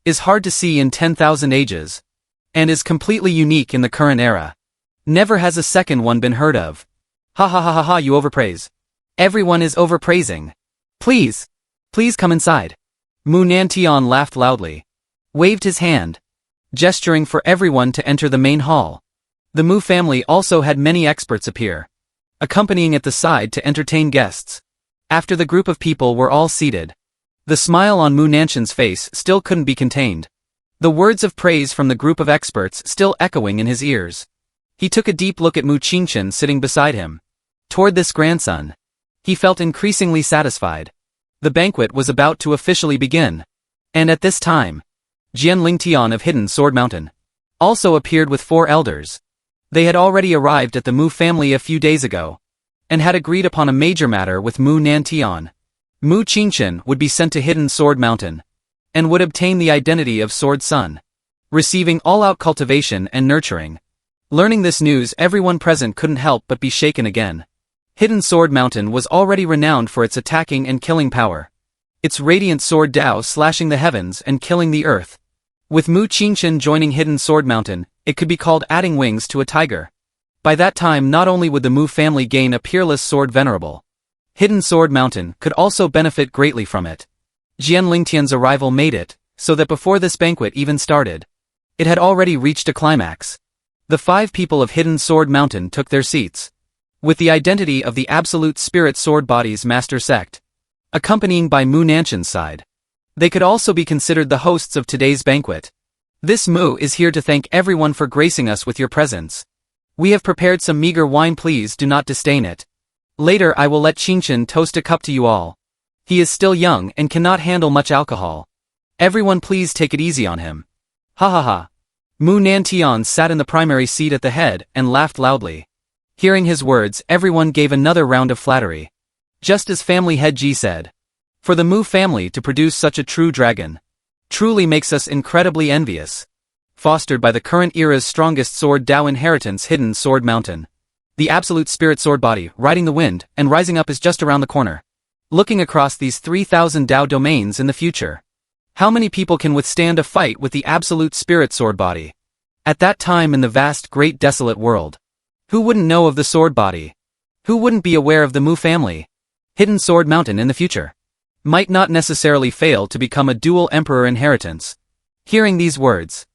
Speaker 1: is hard to see in 10,000 ages, and is completely unique in the current era. Never has a second one been heard of. Ha ha ha ha ha, you overpraise. Everyone is overpraising. Please come inside. Mu Nantian laughed loudly, waved his hand, gesturing for everyone to enter the main hall. The Mu family also had many experts appear, accompanying at the side to entertain guests. After the group of people were all seated, the smile on Mu Nanshan's face still couldn't be contained. The words of praise from the group of experts still echoing in his ears. He took a deep look at Mu Qingchen sitting beside him. Toward this grandson, he felt increasingly satisfied. The banquet was about to officially begin. And at this time, Jian Lingtian of Hidden Sword Mountain also appeared with 4 elders. They had already arrived at the Mu family a few days ago, and had agreed upon a major matter with Mu Nantian. Mu Qingchen would be sent to Hidden Sword Mountain, and would obtain the identity of Sword Son, receiving all-out cultivation and nurturing. Learning this news, everyone present couldn't help but be shaken again. Hidden Sword Mountain was already renowned for its attacking and killing power. Its radiant sword Dao slashing the heavens and killing the earth. With Mu Qingchen joining Hidden Sword Mountain, it could be called adding wings to a tiger. By that time, not only would the Mu family gain a peerless sword venerable, Hidden Sword Mountain could also benefit greatly from it. Jian Lingtian's arrival made it so that before this banquet even started, it had already reached a climax. The 5 people of Hidden Sword Mountain took their seats, with the identity of the Absolute Spirit Sword Body's master sect, accompanying by Mu Nanshan's side. They could also be considered the hosts of today's banquet. This Mu is here to thank everyone for gracing us with your presence. We have prepared some meager wine, please do not disdain it. Later I will let Qingchen toast a cup to you all. He is still young and cannot handle much alcohol. Everyone please take it easy on him. Ha ha ha. Mu Nantian sat in the primary seat at the head and laughed loudly. Hearing his words, everyone gave another round of flattery. Just as family head Ji said, for the Mu family to produce such a true dragon truly makes us incredibly envious. Fostered by the current era's strongest sword Dao inheritance, Hidden Sword Mountain. The absolute spirit sword body, riding the wind and rising up, is just around the corner. Looking across these 3,000 Dao domains in the future, how many people can withstand a fight with the absolute spirit sword body? At that time in the vast, great, desolate world, who wouldn't know of the sword body? Who wouldn't be aware of the Mu family? Hidden Sword Mountain in the future might not necessarily fail to become a dual emperor inheritance. Hearing these words,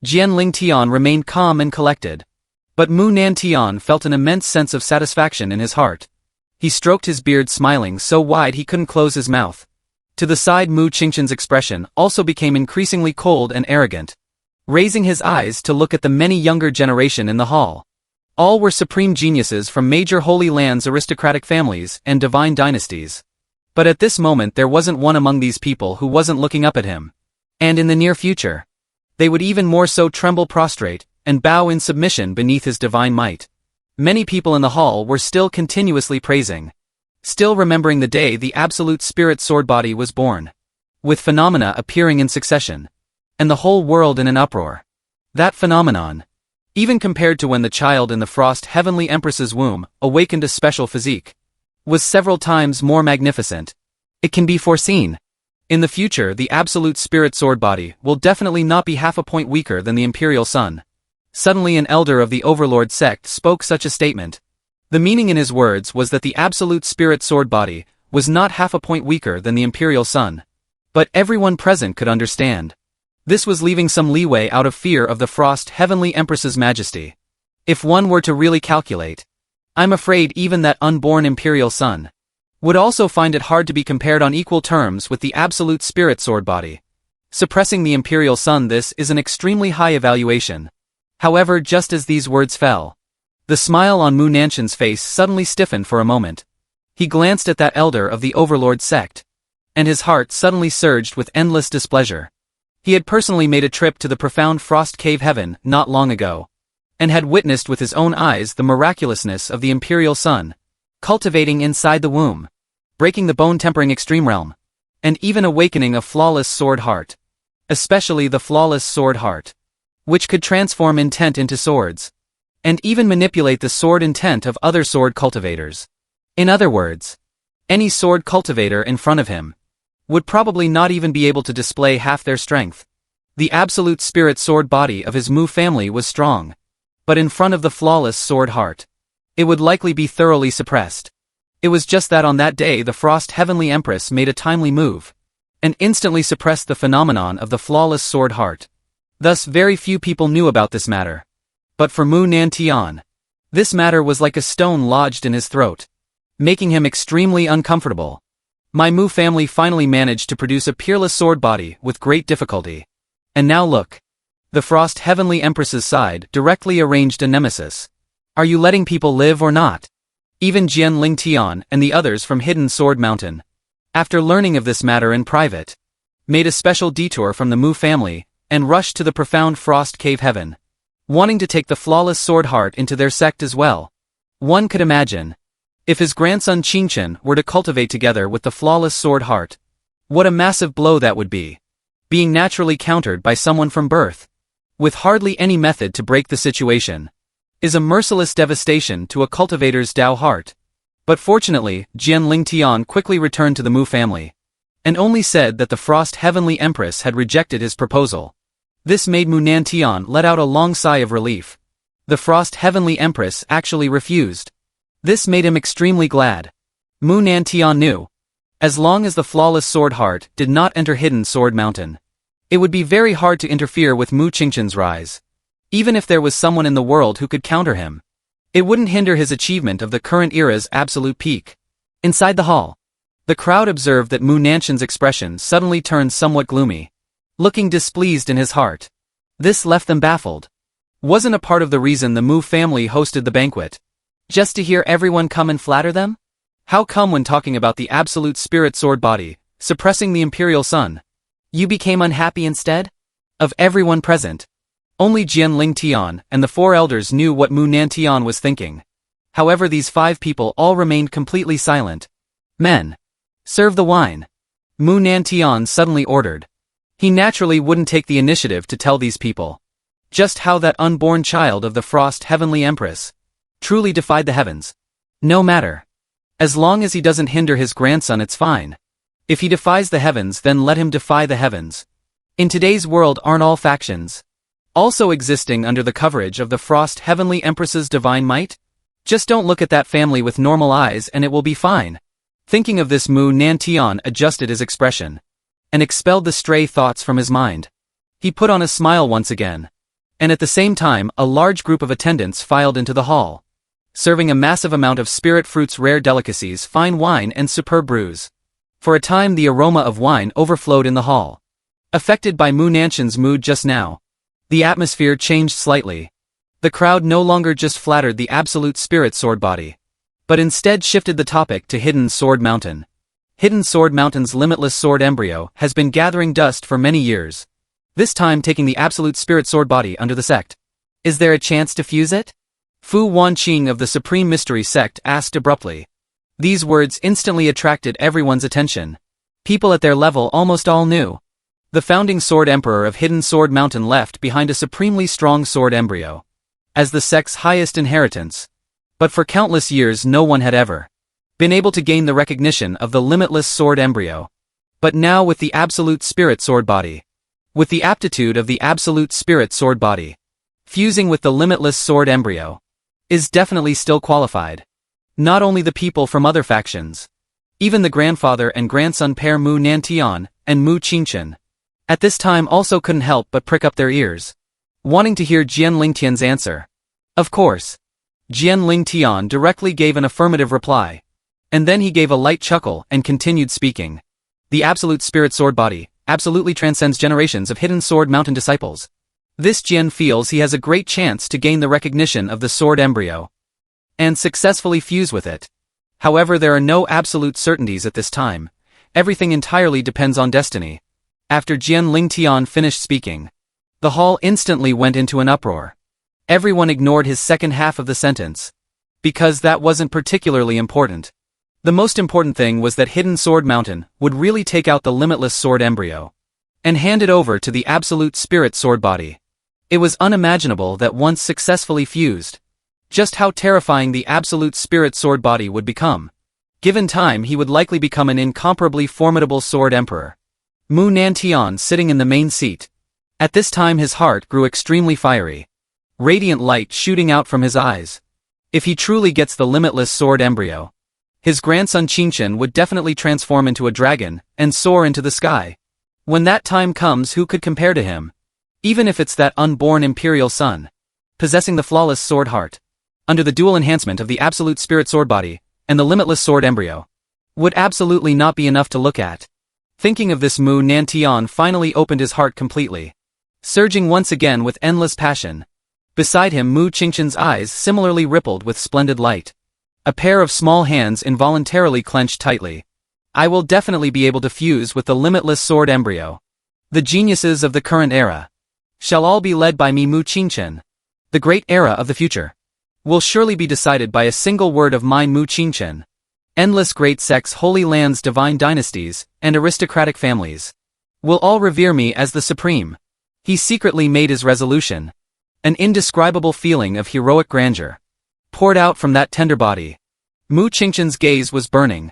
Speaker 1: Jian Lingtian remained calm and collected. But Mu Nantian felt an immense sense of satisfaction in his heart. He stroked his beard, smiling so wide he couldn't close his mouth. To the side, Mu Qingchen's expression also became increasingly cold and arrogant, raising his eyes to look at the many younger generation in the hall. All were supreme geniuses from major Holy Land's aristocratic families and divine dynasties. But at this moment there wasn't one among these people who wasn't looking up at him. And in the near future, they would even more so tremble prostrate and bow in submission beneath his divine might. Many people in the hall were still continuously praising, still remembering the day the absolute spirit sword body was born, with phenomena appearing in succession, and the whole world in an uproar. That phenomenon, even compared to when the child in the frost heavenly Empress's womb awakened a special physique, was several times more magnificent. It can be foreseen. In the future, the absolute spirit sword body will definitely not be half a point weaker than the imperial sun. Suddenly an elder of the overlord sect spoke such a statement. The meaning in his words was that the absolute spirit sword body was not half a point weaker than the imperial sun. But everyone present could understand. This was leaving some leeway out of fear of the frost heavenly Empress's majesty. If one were to really calculate, I'm afraid even that unborn imperial sun would also find it hard to be compared on equal terms with the absolute spirit sword body. Suppressing the imperial sun, this is an extremely high evaluation. However, just as these words fell, the smile on Mu Nanshan's face suddenly stiffened for a moment. He glanced at that elder of the Overlord sect, and his heart suddenly surged with endless displeasure. He had personally made a trip to the profound frost cave heaven not long ago, and had witnessed with his own eyes the miraculousness of the imperial sun, cultivating inside the womb, breaking the bone-tempering extreme realm, and even awakening a flawless sword heart. Especially the flawless sword heart, which could transform intent into swords, and even manipulate the sword intent of other sword cultivators. In other words, any sword cultivator in front of him would probably not even be able to display half their strength. The absolute spirit sword body of his Mu family was strong, but in front of the flawless sword heart, it would likely be thoroughly suppressed. It was just that on that day the Frost Heavenly Empress made a timely move, and instantly suppressed the phenomenon of the flawless sword heart. Thus very few people knew about this matter. But for Mu Nantian, this matter was like a stone lodged in his throat, making him extremely uncomfortable. My Mu family finally managed to produce a peerless sword body with great difficulty. And now look. The Frost Heavenly Empress's side directly arranged a nemesis. Are you letting people live or not? Even Jian Lingtian and the others from Hidden Sword Mountain, after learning of this matter in private, made a special detour from the Mu family and rushed to the profound frost cave heaven, wanting to take the flawless sword heart into their sect as well. One could imagine, if his grandson Qingchen were to cultivate together with the flawless sword heart, what a massive blow that would be, being naturally countered by someone from birth, with hardly any method to break the situation, is a merciless devastation to a cultivator's Dao heart. But fortunately, Jian Lingtian quickly returned to the Mu family, and only said that the Frost Heavenly Empress had rejected his proposal. This made Mu Nantian let out a long sigh of relief. The Frost Heavenly Empress actually refused. This made him extremely glad. Mu Nantian knew, as long as the flawless sword heart did not enter Hidden Sword Mountain, it would be very hard to interfere with Mu Qingchen's rise. Even if there was someone in the world who could counter him, it wouldn't hinder his achievement of the current era's absolute peak. Inside the hall, the crowd observed that Mu Nantian's expression suddenly turned somewhat gloomy, looking displeased in his heart. This left them baffled. Wasn't a part of the reason the Mu family hosted the banquet just to hear everyone come and flatter them? How come when talking about the absolute spirit sword body, suppressing the imperial sun, you became unhappy instead? Of everyone present, only Jian Lingtian and the four elders knew what Mu Nantian was thinking. However, these 5 people all remained completely silent. Men, serve the wine, Mu Nantian suddenly ordered. He naturally wouldn't take the initiative to tell these people just how that unborn child of the Frost Heavenly Empress truly defied the heavens. No matter. As long as he doesn't hinder his grandson, it's fine. If he defies the heavens, then let him defy the heavens. In today's world, aren't all factions also existing under the coverage of the Frost Heavenly Empress's divine might? Just don't look at that family with normal eyes and it will be fine. Thinking of this, Mu Nantian adjusted his expression and expelled the stray thoughts from his mind. He put on a smile once again, and at the same time a large group of attendants filed into the hall, serving a massive amount of spirit fruits, rare delicacies, fine wine and superb brews. For a time the aroma of wine overflowed in the hall. Affected by Mu Nantian's mood just now, the atmosphere changed slightly. The crowd no longer just flattered the absolute spirit sword body, but instead shifted the topic to Hidden Sword Mountain. Hidden Sword Mountain's limitless sword embryo has been gathering dust for many years, this time taking the absolute spirit sword body under the sect. Is there a chance to fuse it? Fu Wanqing of the Supreme Mystery Sect asked abruptly. These words instantly attracted everyone's attention. People at their level almost all knew. The founding Sword Emperor of Hidden Sword Mountain left behind a supremely strong sword embryo as the sect's highest inheritance. But for countless years no one had ever been able to gain the recognition of the limitless sword embryo. But now with the absolute spirit sword body, with the aptitude of the absolute spirit sword body, fusing with the limitless sword embryo, is definitely still qualified. Not only the people from other factions, even the grandfather and grandson pair Mu Nantian and Mu Qingchen, at this time also couldn't help but prick up their ears, wanting to hear Jian Lingtian's answer. Of course. Jian Lingtian directly gave an affirmative reply, and then he gave a light chuckle and continued speaking. The absolute spirit sword body absolutely transcends generations of Hidden Sword Mountain disciples. This Jian feels he has a great chance to gain the recognition of the sword embryo and successfully fuse with it. However, there are no absolute certainties at this time. Everything entirely depends on destiny. After Jian Lingtian finished speaking, the hall instantly went into an uproar. Everyone ignored his second half of the sentence, because that wasn't particularly important. The most important thing was that Hidden Sword Mountain would really take out the limitless sword embryo and hand it over to the absolute spirit sword body. It was unimaginable that once successfully fused, just how terrifying the absolute spirit sword body would become. Given time, he would likely become an incomparably formidable sword emperor. Mu Nantian sitting in the main seat. At this time his heart grew extremely fiery. Radiant light shooting out from his eyes. If he truly gets the limitless sword embryo, his grandson Qingchen would definitely transform into a dragon and soar into the sky. When that time comes, who could compare to him? Even if it's that unborn imperial son, possessing the flawless sword heart, under the dual enhancement of the absolute spirit sword body and the limitless sword embryo, would absolutely not be enough to look at. Thinking of this, Mu Nantian finally opened his heart completely, surging once again with endless passion. Beside him, Mu Qingchen's eyes similarly rippled with splendid light. A pair of small hands involuntarily clenched tightly. I will definitely be able to fuse with the limitless sword embryo. The geniuses of the current era shall all be led by me, Mu Qingchen. The great era of the future will surely be decided by a single word of mine, Mu Qingchen. Endless great sects, holy lands, divine dynasties, and aristocratic families will all revere me as the supreme. He secretly made his resolution. An indescribable feeling of heroic grandeur poured out from that tender body. Mu Qingchen's gaze was burning.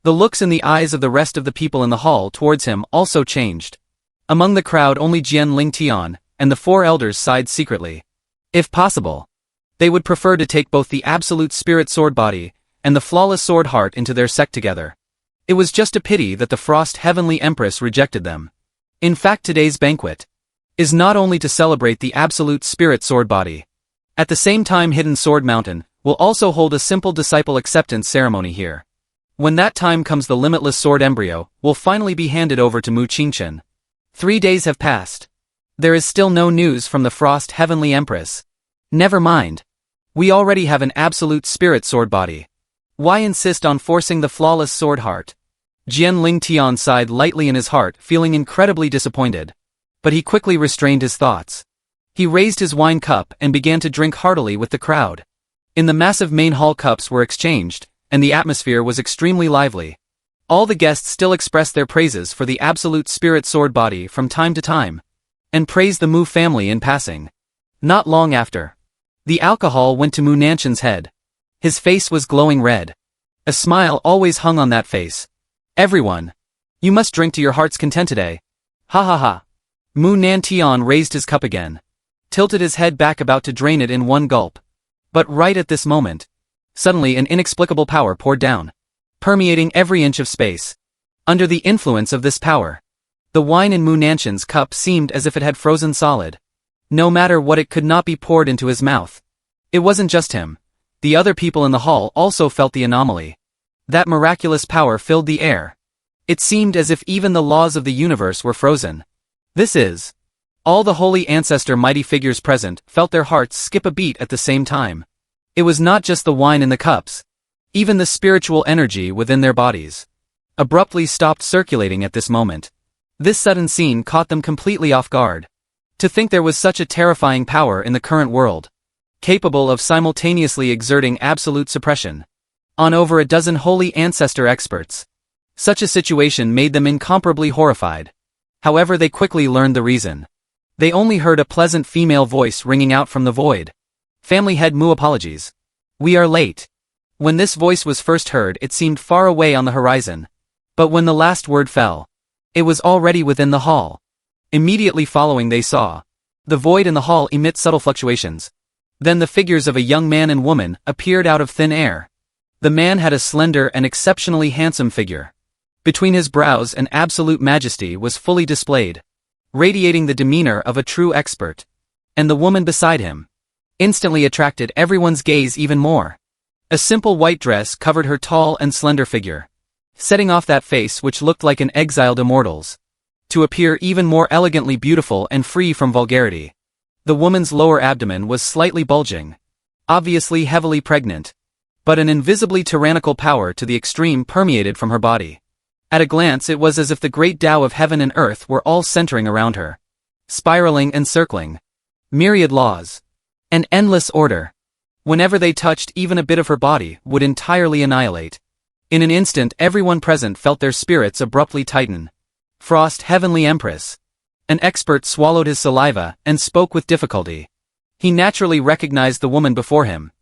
Speaker 1: The looks in the eyes of the rest of the people in the hall towards him also changed. Among the crowd, only Jian Lingtian and the four elders sighed secretly. If possible, they would prefer to take both the absolute spirit sword body and the flawless sword heart into their sect together. It was just a pity that the Frost Heavenly Empress rejected them. In fact, today's banquet is not only to celebrate the absolute spirit sword body. At the same time, Hidden Sword Mountain will also hold a simple disciple acceptance ceremony here. When that time comes, the limitless sword embryo will finally be handed over to Mu Qingchen. 3 days have passed. There is still no news from the Frost Heavenly Empress. Never mind. We already have an absolute spirit sword body. Why insist on forcing the flawless sword heart? Jian Lingtian sighed lightly in his heart, feeling incredibly disappointed. But he quickly restrained his thoughts. He raised his wine cup and began to drink heartily with the crowd. In the massive main hall, cups were exchanged, and the atmosphere was extremely lively. All the guests still expressed their praises for the absolute spirit sword body from time to time, and praised the Mu family in passing. Not long after, the alcohol went to Mu Nantian's head. His face was glowing red. A smile always hung on that face. Everyone, you must drink to your heart's content today. Ha ha ha. Mu Nantian raised his cup again, tilted his head back, about to drain it in one gulp. But right at this moment, suddenly an inexplicable power poured down, permeating every inch of space. Under the influence of this power, the wine in Mu Nantian's cup seemed as if it had frozen solid. No matter what, it could not be poured into his mouth. It wasn't just him. The other people in the hall also felt the anomaly. That miraculous power filled the air. It seemed as if even the laws of the universe were frozen. This is. All the holy ancestor mighty figures present felt their hearts skip a beat at the same time. It was not just the wine in the cups. Even the spiritual energy within their bodies abruptly stopped circulating at this moment. This sudden scene caught them completely off guard. To think there was such a terrifying power in the current world, capable of simultaneously exerting absolute suppression on over a dozen holy ancestor experts. Such a situation made them incomparably horrified. However, they quickly learned the reason. They only heard a pleasant female voice ringing out from the void. Family head Mu, apologies. We are late. When this voice was first heard, it seemed far away on the horizon. But when the last word fell, it was already within the hall. Immediately following, they saw the void in the hall emit subtle fluctuations. Then the figures of a young man and woman appeared out of thin air. The man had a slender and exceptionally handsome figure. Between his brows an absolute majesty was fully displayed, radiating the demeanor of a true expert. And the woman beside him instantly attracted everyone's gaze even more. A simple white dress covered her tall and slender figure, setting off that face which looked like an exiled immortal's, to appear even more elegantly beautiful and free from vulgarity. The woman's lower abdomen was slightly bulging, obviously heavily pregnant. but an invisibly tyrannical power to the extreme permeated from her body. At a glance it was as if the great Tao of heaven and earth were all centering around her. Spiraling and circling. Myriad laws. An endless order. Whenever they touched, even a bit of her body would entirely annihilate. In an instant everyone present felt their spirits abruptly tighten. Frost Heavenly Empress. An expert swallowed his saliva and spoke with difficulty. He naturally recognized the woman before him.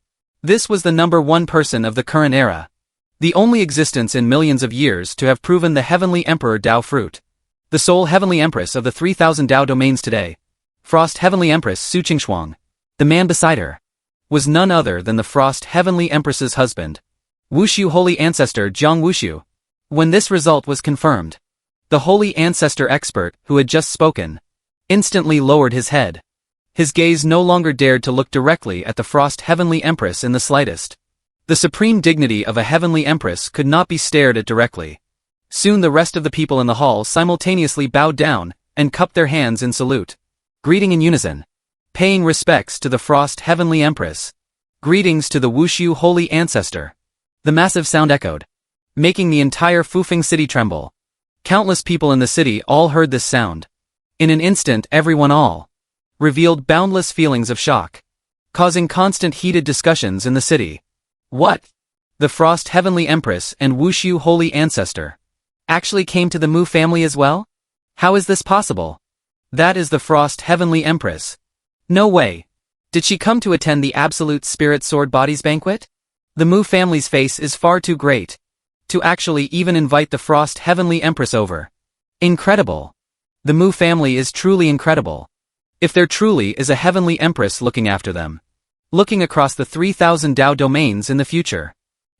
Speaker 1: This was the #1 person of the current era. The only existence in millions of years to have proven the Heavenly Emperor Tao fruit. The sole Heavenly Empress of the 3000 Tao domains today. Frost Heavenly Empress Su Qingxuang. The man beside her was none other than the Frost Heavenly Empress's husband. Wushu Holy Ancestor Jiang Wushu. When this result was confirmed, the Holy Ancestor expert, who had just spoken, instantly lowered his head. His gaze no longer dared to look directly at the Frost Heavenly Empress in the slightest. The supreme dignity of a Heavenly Empress could not be stared at directly. Soon the rest of the people in the hall simultaneously bowed down and cupped their hands in salute, greeting in unison. Paying respects to the Frost Heavenly Empress. Greetings to the Wushu Holy Ancestor. The massive sound echoed, making the entire Fufeng city tremble. Countless people in the city all heard this sound. In an instant everyone all revealed boundless feelings of shock, causing constant heated discussions in the city. What? The Frost Heavenly Empress and Wushu Holy Ancestor actually came to the Mu family as well? How is this possible? That is the Frost Heavenly Empress. No way. Did she come to attend the Absolute Spirit Sword Bodies banquet? The Mu family's face is far too great to actually even invite the Frost Heavenly Empress over. Incredible. The Mu family is truly incredible. If there truly is a Heavenly Empress looking after them, looking across the 3000 Tao domains in the future,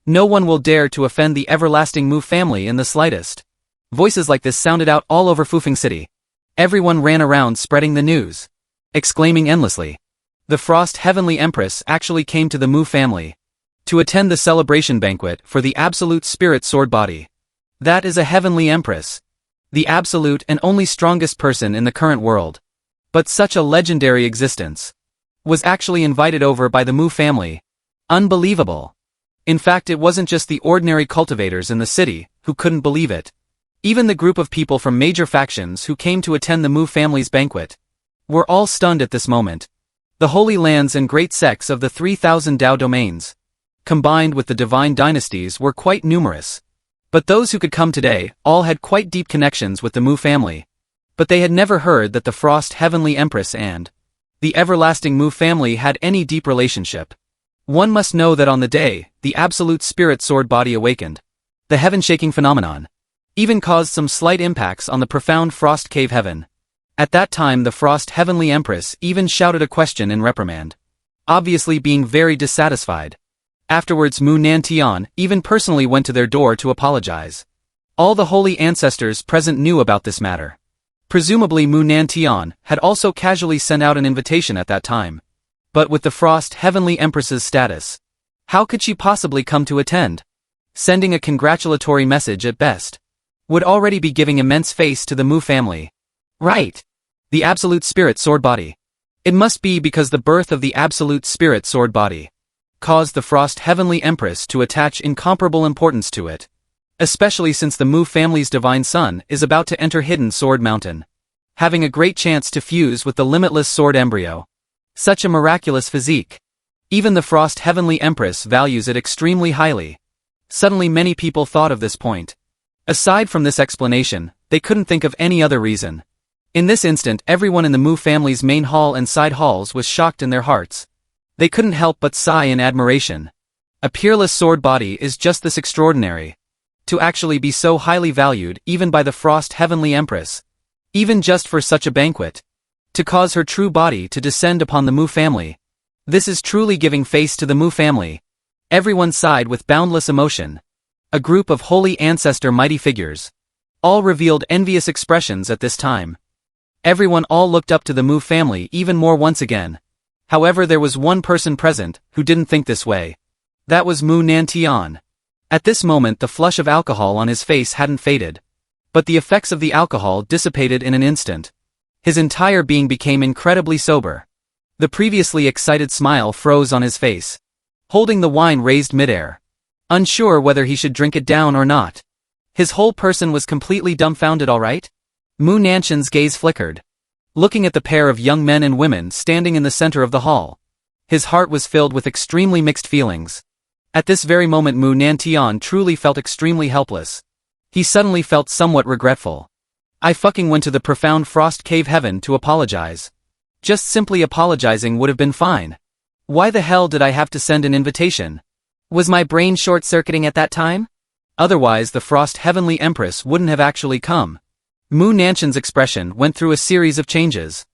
Speaker 1: no one will dare to offend the everlasting Mu family in the slightest. Voices like this sounded out all over Fufeng City. Everyone ran around spreading the news, exclaiming endlessly. The Frost Heavenly Empress actually came to the Mu family to attend the celebration banquet for the Absolute Spirit Sword Body. That is a Heavenly Empress. The absolute and only strongest person in the current world. But such a legendary existence was actually invited over by the Mu family. Unbelievable. In fact, it wasn't just the ordinary cultivators in the city who couldn't believe it. Even the group of people from major factions who came to attend the Mu family's banquet were all stunned at this moment. The holy lands and great sects of the 3000 Tao domains, combined with the divine dynasties, were quite numerous. But those who could come today all had quite deep connections with the Mu family. But they had never heard that the Frost Heavenly Empress and the everlasting Mu family had any deep relationship. One must know that on the day the Absolute Spirit Sword Body awakened, the heaven-shaking phenomenon even caused some slight impacts on the profound Frost Cave heaven. At that time the Frost Heavenly Empress even shouted a question in reprimand, obviously being very dissatisfied. Afterwards Mu Nantian even personally went to their door to apologize. All the holy ancestors present knew about this matter. Presumably Mu Nantian had also casually sent out an invitation at that time. But with the Frost Heavenly Empress's status, how could she possibly come to attend? Sending a congratulatory message at best would already be giving immense face to the Mu family. Right. The Absolute Spirit Sword Body. It must be because the birth of the Absolute Spirit Sword Body caused the Frost Heavenly Empress to attach incomparable importance to it. Especially since the Mu family's divine son is about to enter Hidden Sword Mountain, having a great chance to fuse with the limitless sword embryo. Such a miraculous physique. Even the Frost Heavenly Empress values it extremely highly. Suddenly many people thought of this point. Aside from this explanation, they couldn't think of any other reason. In this instant everyone in the Mu family's main hall and side halls was shocked in their hearts. They couldn't help but sigh in admiration. A peerless sword body is just this extraordinary. To actually be so highly valued even by the Frost Heavenly Empress. Even just for such a banquet. To cause her true body to descend upon the Mu family. This is truly giving face to the Mu family. Everyone sighed with boundless emotion. A group of holy ancestor mighty figures all revealed envious expressions at this time. Everyone all looked up to the Mu family even more once again. However, there was one person present who didn't think this way. That was Mu Nantian. At this moment the flush of alcohol on his face hadn't faded. But the effects of the alcohol dissipated in an instant. His entire being became incredibly sober. The previously excited smile froze on his face. holding the wine raised midair, unsure whether he should drink it down or not. His whole person was completely dumbfounded. All right? Mu Nanshan's gaze flickered, looking at the pair of young men and women standing in the center of the hall. His heart was filled with extremely mixed feelings. At this very moment Mu Nantian truly felt extremely helpless. He suddenly felt somewhat regretful. I fucking went to the profound frost cave heaven to apologize. Just simply apologizing would have been fine. Why the hell did I have to send an invitation? Was my brain short-circuiting at that time? Otherwise the frost heavenly empress wouldn't have actually come. Mu Nanshan's expression went through a series of changes.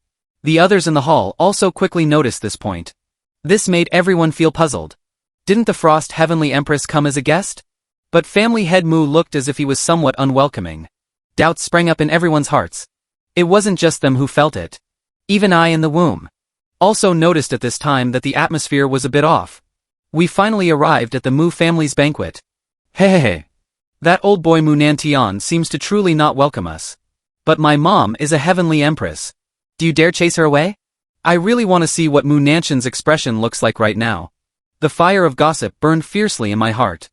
Speaker 1: The others in the hall also quickly noticed this point. This made everyone feel puzzled. Didn't the frost heavenly empress come as a guest? But family head Mu looked as if he was somewhat unwelcoming. Doubts sprang up in everyone's hearts. It wasn't just them who felt it. Even I in the womb also noticed at this time that the atmosphere was a bit off. We finally arrived at the Mu family's banquet. Hey. That old boy Mu Nantian seems to truly not welcome us. But my mom is a heavenly empress. Do you dare chase her away? I really want to see what Mu Nanshan's expression looks like right now. The fire of gossip burned fiercely in my heart.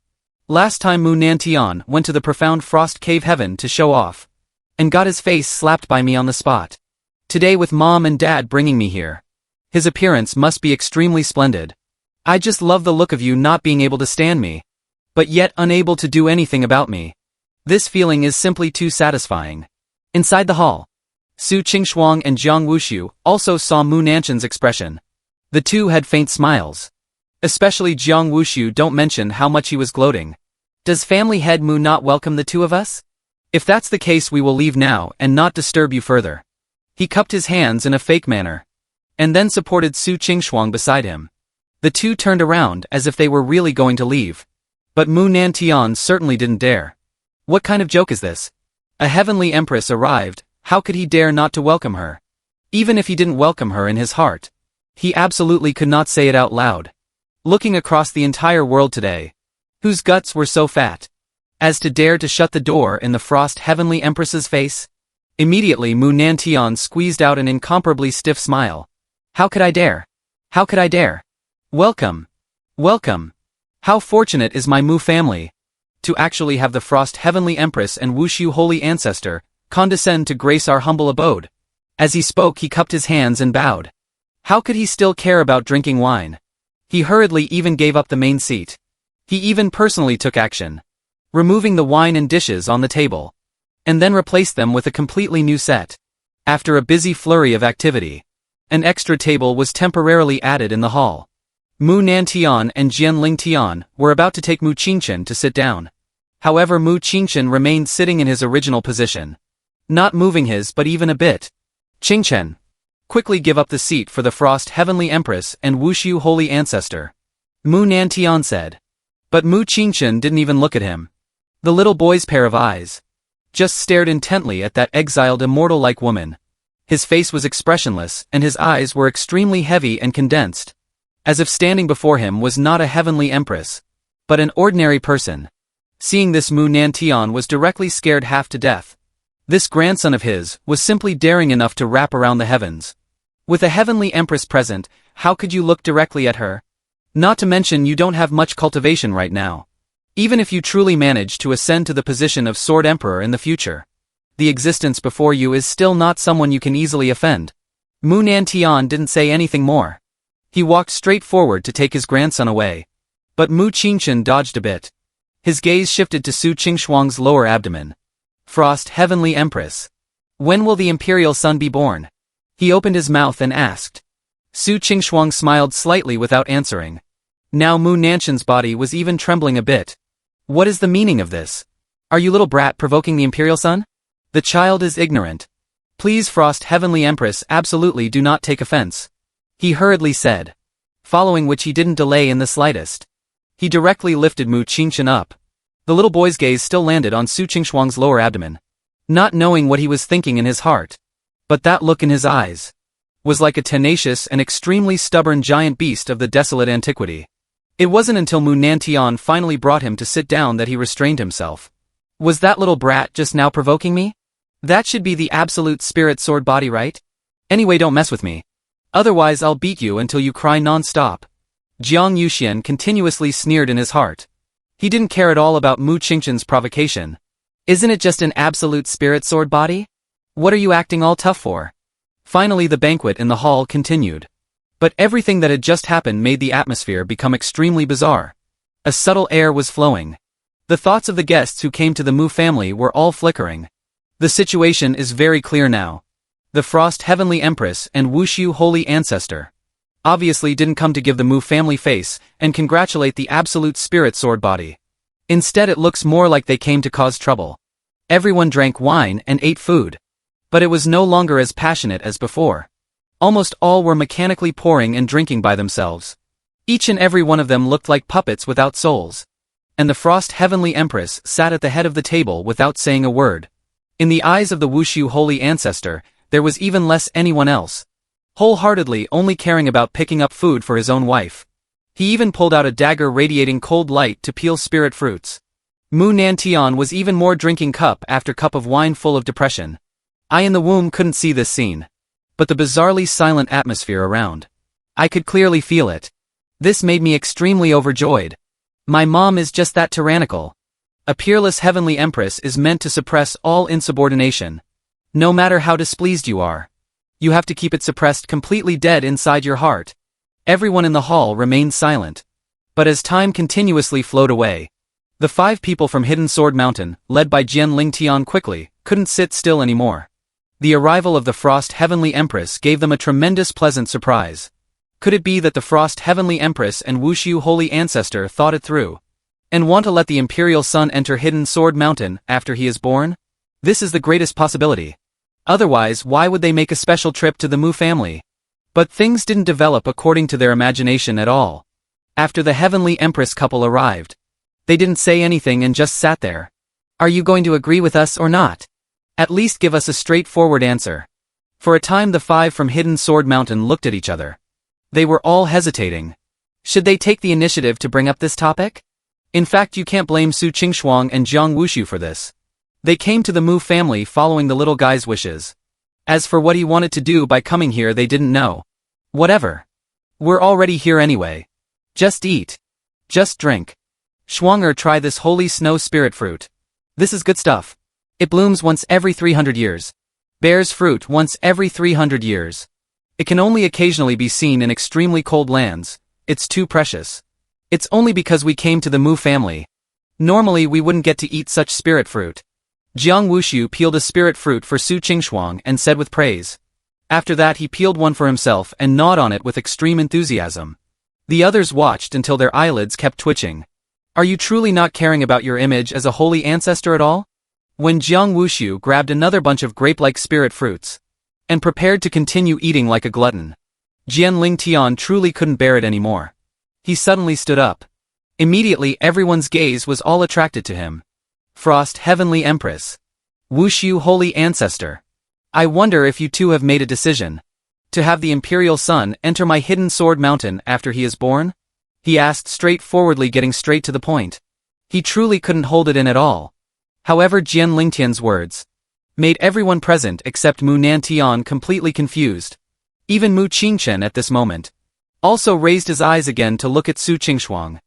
Speaker 1: Last time Mu Nantian went to the profound frost cave heaven to show off, and got his face slapped by me on the spot. Today with mom and dad bringing me here. His appearance must be extremely splendid. I just love the look of you not being able to stand me, but yet unable to do anything about me. This feeling is simply too satisfying. Inside the hall, Su Qingshuang and Jiang Wushu also saw Mu Nanshan's expression. The two had faint smiles. Especially Jiang Wushu don't mention how much he was gloating. Does family head Mu not welcome the two of us? If that's the case we will leave now and not disturb you further. He cupped his hands in a fake manner, and then supported Su Qingshuang beside him. The two turned around as if they were really going to leave. But Mu Nantian certainly didn't dare. What kind of joke is this? A heavenly empress arrived, how could he dare not to welcome her? Even if he didn't welcome her in his heart, he absolutely could not say it out loud. Looking across the entire world today, whose guts were so fat as to dare to shut the door in the frost heavenly empress's face? Immediately Mu Nantian squeezed out an incomparably stiff smile. How could I dare? How could I dare? Welcome. Welcome. How fortunate is my Mu family to actually have the frost heavenly empress and Wushu holy ancestor condescend to grace our humble abode. As he spoke he cupped his hands and bowed. How could he still care about drinking wine? He hurriedly even gave up the main seat. He even personally took action, removing the wine and dishes on the table, and then replaced them with a completely new set. After a busy flurry of activity, an extra table was temporarily added in the hall. Mu Nantian and Jianling Tian were about to take Mu Qingchen to sit down. However, Mu Qingchen remained sitting in his original position, not moving his but even a bit. Qingchen, quickly give up the seat for the frost heavenly empress and Wushu holy ancestor, Mu Nantian said. But Mu Qingchen didn't even look at him. The little boy's pair of eyes just stared intently at that exiled immortal-like woman. His face was expressionless and his eyes were extremely heavy and condensed, as if standing before him was not a heavenly empress, but an ordinary person. Seeing this, Mu Nantian was directly scared half to death. This grandson of his was simply daring enough to wrap around the heavens. With a heavenly empress present, how could you look directly at her? Not to mention you don't have much cultivation right now. Even if you truly manage to ascend to the position of Sword Emperor in the future, the existence before you is still not someone you can easily offend. Mu Nantian didn't say anything more. He walked straight forward to take his grandson away. But Mu Qingchen dodged a bit. His gaze shifted to Su Qingshuang's lower abdomen. Frost Heavenly Empress. When will the imperial son be born? He opened his mouth and asked. Su Qingshuang smiled slightly without answering. Now Mu Nanshan's body was even trembling a bit. What is the meaning of this? Are you little brat provoking the imperial son? The child is ignorant. Please Frost Heavenly Empress, absolutely do not take offense. He hurriedly said. Following which he didn't delay in the slightest. He directly lifted Mu Qingchen up. The little boy's gaze still landed on Su Qingshuang's lower abdomen. Not knowing what he was thinking in his heart, but that look in his eyes was like a tenacious and extremely stubborn giant beast of the desolate antiquity. It wasn't until Mu Nantian finally brought him to sit down that he restrained himself. Was that little brat just now provoking me? That should be the absolute spirit sword body, right? Anyway, don't mess with me. Otherwise I'll beat you until you cry non-stop. Jiang Yuxian continuously sneered in his heart. He didn't care at all about Mu Qingqian's provocation.
Speaker 3: Isn't it just an absolute spirit sword body? What are you acting all tough for?
Speaker 1: Finally the banquet in the hall continued. But everything that had just happened made the atmosphere become extremely bizarre. A subtle air was flowing. The thoughts of the guests who came to the Mu family were all flickering. The situation is very clear now. The Frost Heavenly Empress and Wushu Holy Ancestor obviously didn't come to give the Mu family face and congratulate the absolute spirit sword body. Instead it looks more like they came to cause trouble. Everyone drank wine and ate food. But it was no longer as passionate as before. Almost all were mechanically pouring and drinking by themselves. Each and every one of them looked like puppets without souls. And the Frost Heavenly Empress sat at the head of the table without saying a word. In the eyes of the Wushu Holy Ancestor, there was even less anyone else. Wholeheartedly only caring about picking up food for his own wife. He even pulled out a dagger radiating cold light to peel spirit fruits. Mu Nantian was even more drinking cup after cup of wine full of depression. I in the womb couldn't see this scene. But the bizarrely silent atmosphere around. I could clearly feel it. This made me extremely overjoyed. My mom is just that tyrannical. A peerless heavenly empress is meant to suppress all insubordination. No matter how displeased you are. You have to keep it suppressed completely dead inside your heart. Everyone in the hall remained silent. But as time continuously flowed away, the 5 people from Hidden Sword Mountain, led by Jian Lingtian quickly, couldn't sit still anymore. The arrival of the Frost Heavenly Empress gave them a tremendous pleasant surprise. Could it be that the Frost Heavenly Empress and Wushu Holy Ancestor thought it through? And want to let the Imperial Son enter Hidden Sword Mountain after he is born? This is the greatest possibility. Otherwise, why would they make a special trip to the Mu family? But things didn't develop according to their imagination at all. After the Heavenly Empress couple arrived, they didn't say anything and just sat there.
Speaker 3: Are you going to agree with us or not?
Speaker 1: At least give us a straightforward answer. For a time the 5 from Hidden Sword Mountain looked at each other. They were all hesitating. Should they take the initiative to bring up this topic? In fact, you can't blame Su Qingshuang and Jiang Wushu for this. They came to the Mu family following the little guy's wishes. As for what he wanted to do by coming here, they didn't know. Whatever. We're already here anyway. Just eat. Just drink. Shuanger, try this holy snow spirit fruit. This is good stuff. It blooms once every 300 years. Bears fruit once every 300 years. It can only occasionally be seen in extremely cold lands. It's too precious. It's only because we came to the Mu family. Normally we wouldn't get to eat such spirit fruit. Jiang Wushu peeled a spirit fruit for Su Qingshuang and said with praise. After that he peeled one for himself and gnawed on it with extreme enthusiasm. The others watched until their eyelids kept twitching. Are you truly not caring about your image as a holy ancestor at all? When Jiang Wushu grabbed another bunch of grape-like spirit fruits and prepared to continue eating like a glutton, Jian Lingtian truly couldn't bear it anymore. He suddenly stood up. Immediately everyone's gaze was all attracted to him. Frost Heavenly Empress. Wushu Holy Ancestor. I wonder if you two have made a decision. To have the Imperial Son enter my Hidden Sword Mountain after he is born? He asked straightforwardly, getting straight to the point. He truly couldn't hold it in at all. However, Jian Lingtian's words made everyone present except Mu Nantian completely confused. Even Mu Qingqian at this moment also raised his eyes again to look at Su Qingshuang.